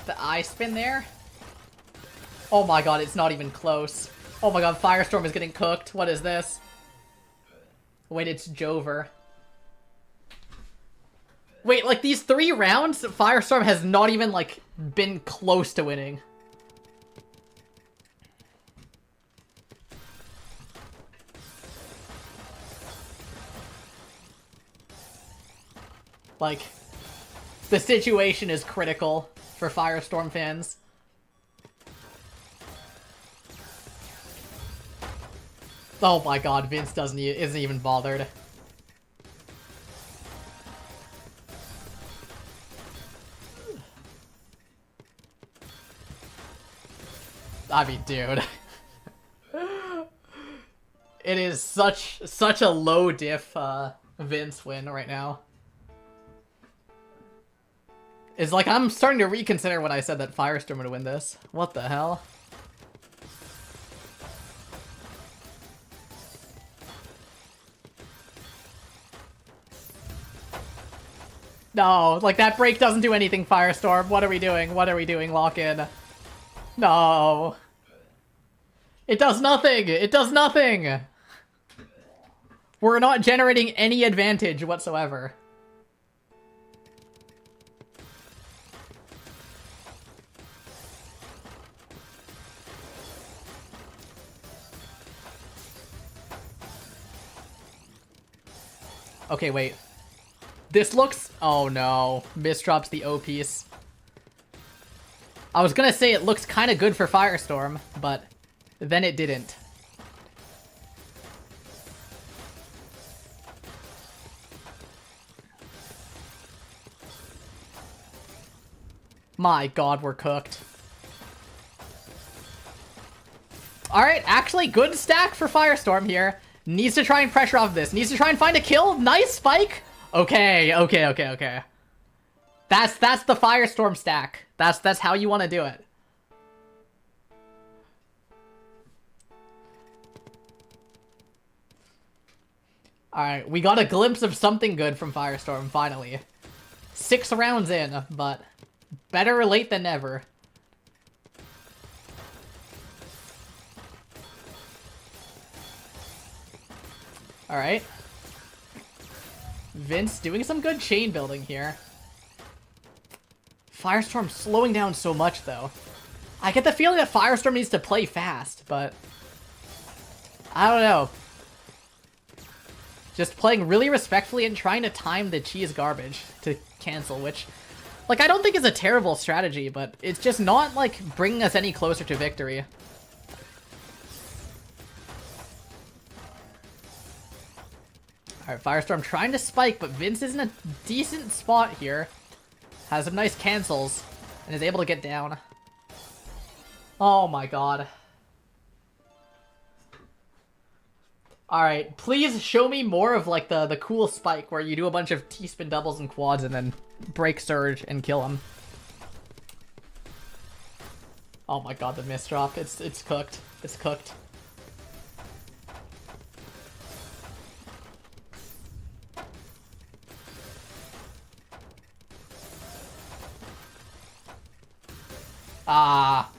The eye spin there? Oh my god, it's not even close. Oh my god, Firestorm is getting cooked. What is this? Wait, it's Jover. Wait, like, these 3 rounds, Firestorm has not even, like, been close to winning. Like, the situation is critical for Firestorm fans. Oh my god, Vince isn't even bothered. I mean, dude. It is such a low diff Vince win right now. It's like I'm starting to reconsider when I said that Firestorm would win this. What the hell? No, like that break doesn't do anything, Firestorm. What are we doing? What are we doing? Lock in. No. It does nothing. It does nothing. We're not generating any advantage whatsoever. Okay, wait. This looks... Oh no. Misdrops the O piece. I was gonna say it looks kind of good for Firestorm, but then it didn't. My god, we're cooked. Alright, actually good stack for Firestorm here. Needs to try and pressure off this. Needs to try and find a kill. Nice spike. Okay. That's the Firestorm stack. That's how you want to do it. Alright, we got a glimpse of something good from Firestorm, finally. 6 rounds in, but better late than never. Alright. Vince doing some good chain building here. Firestorm slowing down so much, though. I get the feeling that Firestorm needs to play fast, but I don't know. Just playing really respectfully and trying to time the cheese garbage to cancel, which, like, I don't think is a terrible strategy, but it's just not, like, bringing us any closer to victory. Alright, Firestorm trying to spike, but Vince is in a decent spot here. Has some nice cancels, and is able to get down. Oh my god. Alright, please show me more of, like, the cool spike where you do a bunch of T-spin doubles and quads and then break surge and kill him. Oh my god, the misdrop. It's cooked. It's cooked. Ah.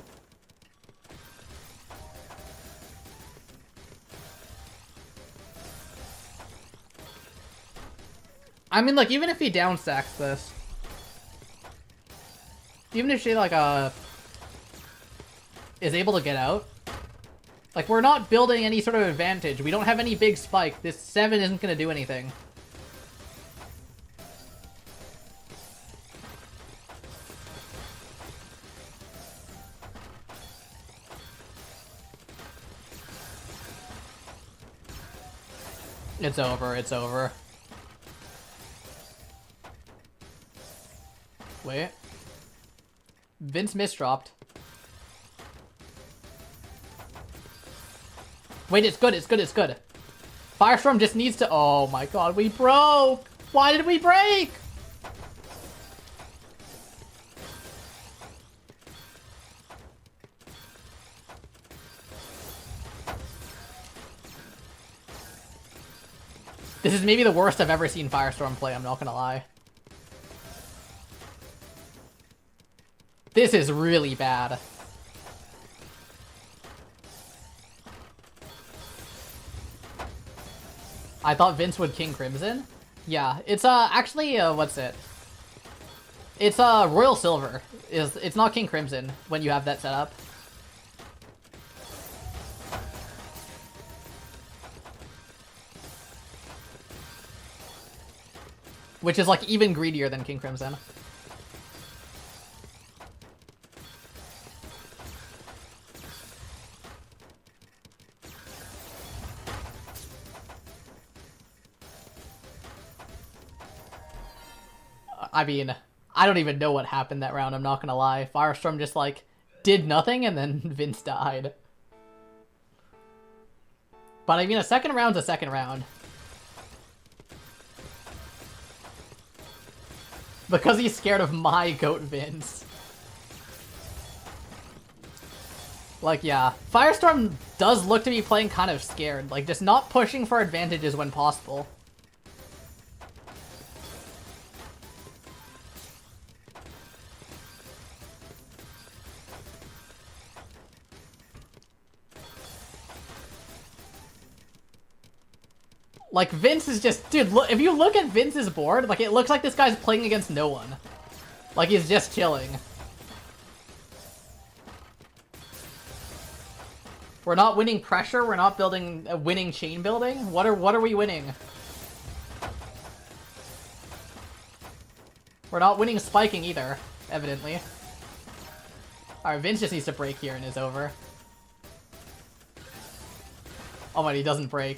I mean, like, even if he downstacks this, even if she, like, is able to get out, like, we're not building any sort of advantage. We don't have any big spike. This 7 isn't gonna do anything. It's over, it's over. Wait. Vince misdropped. Wait, it's good, it's good, it's good. Firestorm just needs to... Oh my god, we broke! Why did we break? This is maybe the worst I've ever seen Firestorm play, I'm not gonna lie. This is really bad. I thought Vince would King Crimson. Yeah, it's actually what's it? It's Royal Silver. It's not King Crimson when you have that set up. Which is, like, even greedier than King Crimson. I mean, I don't even know what happened that round, I'm not gonna lie. Firestorm just, like, did nothing and then Vince died. But I mean, a second round's a second round. Because he's scared of my goat Vince. Like, yeah. Firestorm does look to be playing kind of scared. Like, just not pushing for advantages when possible. Like, Vince is just... Dude, look, if you look at Vince's board, like, it looks like this guy's playing against no one. Like, he's just chilling. We're not winning pressure, we're not building... winning chain building? What are we winning? We're not winning spiking either, evidently. Alright, Vince just needs to break here and is over. Oh my, he doesn't break.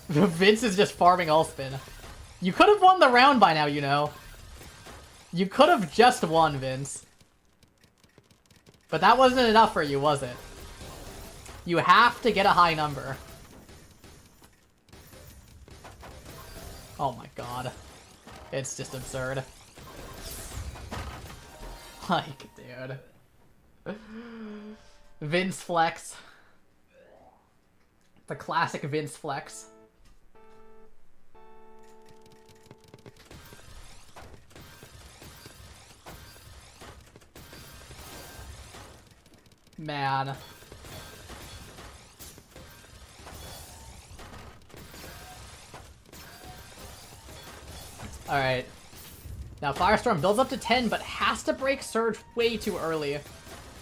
Vince is just farming all spin. You could have won the round by now, you know. You could have just won, Vince. But that wasn't enough for you, was it? You have to get a high number. Oh my god. It's just absurd. Like, dude. Vince flex. The classic Vince flex. Man. Alright. Now Firestorm builds up to 10, but has to break Surge way too early.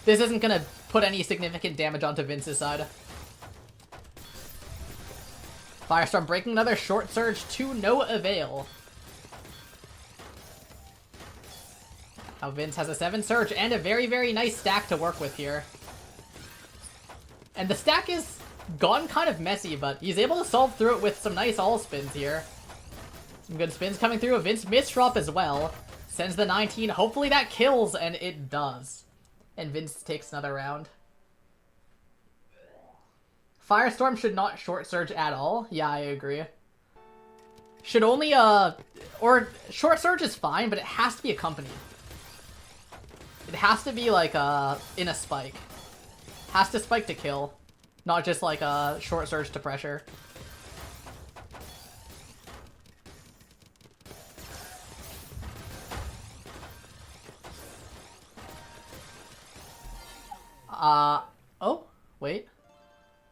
This isn't gonna put any significant damage onto Vince's side. Firestorm breaking another short Surge to no avail. Now Vince has a 7 Surge and a very, very nice stack to work with here. And the stack is gone kind of messy, but he's able to solve through it with some nice all spins here. Some good spins coming through. A Vince misdrop as well. Sends the 19. Hopefully that kills, and it does. And Vince takes another round. Firestorm should not short surge at all. Yeah, I agree. Should only, or short surge is fine, but it has to be accompanied. It has to be like, in a spike. Has to spike to kill. Not just like a short surge to pressure. Oh, wait.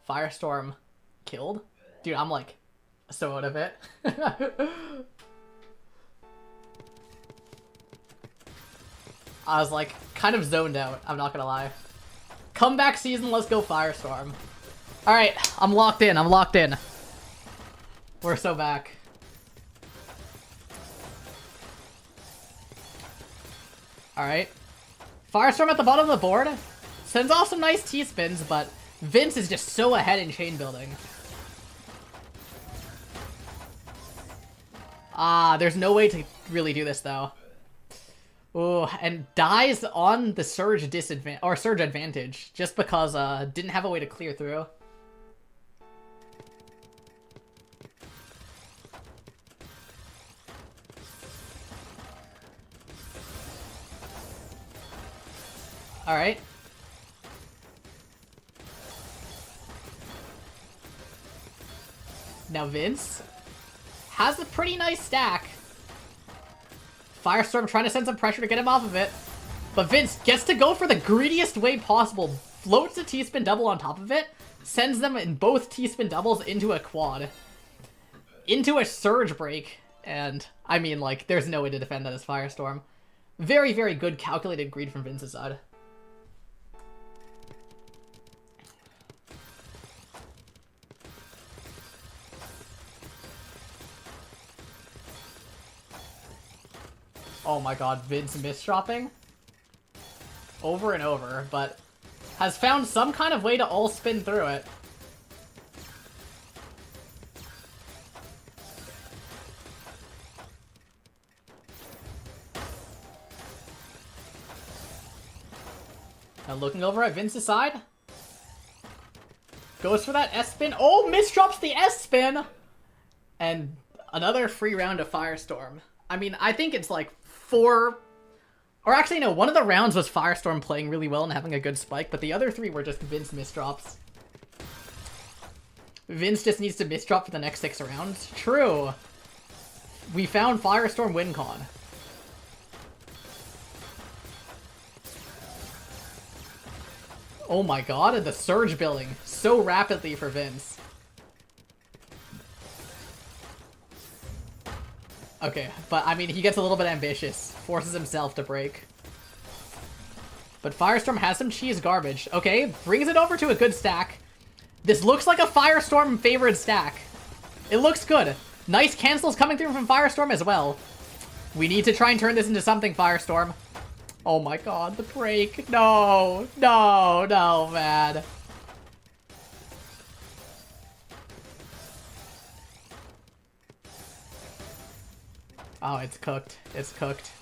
Firestorm killed? Dude, I'm like, so out of it. I was like, kind of zoned out, I'm not gonna lie. Comeback season, let's go Firestorm. Alright, I'm locked in, I'm locked in. We're so back. Alright. Firestorm at the bottom of the board. Sends off some nice T-spins, but Vince is just so ahead in chain building. There's no way to really do this, though. Ooh, and dies on the surge disadvantage, or surge advantage, just because, didn't have a way to clear through. Alright. Now Vince has a pretty nice stack. Firestorm trying to send some pressure to get him off of it. But Vince gets to go for the greediest way possible. Floats a T-spin double on top of it. Sends them in both T-spin doubles into a quad. Into a surge break. And, I mean, like, there's no way to defend that as Firestorm. Very, very good calculated greed from Vince's side. Oh my god, Vince misdropping? Over and over, but has found some kind of way to all spin through it. Now looking over at Vince's side. Goes for that S-spin. Oh, misdrops the S-spin! And another free round of Firestorm. I mean, I think it's like 4... Or actually, no, one of the rounds was Firestorm playing really well and having a good spike, but the other 3 were just Vince misdrops. Vince just needs to misdrop for the next 6 rounds. True. We found Firestorm win con. Oh my god, and the surge building so rapidly for Vince. Okay, but I mean, he gets a little bit ambitious. Forces himself to break. But Firestorm has some cheese garbage. Okay, brings it over to a good stack. This looks like a Firestorm favored stack. It looks good. Nice cancels coming through from Firestorm as well. We need to try and turn this into something, Firestorm. Oh my god, the break. No, no, no, man. Oh, it's cooked. It's cooked.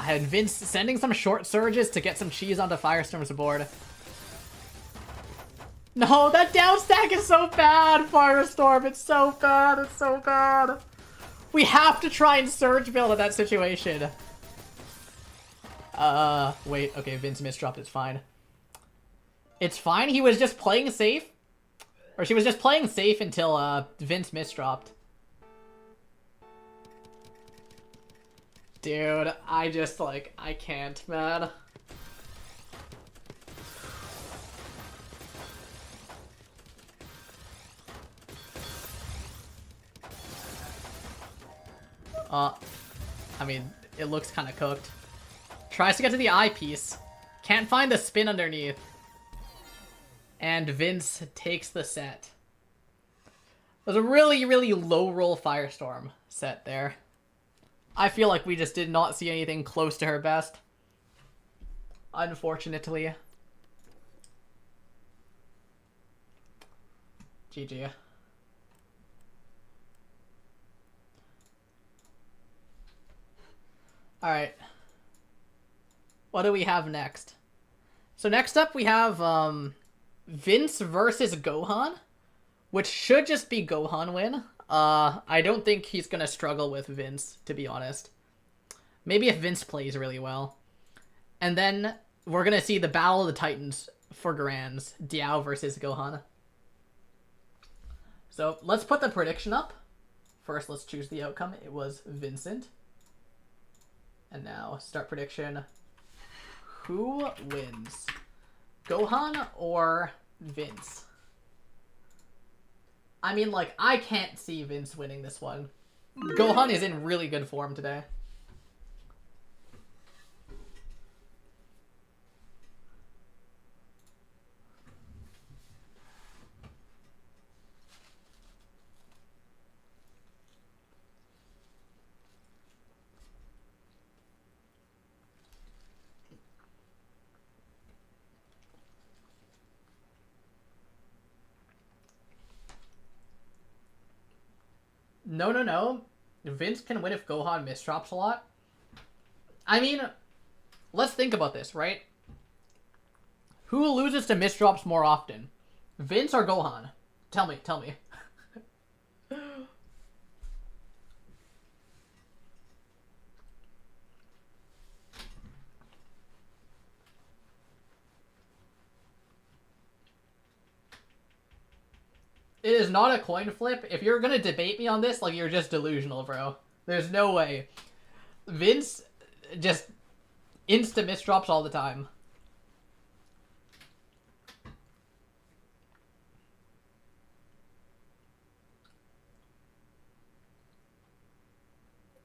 And Vince sending some short surges to get some cheese onto Firestorm's board. No, that down stack is so bad, Firestorm. It's so bad. It's so bad. We have to try and surge build in that situation. Wait. Okay, Vince misdropped. It's fine. It's fine. He was just playing safe. Or she was just playing safe until, Vince misdropped. Dude, I just, like, I can't, man. I mean, it looks kind of cooked. Tries to get to the eyepiece. Can't find the spin underneath. And Vince takes the set. It was a really, really low roll Firestorm set there. I feel like we just did not see anything close to her best. Unfortunately. GG. Alright. What do we have next? So next up we have Vince versus Gohan, which should just be Gohan win. I don't think he's gonna struggle with Vince, to be honest. Maybe if Vince plays really well. And then we're gonna see the Battle of the Titans for Grands, Diao versus Gohan. So let's put the prediction up. First, let's choose the outcome. It was Vincent. And now, start prediction. Who wins? Gohan or Vince? I mean, like, I can't see Vince winning this one. Gohan is in really good form today. No, no, no. Vince can win if Gohan misdrops a lot. I mean, let's think about this, right? Who loses to misdrops more often? Vince or Gohan? Tell me, tell me. It is not a coin flip. If you're gonna debate me on this, like, you're just delusional, bro. There's no way. Vince just insta misdrops all the time.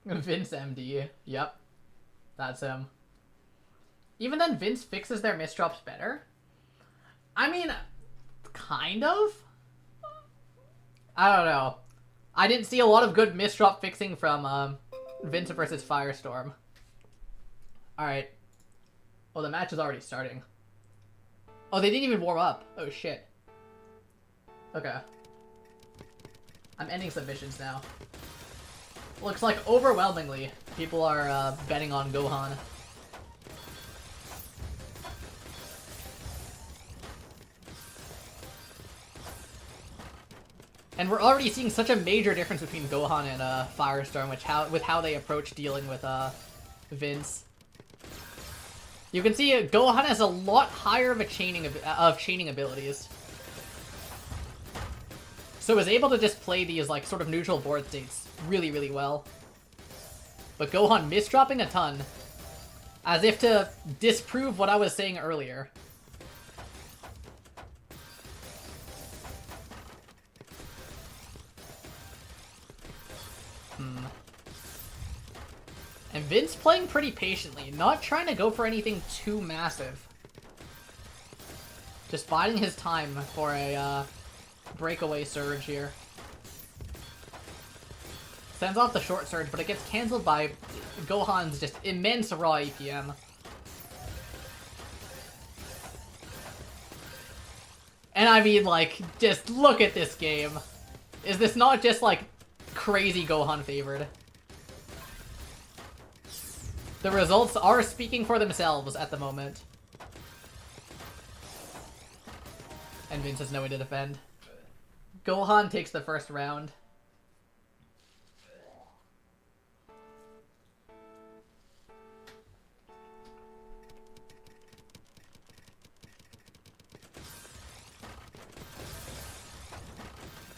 Vince MD. Yep. That's him. Even then, Vince fixes their misdrops better. I mean, kind of? I don't know. I didn't see a lot of good misdrop fixing from Vince versus Firestorm. Alright. Oh, the match is already starting. Oh, they didn't even warm up. Oh, shit. Okay. I'm ending submissions now. Looks like overwhelmingly people are betting on Gohan. And we're already seeing such a major difference between Gohan and Firestorm, with how they approach dealing with Vince. You can see Gohan has a lot higher of chaining abilities, so is able to just play these like sort of neutral board states really, really well. But Gohan misdropping a ton, as if to disprove what I was saying earlier. And Vince playing pretty patiently, not trying to go for anything too massive. Just biding his time for a breakaway surge here. Sends off the short surge, but it gets cancelled by Gohan's just immense raw APM. And I mean, like, just look at this game. Is this not just, like, crazy Gohan favored? The results are speaking for themselves at the moment. And Vince has no way to defend. Gohan takes the first round.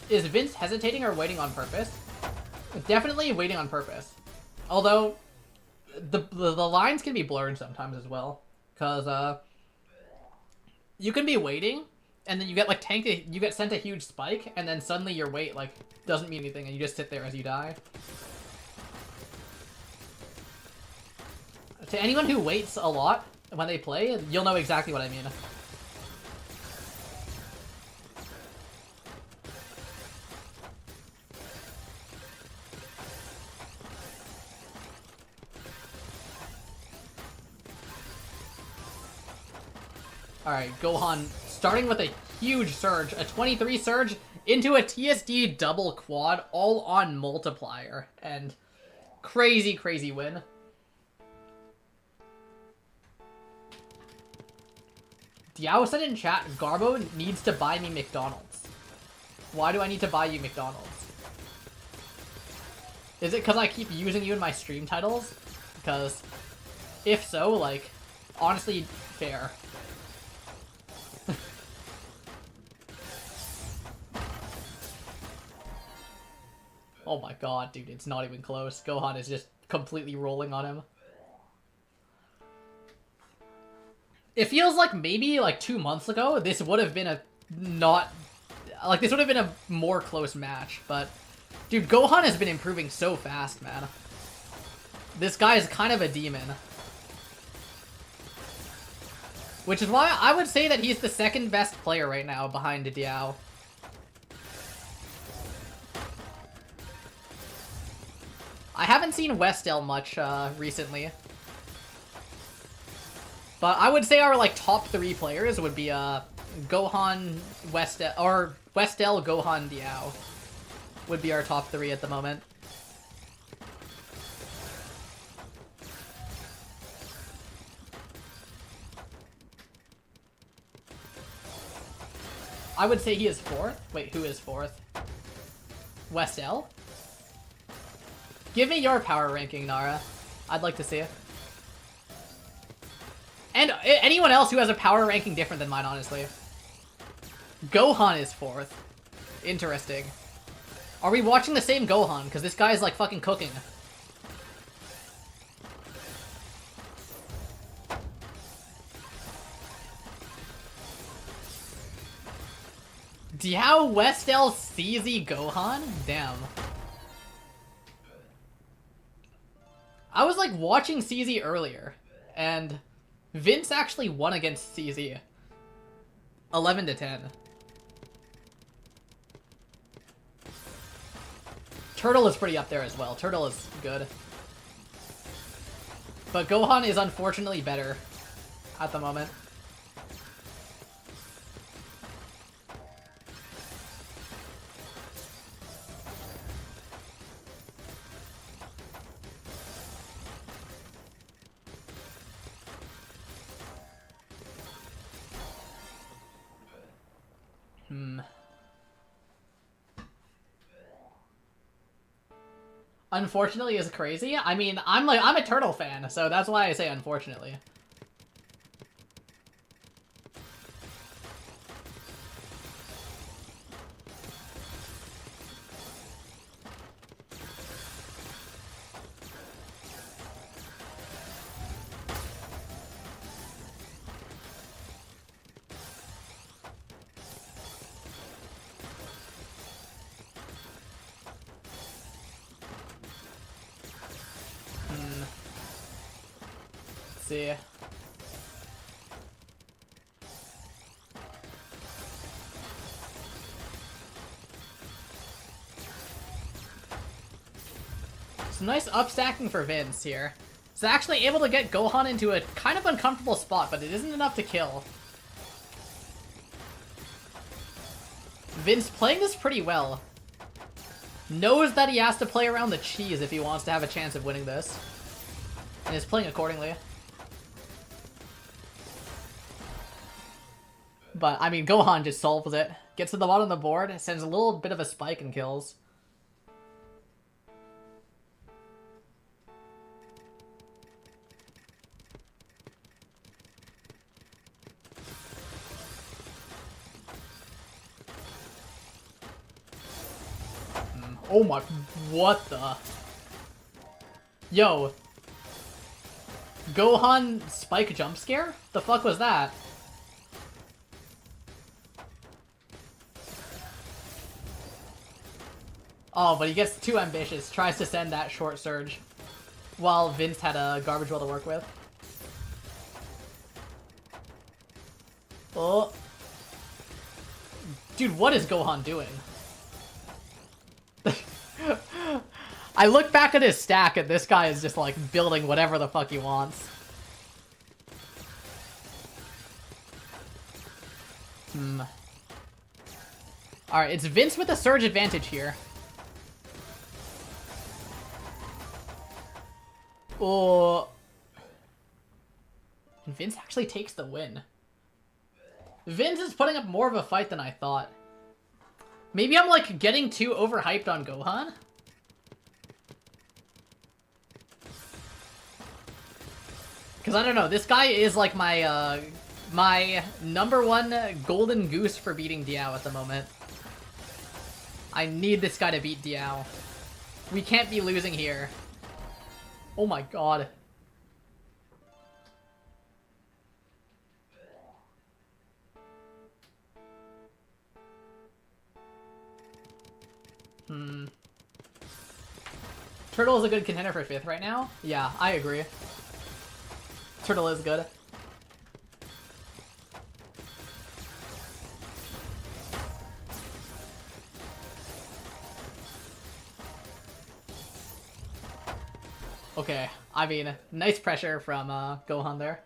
Is Vince hesitating or waiting on purpose? Definitely waiting on purpose. Although, the lines can be blurred sometimes as well. Because, you can be waiting, and then you get, like, you get sent a huge spike, and then suddenly your wait, like, doesn't mean anything, and you just sit there as you die. To anyone who waits a lot when they play, you'll know exactly what I mean. Alright, Gohan starting with a huge surge, a 23 surge into a TSD double quad, all on multiplier, and crazy, crazy win. Diao said in chat, Garbo needs to buy me McDonald's. Why do I need to buy you McDonald's? Is it because I keep using you in my stream titles? Because if so, like, honestly, fair. Oh my god, dude, it's not even close. Gohan is just completely rolling on him. It feels like maybe, like, 2 months ago, this would have been a this would have been a more close match, but dude, Gohan has been improving so fast, man. This guy is kind of a demon. Which is why I would say that he's the second best player right now behind Diao. I haven't seen Westel much recently. But I would say our, like, top 3 players would be Gohan, Westel, or Westel, Gohan, Diao. Would be our top 3 at the moment. I would say he is 4th. Wait, who is 4th? Westel? Give me your power ranking, Nara. I'd like to see it. And anyone else who has a power ranking different than mine, honestly. Gohan is 4th. Interesting. Are we watching the same Gohan? Because this guy is, like, fucking cooking. Diao, Westel, CZ, Gohan? Damn. I was, like, watching CZ earlier, and Vince actually won against CZ. 11-10. Turtle is pretty up there as well. Turtle is good. But Gohan is unfortunately better at the moment. Unfortunately is crazy. I mean, I'm a Turtle fan, so that's why I say unfortunately. Let's see. Some nice upstacking for Vince here. He's actually able to get Gohan into a kind of uncomfortable spot, but it isn't enough to kill. Vince playing this pretty well. Knows that he has to play around the cheese if he wants to have a chance of winning this. And is playing accordingly. But, I mean, Gohan just solves it. Gets to the bottom of the board, sends a little bit of a spike and kills. Oh my, what the? Yo. Gohan spike jump scare? The fuck was that? Oh, but he gets too ambitious. Tries to send that short surge. While Vince had a garbage well to work with. Oh. Dude, what is Gohan doing? I look back at his stack and this guy is just like building whatever the fuck he wants. Alright, it's Vince with a surge advantage here. Oh. And Vince actually takes the win. Vince is putting up more of a fight than I thought. Maybe I'm like getting too overhyped on Gohan? Because I don't know, this guy is like my my #1 golden goose for beating Diao at the moment. I need this guy to beat Diao. We can't be losing here. Oh my god. Turtle is a good contender for 5th right now? Yeah, I agree. Turtle is good. Okay, I mean, nice pressure from Gohan there.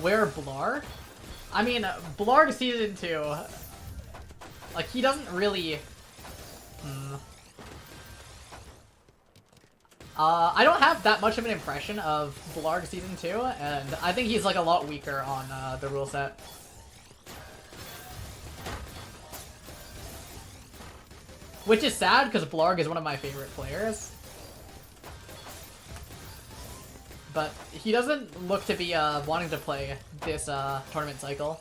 Where Blarg? I mean, Blarg Season 2, like, he doesn't really... I don't have that much of an impression of Blarg Season 2, and I think he's, like, a lot weaker on the rule set. Which is sad, because Blarg is one of my favorite players. But he doesn't look to be wanting to play this tournament cycle.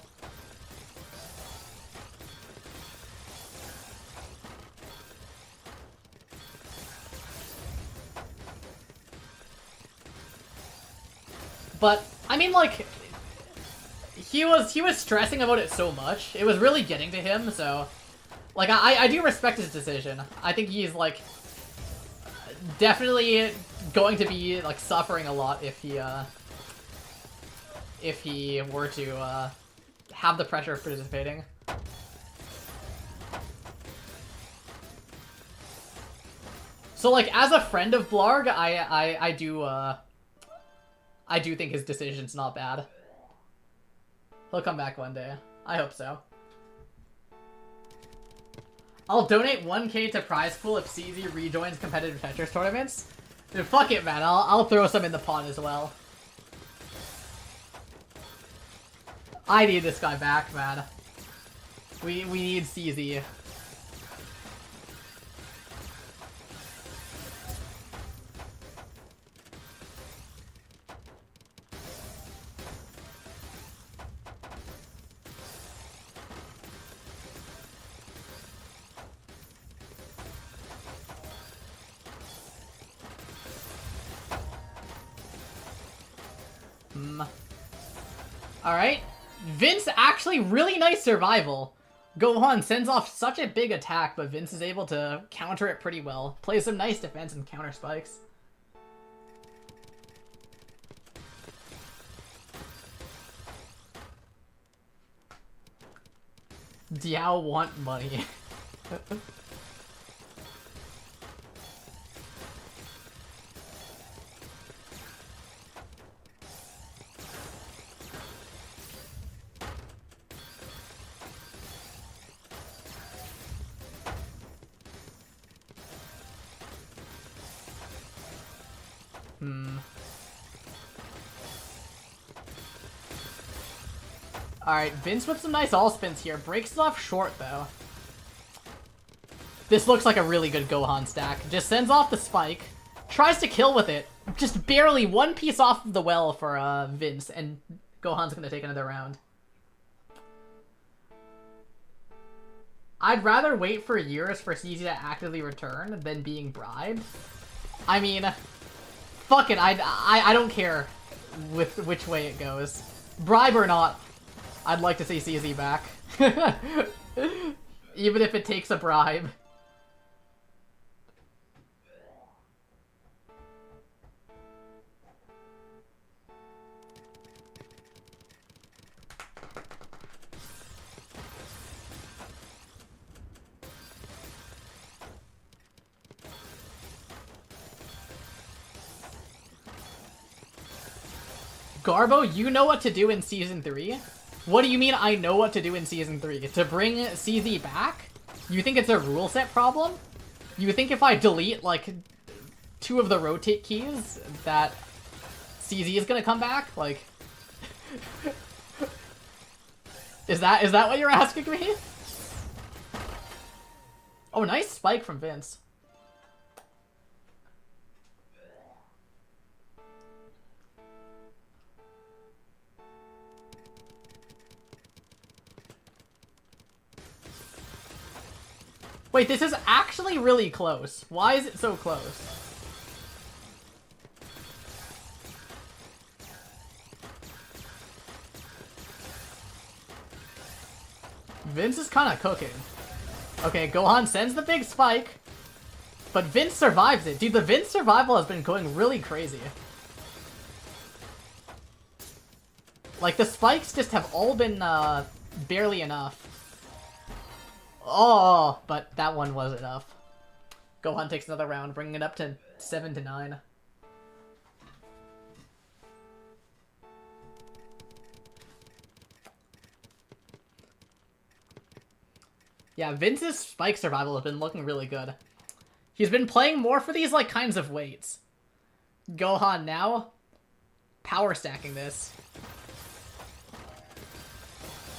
But I mean, like, he was stressing about it so much. It was really getting to him. So, like, I do respect his decision. I think he's like definitely going to be like suffering a lot if he were to have the pressure of participating. So like as a friend of Blarg, I do think his decision's not bad. He'll come back one day. I hope so. I'll donate 1K to prize pool if CZ rejoins competitive Tetris tournaments. Dude, fuck it, man. I'll throw some in the pot as well. I need this guy back, man. We need CZ. Alright. Vince actually really nice survival. Gohan sends off such a big attack, but Vince is able to counter it pretty well. Plays some nice defense and counter spikes. Diao want money. Alright, Vince with some nice all-spins here. Breaks it off short, though. This looks like a really good Gohan stack. Just sends off the spike. Tries to kill with it. Just barely one piece off of the well for Vince, and Gohan's gonna take another round. I'd rather wait for years for CZ to actively return than being bribed. I mean, fuck it, I don't care with which way it goes. Bribe or not, I'd like to see CZ back. Even if it takes a bribe. Garbo, you know what to do in Season 3? What do you mean I know what to do in Season 3? To bring CZ back? You think it's a rule set problem? You think if I delete, like, 2 of the rotate keys, that CZ is gonna come back? Like... Is that what you're asking me? Oh, nice spike from Vince. Wait, this is actually really close. Why is it so close? Vince is kind of cooking. Okay, Gohan sends the big spike, but Vince survives it. Dude, the Vince survival has been going really crazy. Like, the spikes just have all been barely enough. Oh, but that one was enough. Gohan takes another round, bringing it up to 7-9. Yeah, Vince's spike survival has been looking really good. He's been playing more for these, like, kinds of weights. Gohan now, power stacking this.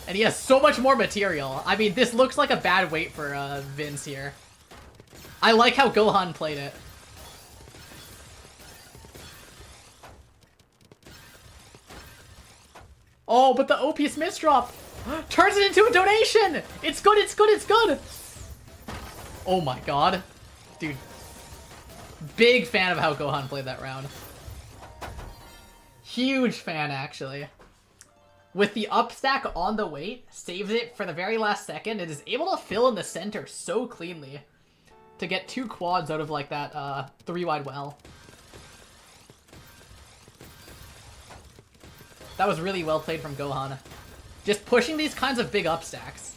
And he has so much more material. I mean, this looks like a bad weight for Vince here. I like how Gohan played it. Oh, but the OP Smith drop turns it into a donation! It's good, it's good, it's good! Oh my god. Dude. Big fan of how Gohan played that round. Huge fan, actually. With the up stack on the weight, saves it for the very last second, and is able to fill in the center so cleanly to get 2 quads out of, like, that 3-wide well. That was really well played from Gohan. Just pushing these kinds of big up stacks.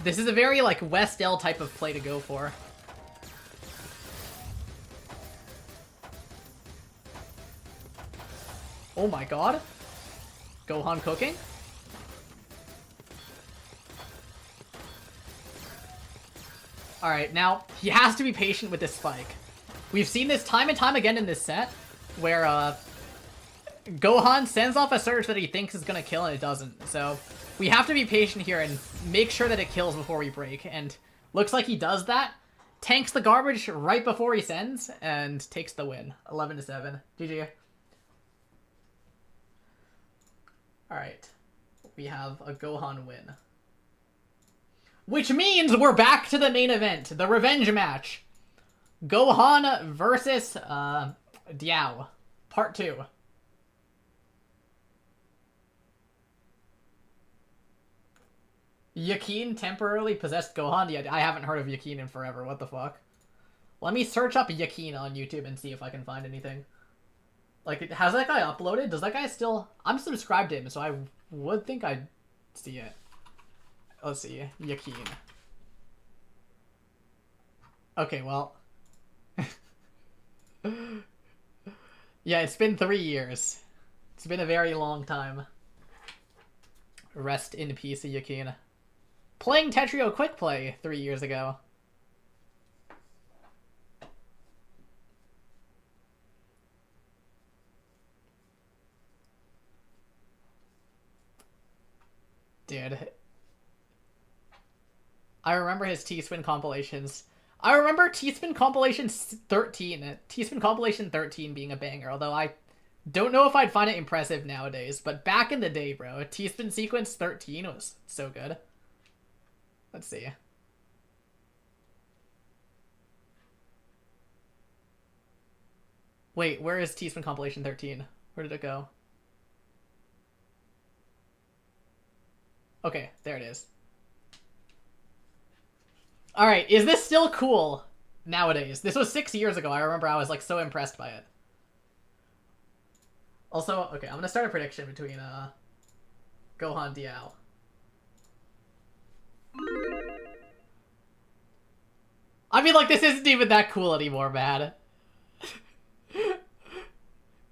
This is a very, like, West L type of play to go for. Oh my god. Gohan cooking. Alright, now, he has to be patient with this spike. We've seen this time and time again in this set, where, Gohan sends off a surge that he thinks is gonna kill and it doesn't. So, we have to be patient here and make sure that it kills before we break. And looks like he does that. Tanks the garbage right before he sends, and takes the win. 11-7. GG. Alright, we have a Gohan win. Which means we're back to the main event, the revenge match. Gohan versus Diao, part 2. Yakin temporarily possessed Gohan? Yeah, I haven't heard of Yakin in forever. What the fuck? Let me search up Yakin on YouTube and see if I can find anything. Like, has that guy uploaded? Does that guy still... I'm subscribed to him, so I would think I'd see it. Let's see. Yakin. Okay, well... yeah, it's been 3 years. It's been a very long time. Rest in peace, Yakin. Playing Tetrio Quick Play 3 years ago. Dude. I remember his T-Spin compilations. I remember T-Spin compilation 13. T-Spin compilation 13 being a banger, although I don't know if I'd find it impressive nowadays. But back in the day, bro, T-Spin sequence 13 was so good. Let's see. Wait, where is T-Spin compilation 13? Where did it go? Okay, there it is. Alright, is this still cool nowadays? This was 6 years ago. I remember I was like so impressed by it. Also, okay, I'm gonna start a prediction between Gohan Diao. I mean, like, this isn't even that cool anymore, man.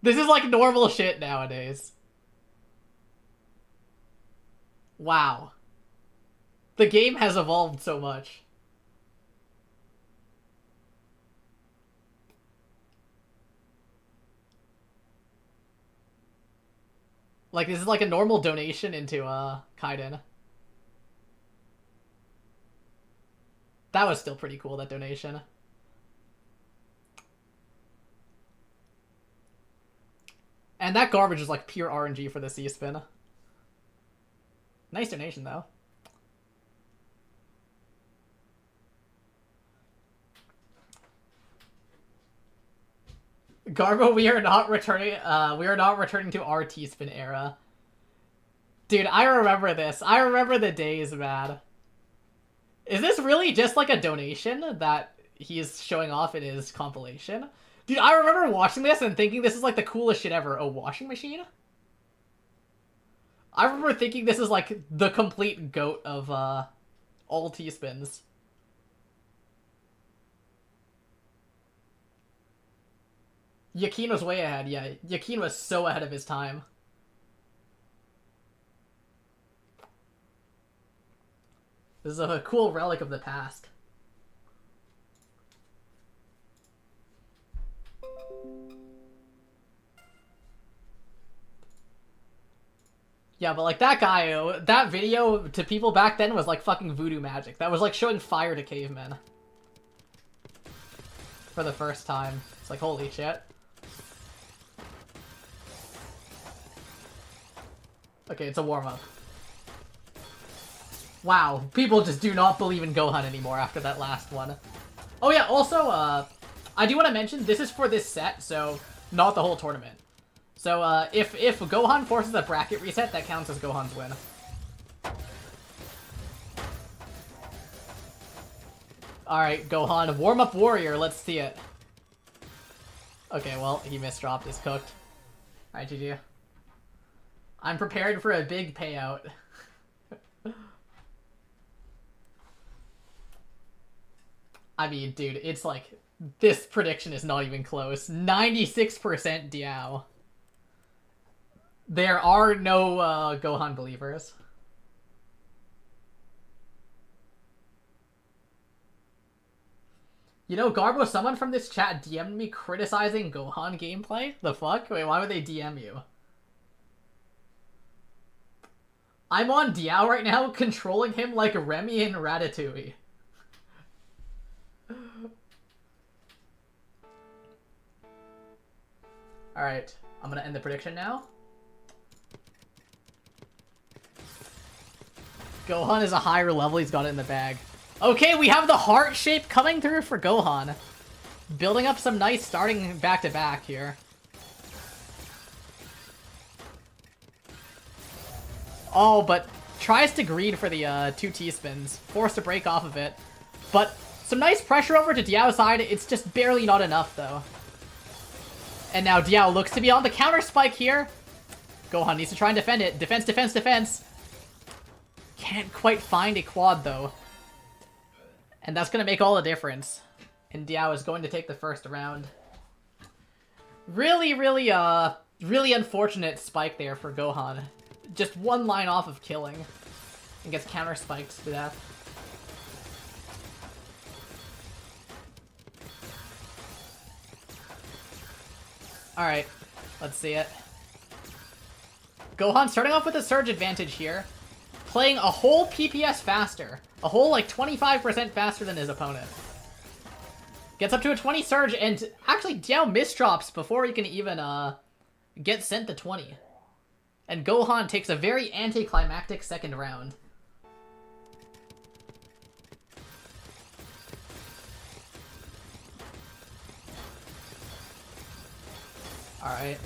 This is like normal shit nowadays. Wow. The game has evolved so much. Like, this is like a normal donation into Kaiden. That was still pretty cool, that donation. And that garbage is like pure RNG for the C-Spin. Nice donation, though. Garbo, we are not returning to our T-Spin era. Dude, I remember this. I remember the days, man. Is this really just like a donation that he's showing off in his compilation? Dude, I remember watching this and thinking this is like the coolest shit ever. A washing machine? I remember thinking this is like the complete GOAT of all T-Spins. Yakin was way ahead, yeah. Yakin was so ahead of his time. This is a cool relic of the past. Yeah, but like that guy, that video to people back then was like fucking voodoo magic. That was like showing fire to cavemen. For the first time. It's like, holy shit. Okay, it's a warm-up. Wow, people just do not believe in Gohan anymore after that last one. Oh yeah, also, I do want to mention, this is for this set, so not the whole tournament. So, if Gohan forces a bracket reset, that counts as Gohan's win. Alright, Gohan, warm-up warrior, let's see it. Okay, well, he misdropped, is cooked. Alright, GG. I'm prepared for a big payout. I mean, dude, it's like, this prediction is not even close. 96% Diao. There are no Gohan believers. You know, Garbo, someone from this chat DM'd me criticizing Gohan gameplay? The fuck? Wait, why would they DM you? I'm on Diao right now, controlling him like Remy and Ratatouille. Alright, I'm gonna end the prediction now. Gohan is a higher level, he's got it in the bag. Okay, we have the heart shape coming through for Gohan. Building up some nice starting back-to-back here. Oh, but Tries to greed for the 2 T-spins. Forced to break off of it. But some nice pressure over to Diao's side. It's just barely not enough, though. And now Diao looks to be on the counter spike here. Gohan needs to try and defend it. Defense, defense, defense. Can't quite find a quad, though. And that's going to make all the difference. And Diao is going to take the first round. Really, really unfortunate spike there for Gohan. Just one line off of killing. And gets counter spiked to death. Alright, let's see it. Gohan starting off with a surge advantage here. Playing a whole PPS faster. A whole, like, 25% faster than his opponent. Gets up to a 20 surge, and actually Diao misdrops before he can even, get sent to 20. And Gohan takes a very anticlimactic second round. Alright.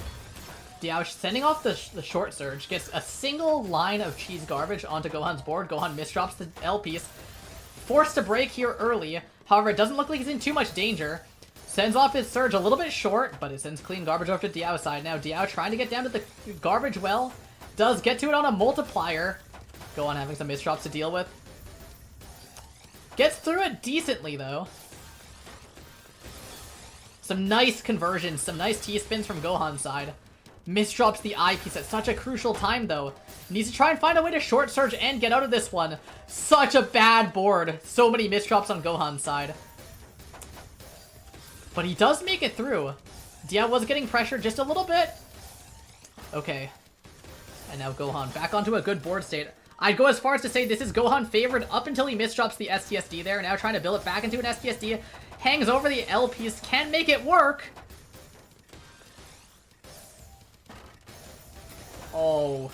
Diao sending off the short surge, gets a single line of cheese garbage onto Gohan's board. Gohan misdrops the L piece. Forced to break here early. However, it doesn't look like he's in too much danger. Sends off his surge a little bit short, but it sends clean garbage over to Diao's side. Now Diao trying to get down to the garbage well. Does get to it on a multiplier. Gohan having some misdrops to deal with. Gets through it decently, though. Some nice conversions, some nice T-spins from Gohan's side. Misdrops the I piece at such a crucial time, though. Needs to try and find a way to short surge and get out of this one. Such a bad board. So many misdrops on Gohan's side. But he does make it through. Diao was getting pressured just a little bit. Okay. And now Gohan back onto a good board state. I'd go as far as to say this is Gohan favored up until he misdrops the STSD there. Now trying to build it back into an STSD. Hangs over the L piece. Can't make it work. Oh.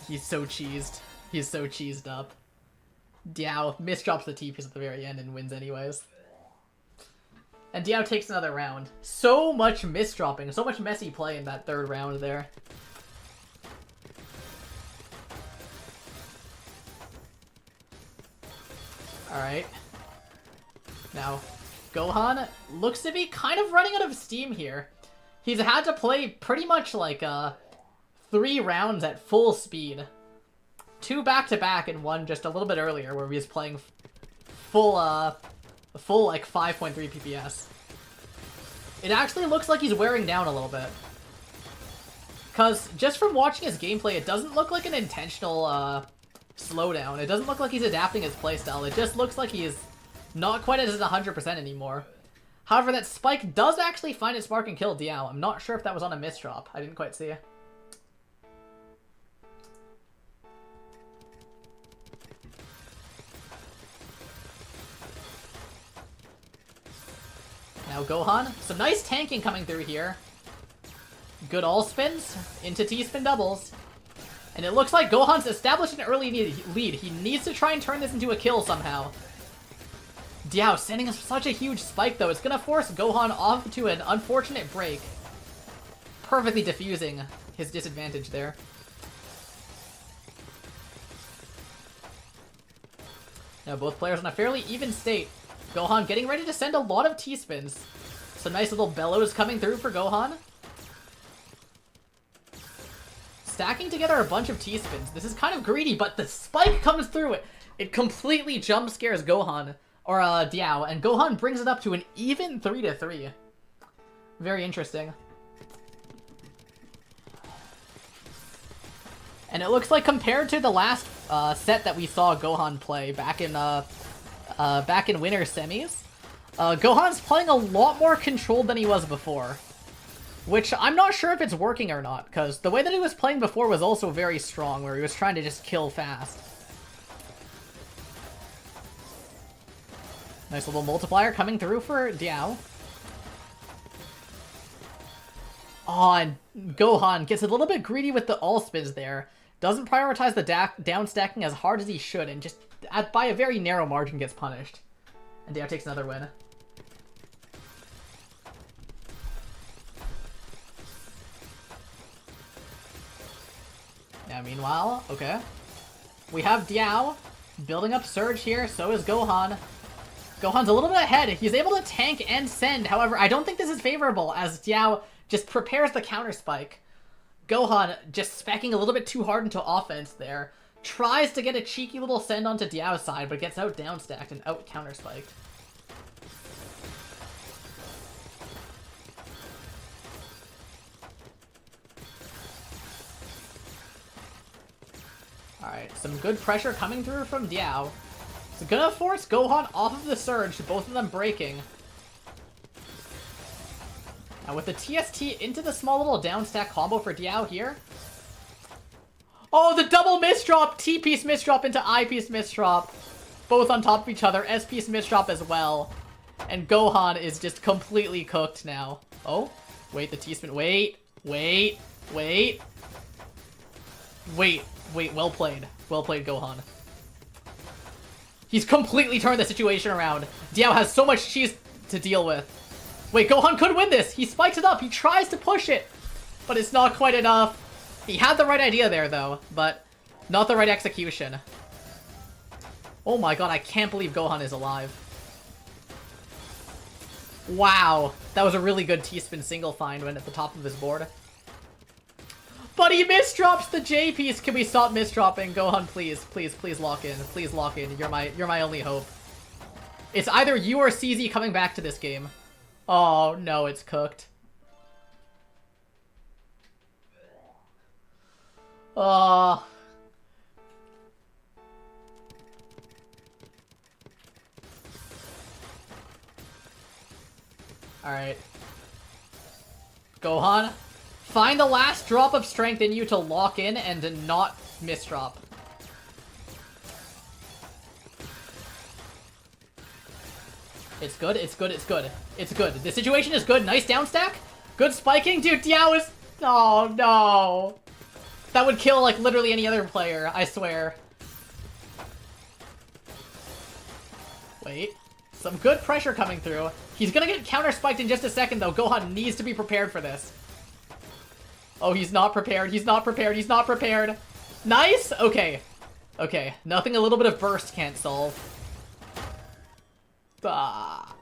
He's so cheesed. He's so cheesed up. Diao misdrops the T piece at the very end and wins anyways. And Diao takes another round. So much misdropping. So much messy play in that third round there. Alright. Now, Gohan looks to be kind of running out of steam here. He's had to play pretty much like 3 rounds at full speed. 2 back-to-back and 1 just a little bit earlier where he was playing full like 5.3 PPS. It actually looks like he's wearing down a little bit. Because just from watching his gameplay, it doesn't look like an intentional slowdown. It doesn't look like he's adapting his playstyle. It just looks like he's not quite at 100% anymore. However, that spike does actually find its mark and kill Diao. I'm not sure if that was on a misdrop. I didn't quite see. Now Gohan, some nice tanking coming through here. Good all spins into T-spin doubles. And it looks like Gohan's established an early lead. He needs to try and turn this into a kill somehow. Diao sending us such a huge spike, though. It's going to force Gohan off to an unfortunate break. Perfectly diffusing his disadvantage there. Now both players in a fairly even state. Gohan getting ready to send a lot of T-spins. Some nice little bellows coming through for Gohan. Stacking together a bunch of T-spins. This is kind of greedy, but the spike comes through it. It completely jump scares Gohan. Or Diao, and Gohan brings it up to an even 3-3. Very interesting. And it looks like compared to the last set that we saw Gohan play back in winter semis, Gohan's playing a lot more controlled than he was before. Which I'm not sure if it's working or not, because the way that he was playing before was also very strong, where he was trying to just kill fast. Nice little multiplier coming through for Diao. Oh, and Gohan gets a little bit greedy with the all spins there. Doesn't prioritize the down stacking as hard as he should, and just by a very narrow margin gets punished. And Diao takes another win. Now meanwhile, okay. We have Diao building up Surge here, so is Gohan. Gohan's a little bit ahead. He's able to tank and send. However, I don't think this is favorable as Diao just prepares the counter spike. Gohan just specking a little bit too hard into offense there. Tries to get a cheeky little send onto Diao's side, but gets out down stacked and out counter spiked. Alright, some good pressure coming through from Diao. It's gonna force Gohan off of the Surge, both of them breaking. Now with the TST into the small little down stack combo for Diao here. Oh, the double misdrop! T-piece misdrop into I-piece misdrop. Both on top of each other. S-piece misdrop as well. And Gohan is just completely cooked now. Oh, wait, the T-spin. Wait, well played. Well played, Gohan. He's completely turned the situation around. Diao has so much cheese to deal with. Wait, Gohan could win this. He spikes it up. He tries to push it, but it's not quite enough. He had the right idea there, though, but not the right execution. Oh my god, I can't believe Gohan is alive. Wow, that was a really good T-spin single find when at the top of his board. But he misdrops the J piece. Can we stop misdropping? Gohan, please, please, please lock in. Please lock in. You're my only hope. It's either you or CZ coming back to this game. Oh no, it's cooked. Oh. Alright. Gohan, find the last drop of strength in you to lock in and not misdrop. It's good, it's good, it's good. It's good. The situation is good. Nice down stack. Good spiking. Dude, Diao is... Oh, no. That would kill, like, literally any other player, I swear. Wait. Some good pressure coming through. He's gonna get counter-spiked in just a second, though. Gohan needs to be prepared for this. Oh, he's not prepared. He's not prepared. He's not prepared. Nice! Okay. Okay. Nothing a little bit of burst can't solve. Ah.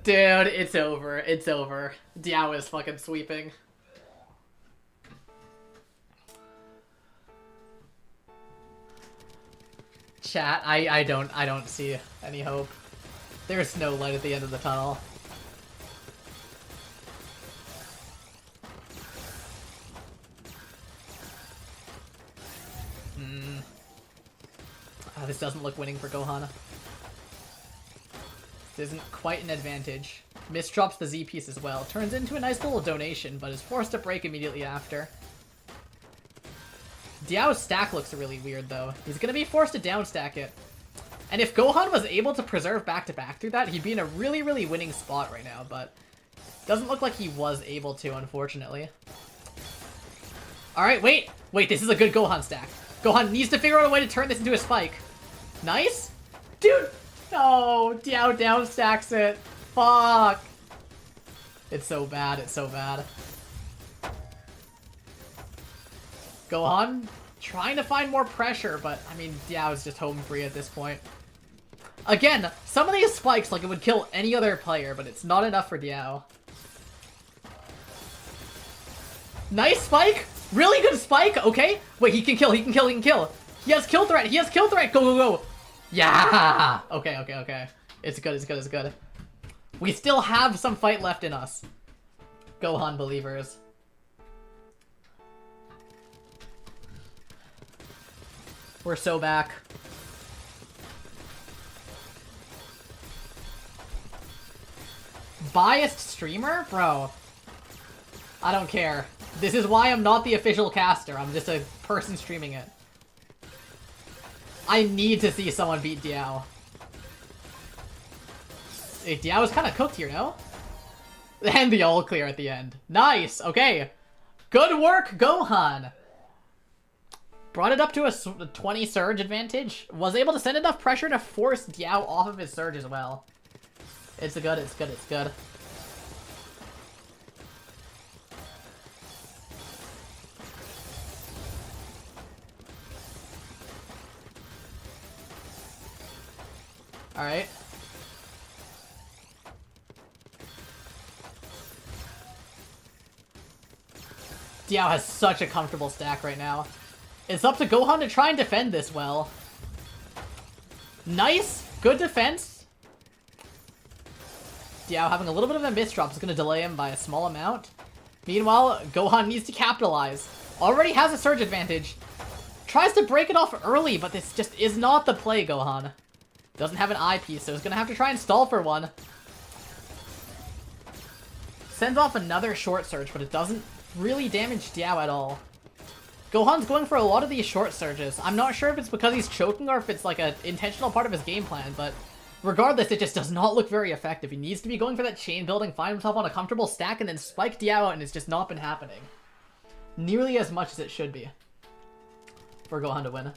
Dude, it's over. It's over. Diao is fucking sweeping. Chat, I don't see any hope. There's no light at the end of the tunnel. Oh, this doesn't look winning for Gohan. This isn't quite an advantage. Misdrops the Z piece as well. Turns into a nice little donation, but is forced to break immediately after. Diao's stack looks really weird, though. He's gonna be forced to downstack it. And if Gohan was able to preserve back-to-back through that, he'd be in a really, really winning spot right now, but doesn't look like he was able to, unfortunately. Alright, wait! Wait, this is a good Gohan stack. Gohan needs to figure out a way to turn this into a spike. Nice? Dude! No! Diao downstacks it. Fuck! It's so bad, it's so bad. Gohan trying to find more pressure, but, I mean, Diao is just home free at this point. Again, some of these spikes, like, it would kill any other player, but it's not enough for Diao. Nice spike! Really good spike! Okay. Wait, he can kill, he can kill, he can kill. He has kill threat, he has kill threat! Go, go, go! Yeah! Okay, okay, okay. It's good, it's good, it's good. We still have some fight left in us. Gohan believers. We're so back. Biased streamer? Bro. I don't care. This is why I'm not the official caster. I'm just a person streaming it. I need to see someone beat Diao. Hey, Diao is kind of cooked here, no? And the all clear at the end. Nice! Okay. Good work, Gohan! Brought it up to a 20 surge advantage. Was able to send enough pressure to force Diao off of his surge as well. It's good, it's good, it's good. Alright. Diao has such a comfortable stack right now. It's up to Gohan to try and defend this well. Nice! Good defense. Diao having a little bit of a misdrop is going to delay him by a small amount. Meanwhile, Gohan needs to capitalize. Already has a surge advantage. Tries to break it off early, but this just is not the play, Gohan. Doesn't have an eye piece, so he's going to have to try and stall for one. Sends off another short surge, but it doesn't really damage Diao at all. Gohan's going for a lot of these short surges. I'm not sure if it's because he's choking or if it's like an intentional part of his game plan, but regardless, it just does not look very effective. He needs to be going for that chain building, find himself on a comfortable stack, and then spike Diao out, and it's just not been happening. Nearly as much as it should be for Gohan to win.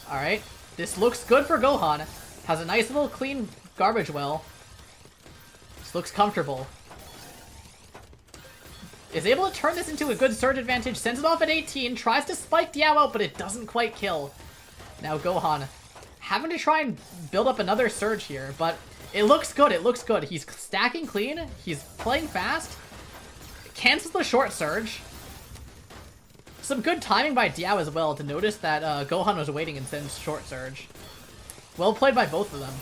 Alright, this looks good for Gohan. Has a nice little clean garbage well. This looks comfortable. Is able to turn this into a good surge advantage, sends it off at 18, tries to spike Diao out, but it doesn't quite kill. Now Gohan having to try and build up another surge here, but it looks good, it looks good. He's stacking clean, he's playing fast, cancels the short surge. Some good timing by Diao as well to notice that Gohan was waiting and sends short surge. Well played by both of them.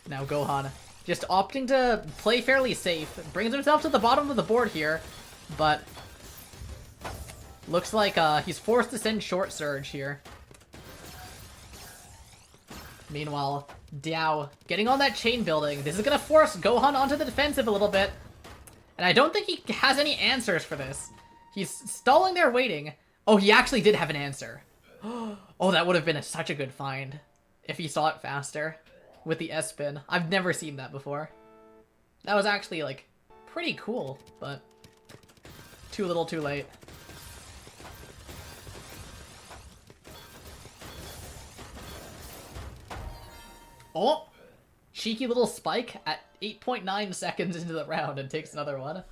Now Gohan just opting to play fairly safe. Brings himself to the bottom of the board here, but looks like he's forced to send short surge here. Meanwhile, Diao getting on that chain building. This is going to force Gohan onto the defensive a little bit. And I don't think he has any answers for this. He's stalling there waiting. Oh, he actually did have an answer. Oh, that would have been such a good find if he saw it faster with the S-spin. I've never seen that before. That was actually, like, pretty cool, but too little too late. Oh! Cheeky little spike at 8.9 seconds into the round and takes another one.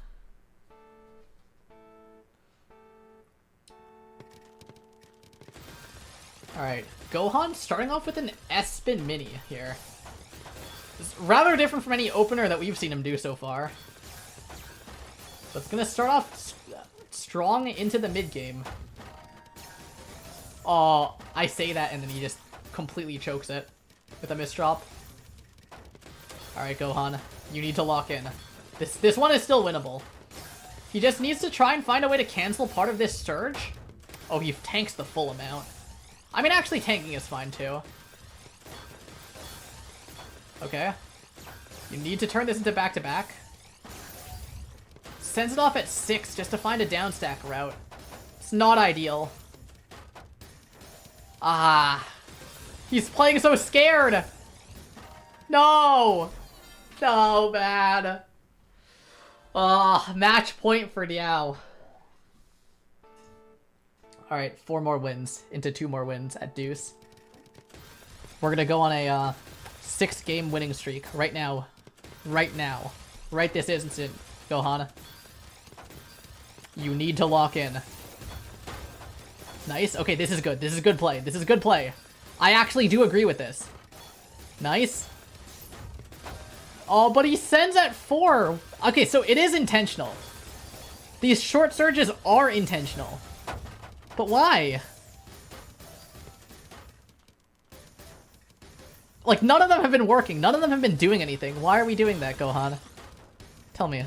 Alright, Gohan starting off with an S-spin mini here. It's rather different from any opener that we've seen him do so far. But it's gonna start off strong into the mid-game. Oh, I say that and then he just completely chokes it with a misdrop. Alright, Gohan, you need to lock in. This one is still winnable. He just needs to try and find a way to cancel part of this surge. Oh, he tanks the full amount. I mean, actually tanking is fine too. Okay. You need to turn this into back-to-back. Sends it off at 6 just to find a downstack route. It's not ideal. Ah. He's playing so scared! No! So bad. Match point for Diao. Alright, 4 more wins into 2 more wins at Deuce. We're gonna go on a 6-game winning streak right now. Right now. Right this instant, Gohan. You need to lock in. Nice. Okay, this is good. This is good play. This is good play. I actually do agree with this. Nice. Oh, but he sends at 4. Okay, so it is intentional. These short surges are intentional. But why? Like, none of them have been working. None of them have been doing anything. Why are we doing that, Gohan? Tell me.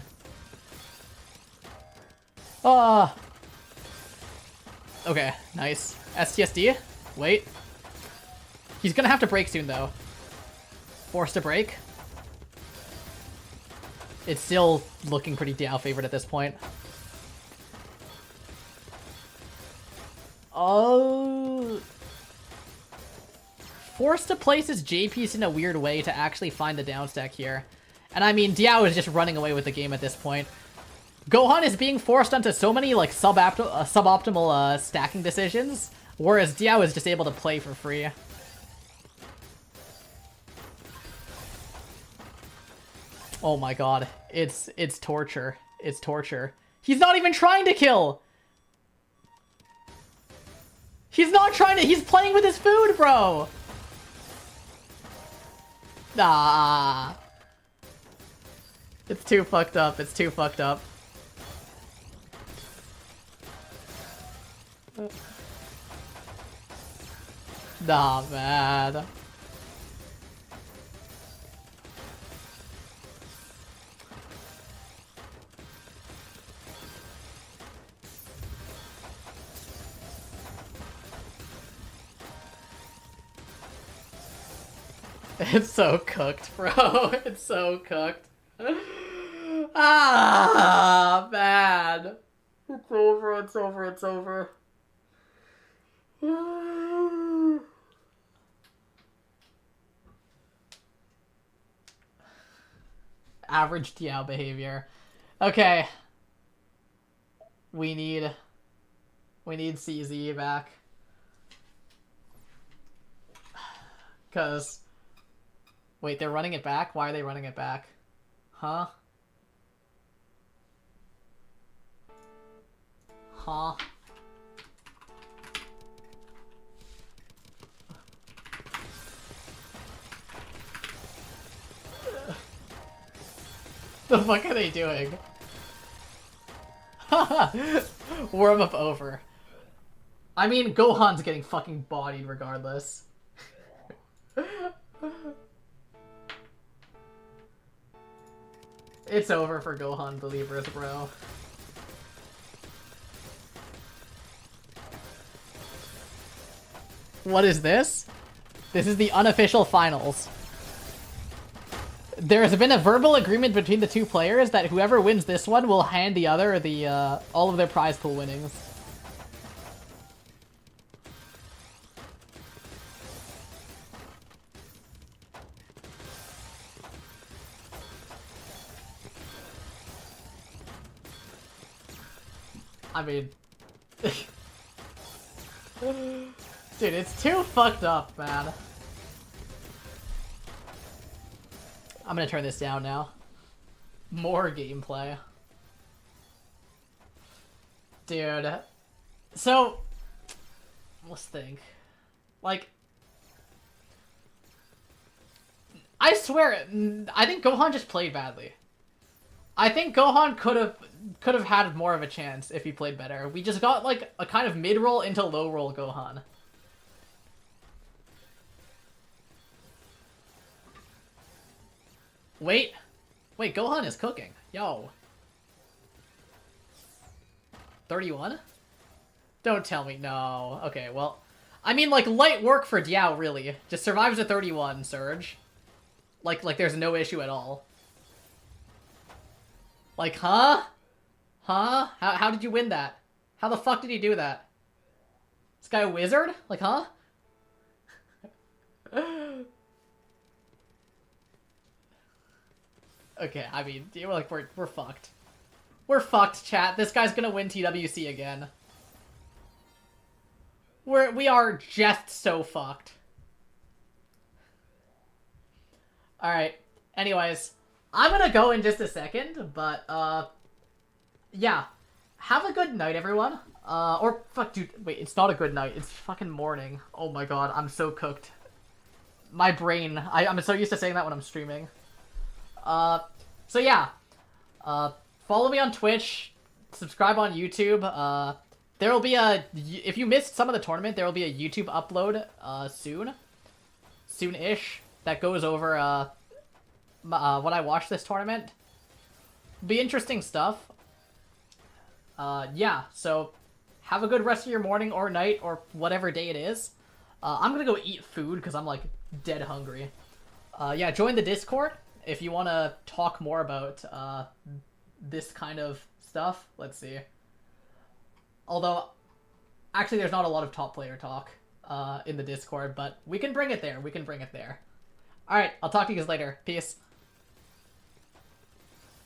Ah. Okay, nice. STSD? Wait. He's gonna have to break soon, though. Forced to break. It's still looking pretty Diao favored at this point. Oh. Forced to place his J piece in a weird way to actually find the downstack here. And I mean, Diao is just running away with the game at this point. Gohan is being forced onto so many like suboptimal stacking decisions, whereas Diao is just able to play for free. Oh my god. It's torture. It's torture. He's not even trying to kill! He's not trying to- he's playing with his food, bro! Ah. It's too fucked up. It's too fucked up. Nah, man. It's so cooked, bro. It's so cooked. Ah, man. It's over, it's over, it's over. Average Diao behavior. Okay. We need CZ back. Cause wait, they're running it back? Why are they running it back? Huh? Huh? The fuck are they doing? Warm up over. I mean, Gohan's getting fucking bodied regardless. It's over for Gohan believers, bro. What is this? This is the unofficial finals. There has been a verbal agreement between the two players that whoever wins this one will hand the other all of their prize pool winnings. I mean... Dude, it's too fucked up, man. I'm gonna turn this down now. More gameplay. Dude. So... let's think. Like... I swear, I think Gohan just played badly. I think Gohan could have had more of a chance if he played better. We just got like a kind of mid-roll into low-roll Gohan. Wait, Gohan is cooking. Yo. 31? Don't tell me, no. Okay, well, I mean like light work for Diao really. Just survives a 31 surge. Like there's no issue at all. Like, huh? Huh? How did you win that? How the fuck did he do that? This guy a wizard? Like, huh? Okay, I mean, we're fucked. We're fucked, chat. This guy's gonna win TWC again. We are just so fucked. Alright. Anyways, I'm gonna go in just a second, but, yeah. Have a good night, everyone. Or, fuck, dude, wait, it's not a good night. It's fucking morning. Oh my god, I'm so cooked. My brain, I'm so used to saying that when I'm streaming. So yeah. Follow me on Twitch. Subscribe on YouTube. There will be if you missed some of the tournament, there will be a YouTube upload, soon-ish, that goes over, when I watch this tournament. Be interesting stuff. Yeah, so have a good rest of your morning or night or whatever day it is. I'm gonna go eat food because I'm like dead hungry. Yeah, join the Discord if you want to talk more about this kind of stuff. Let's see. Although, actually there's not a lot of top player talk in the Discord, but we can bring it there. We can bring it there. Alright, I'll talk to you guys later. Peace.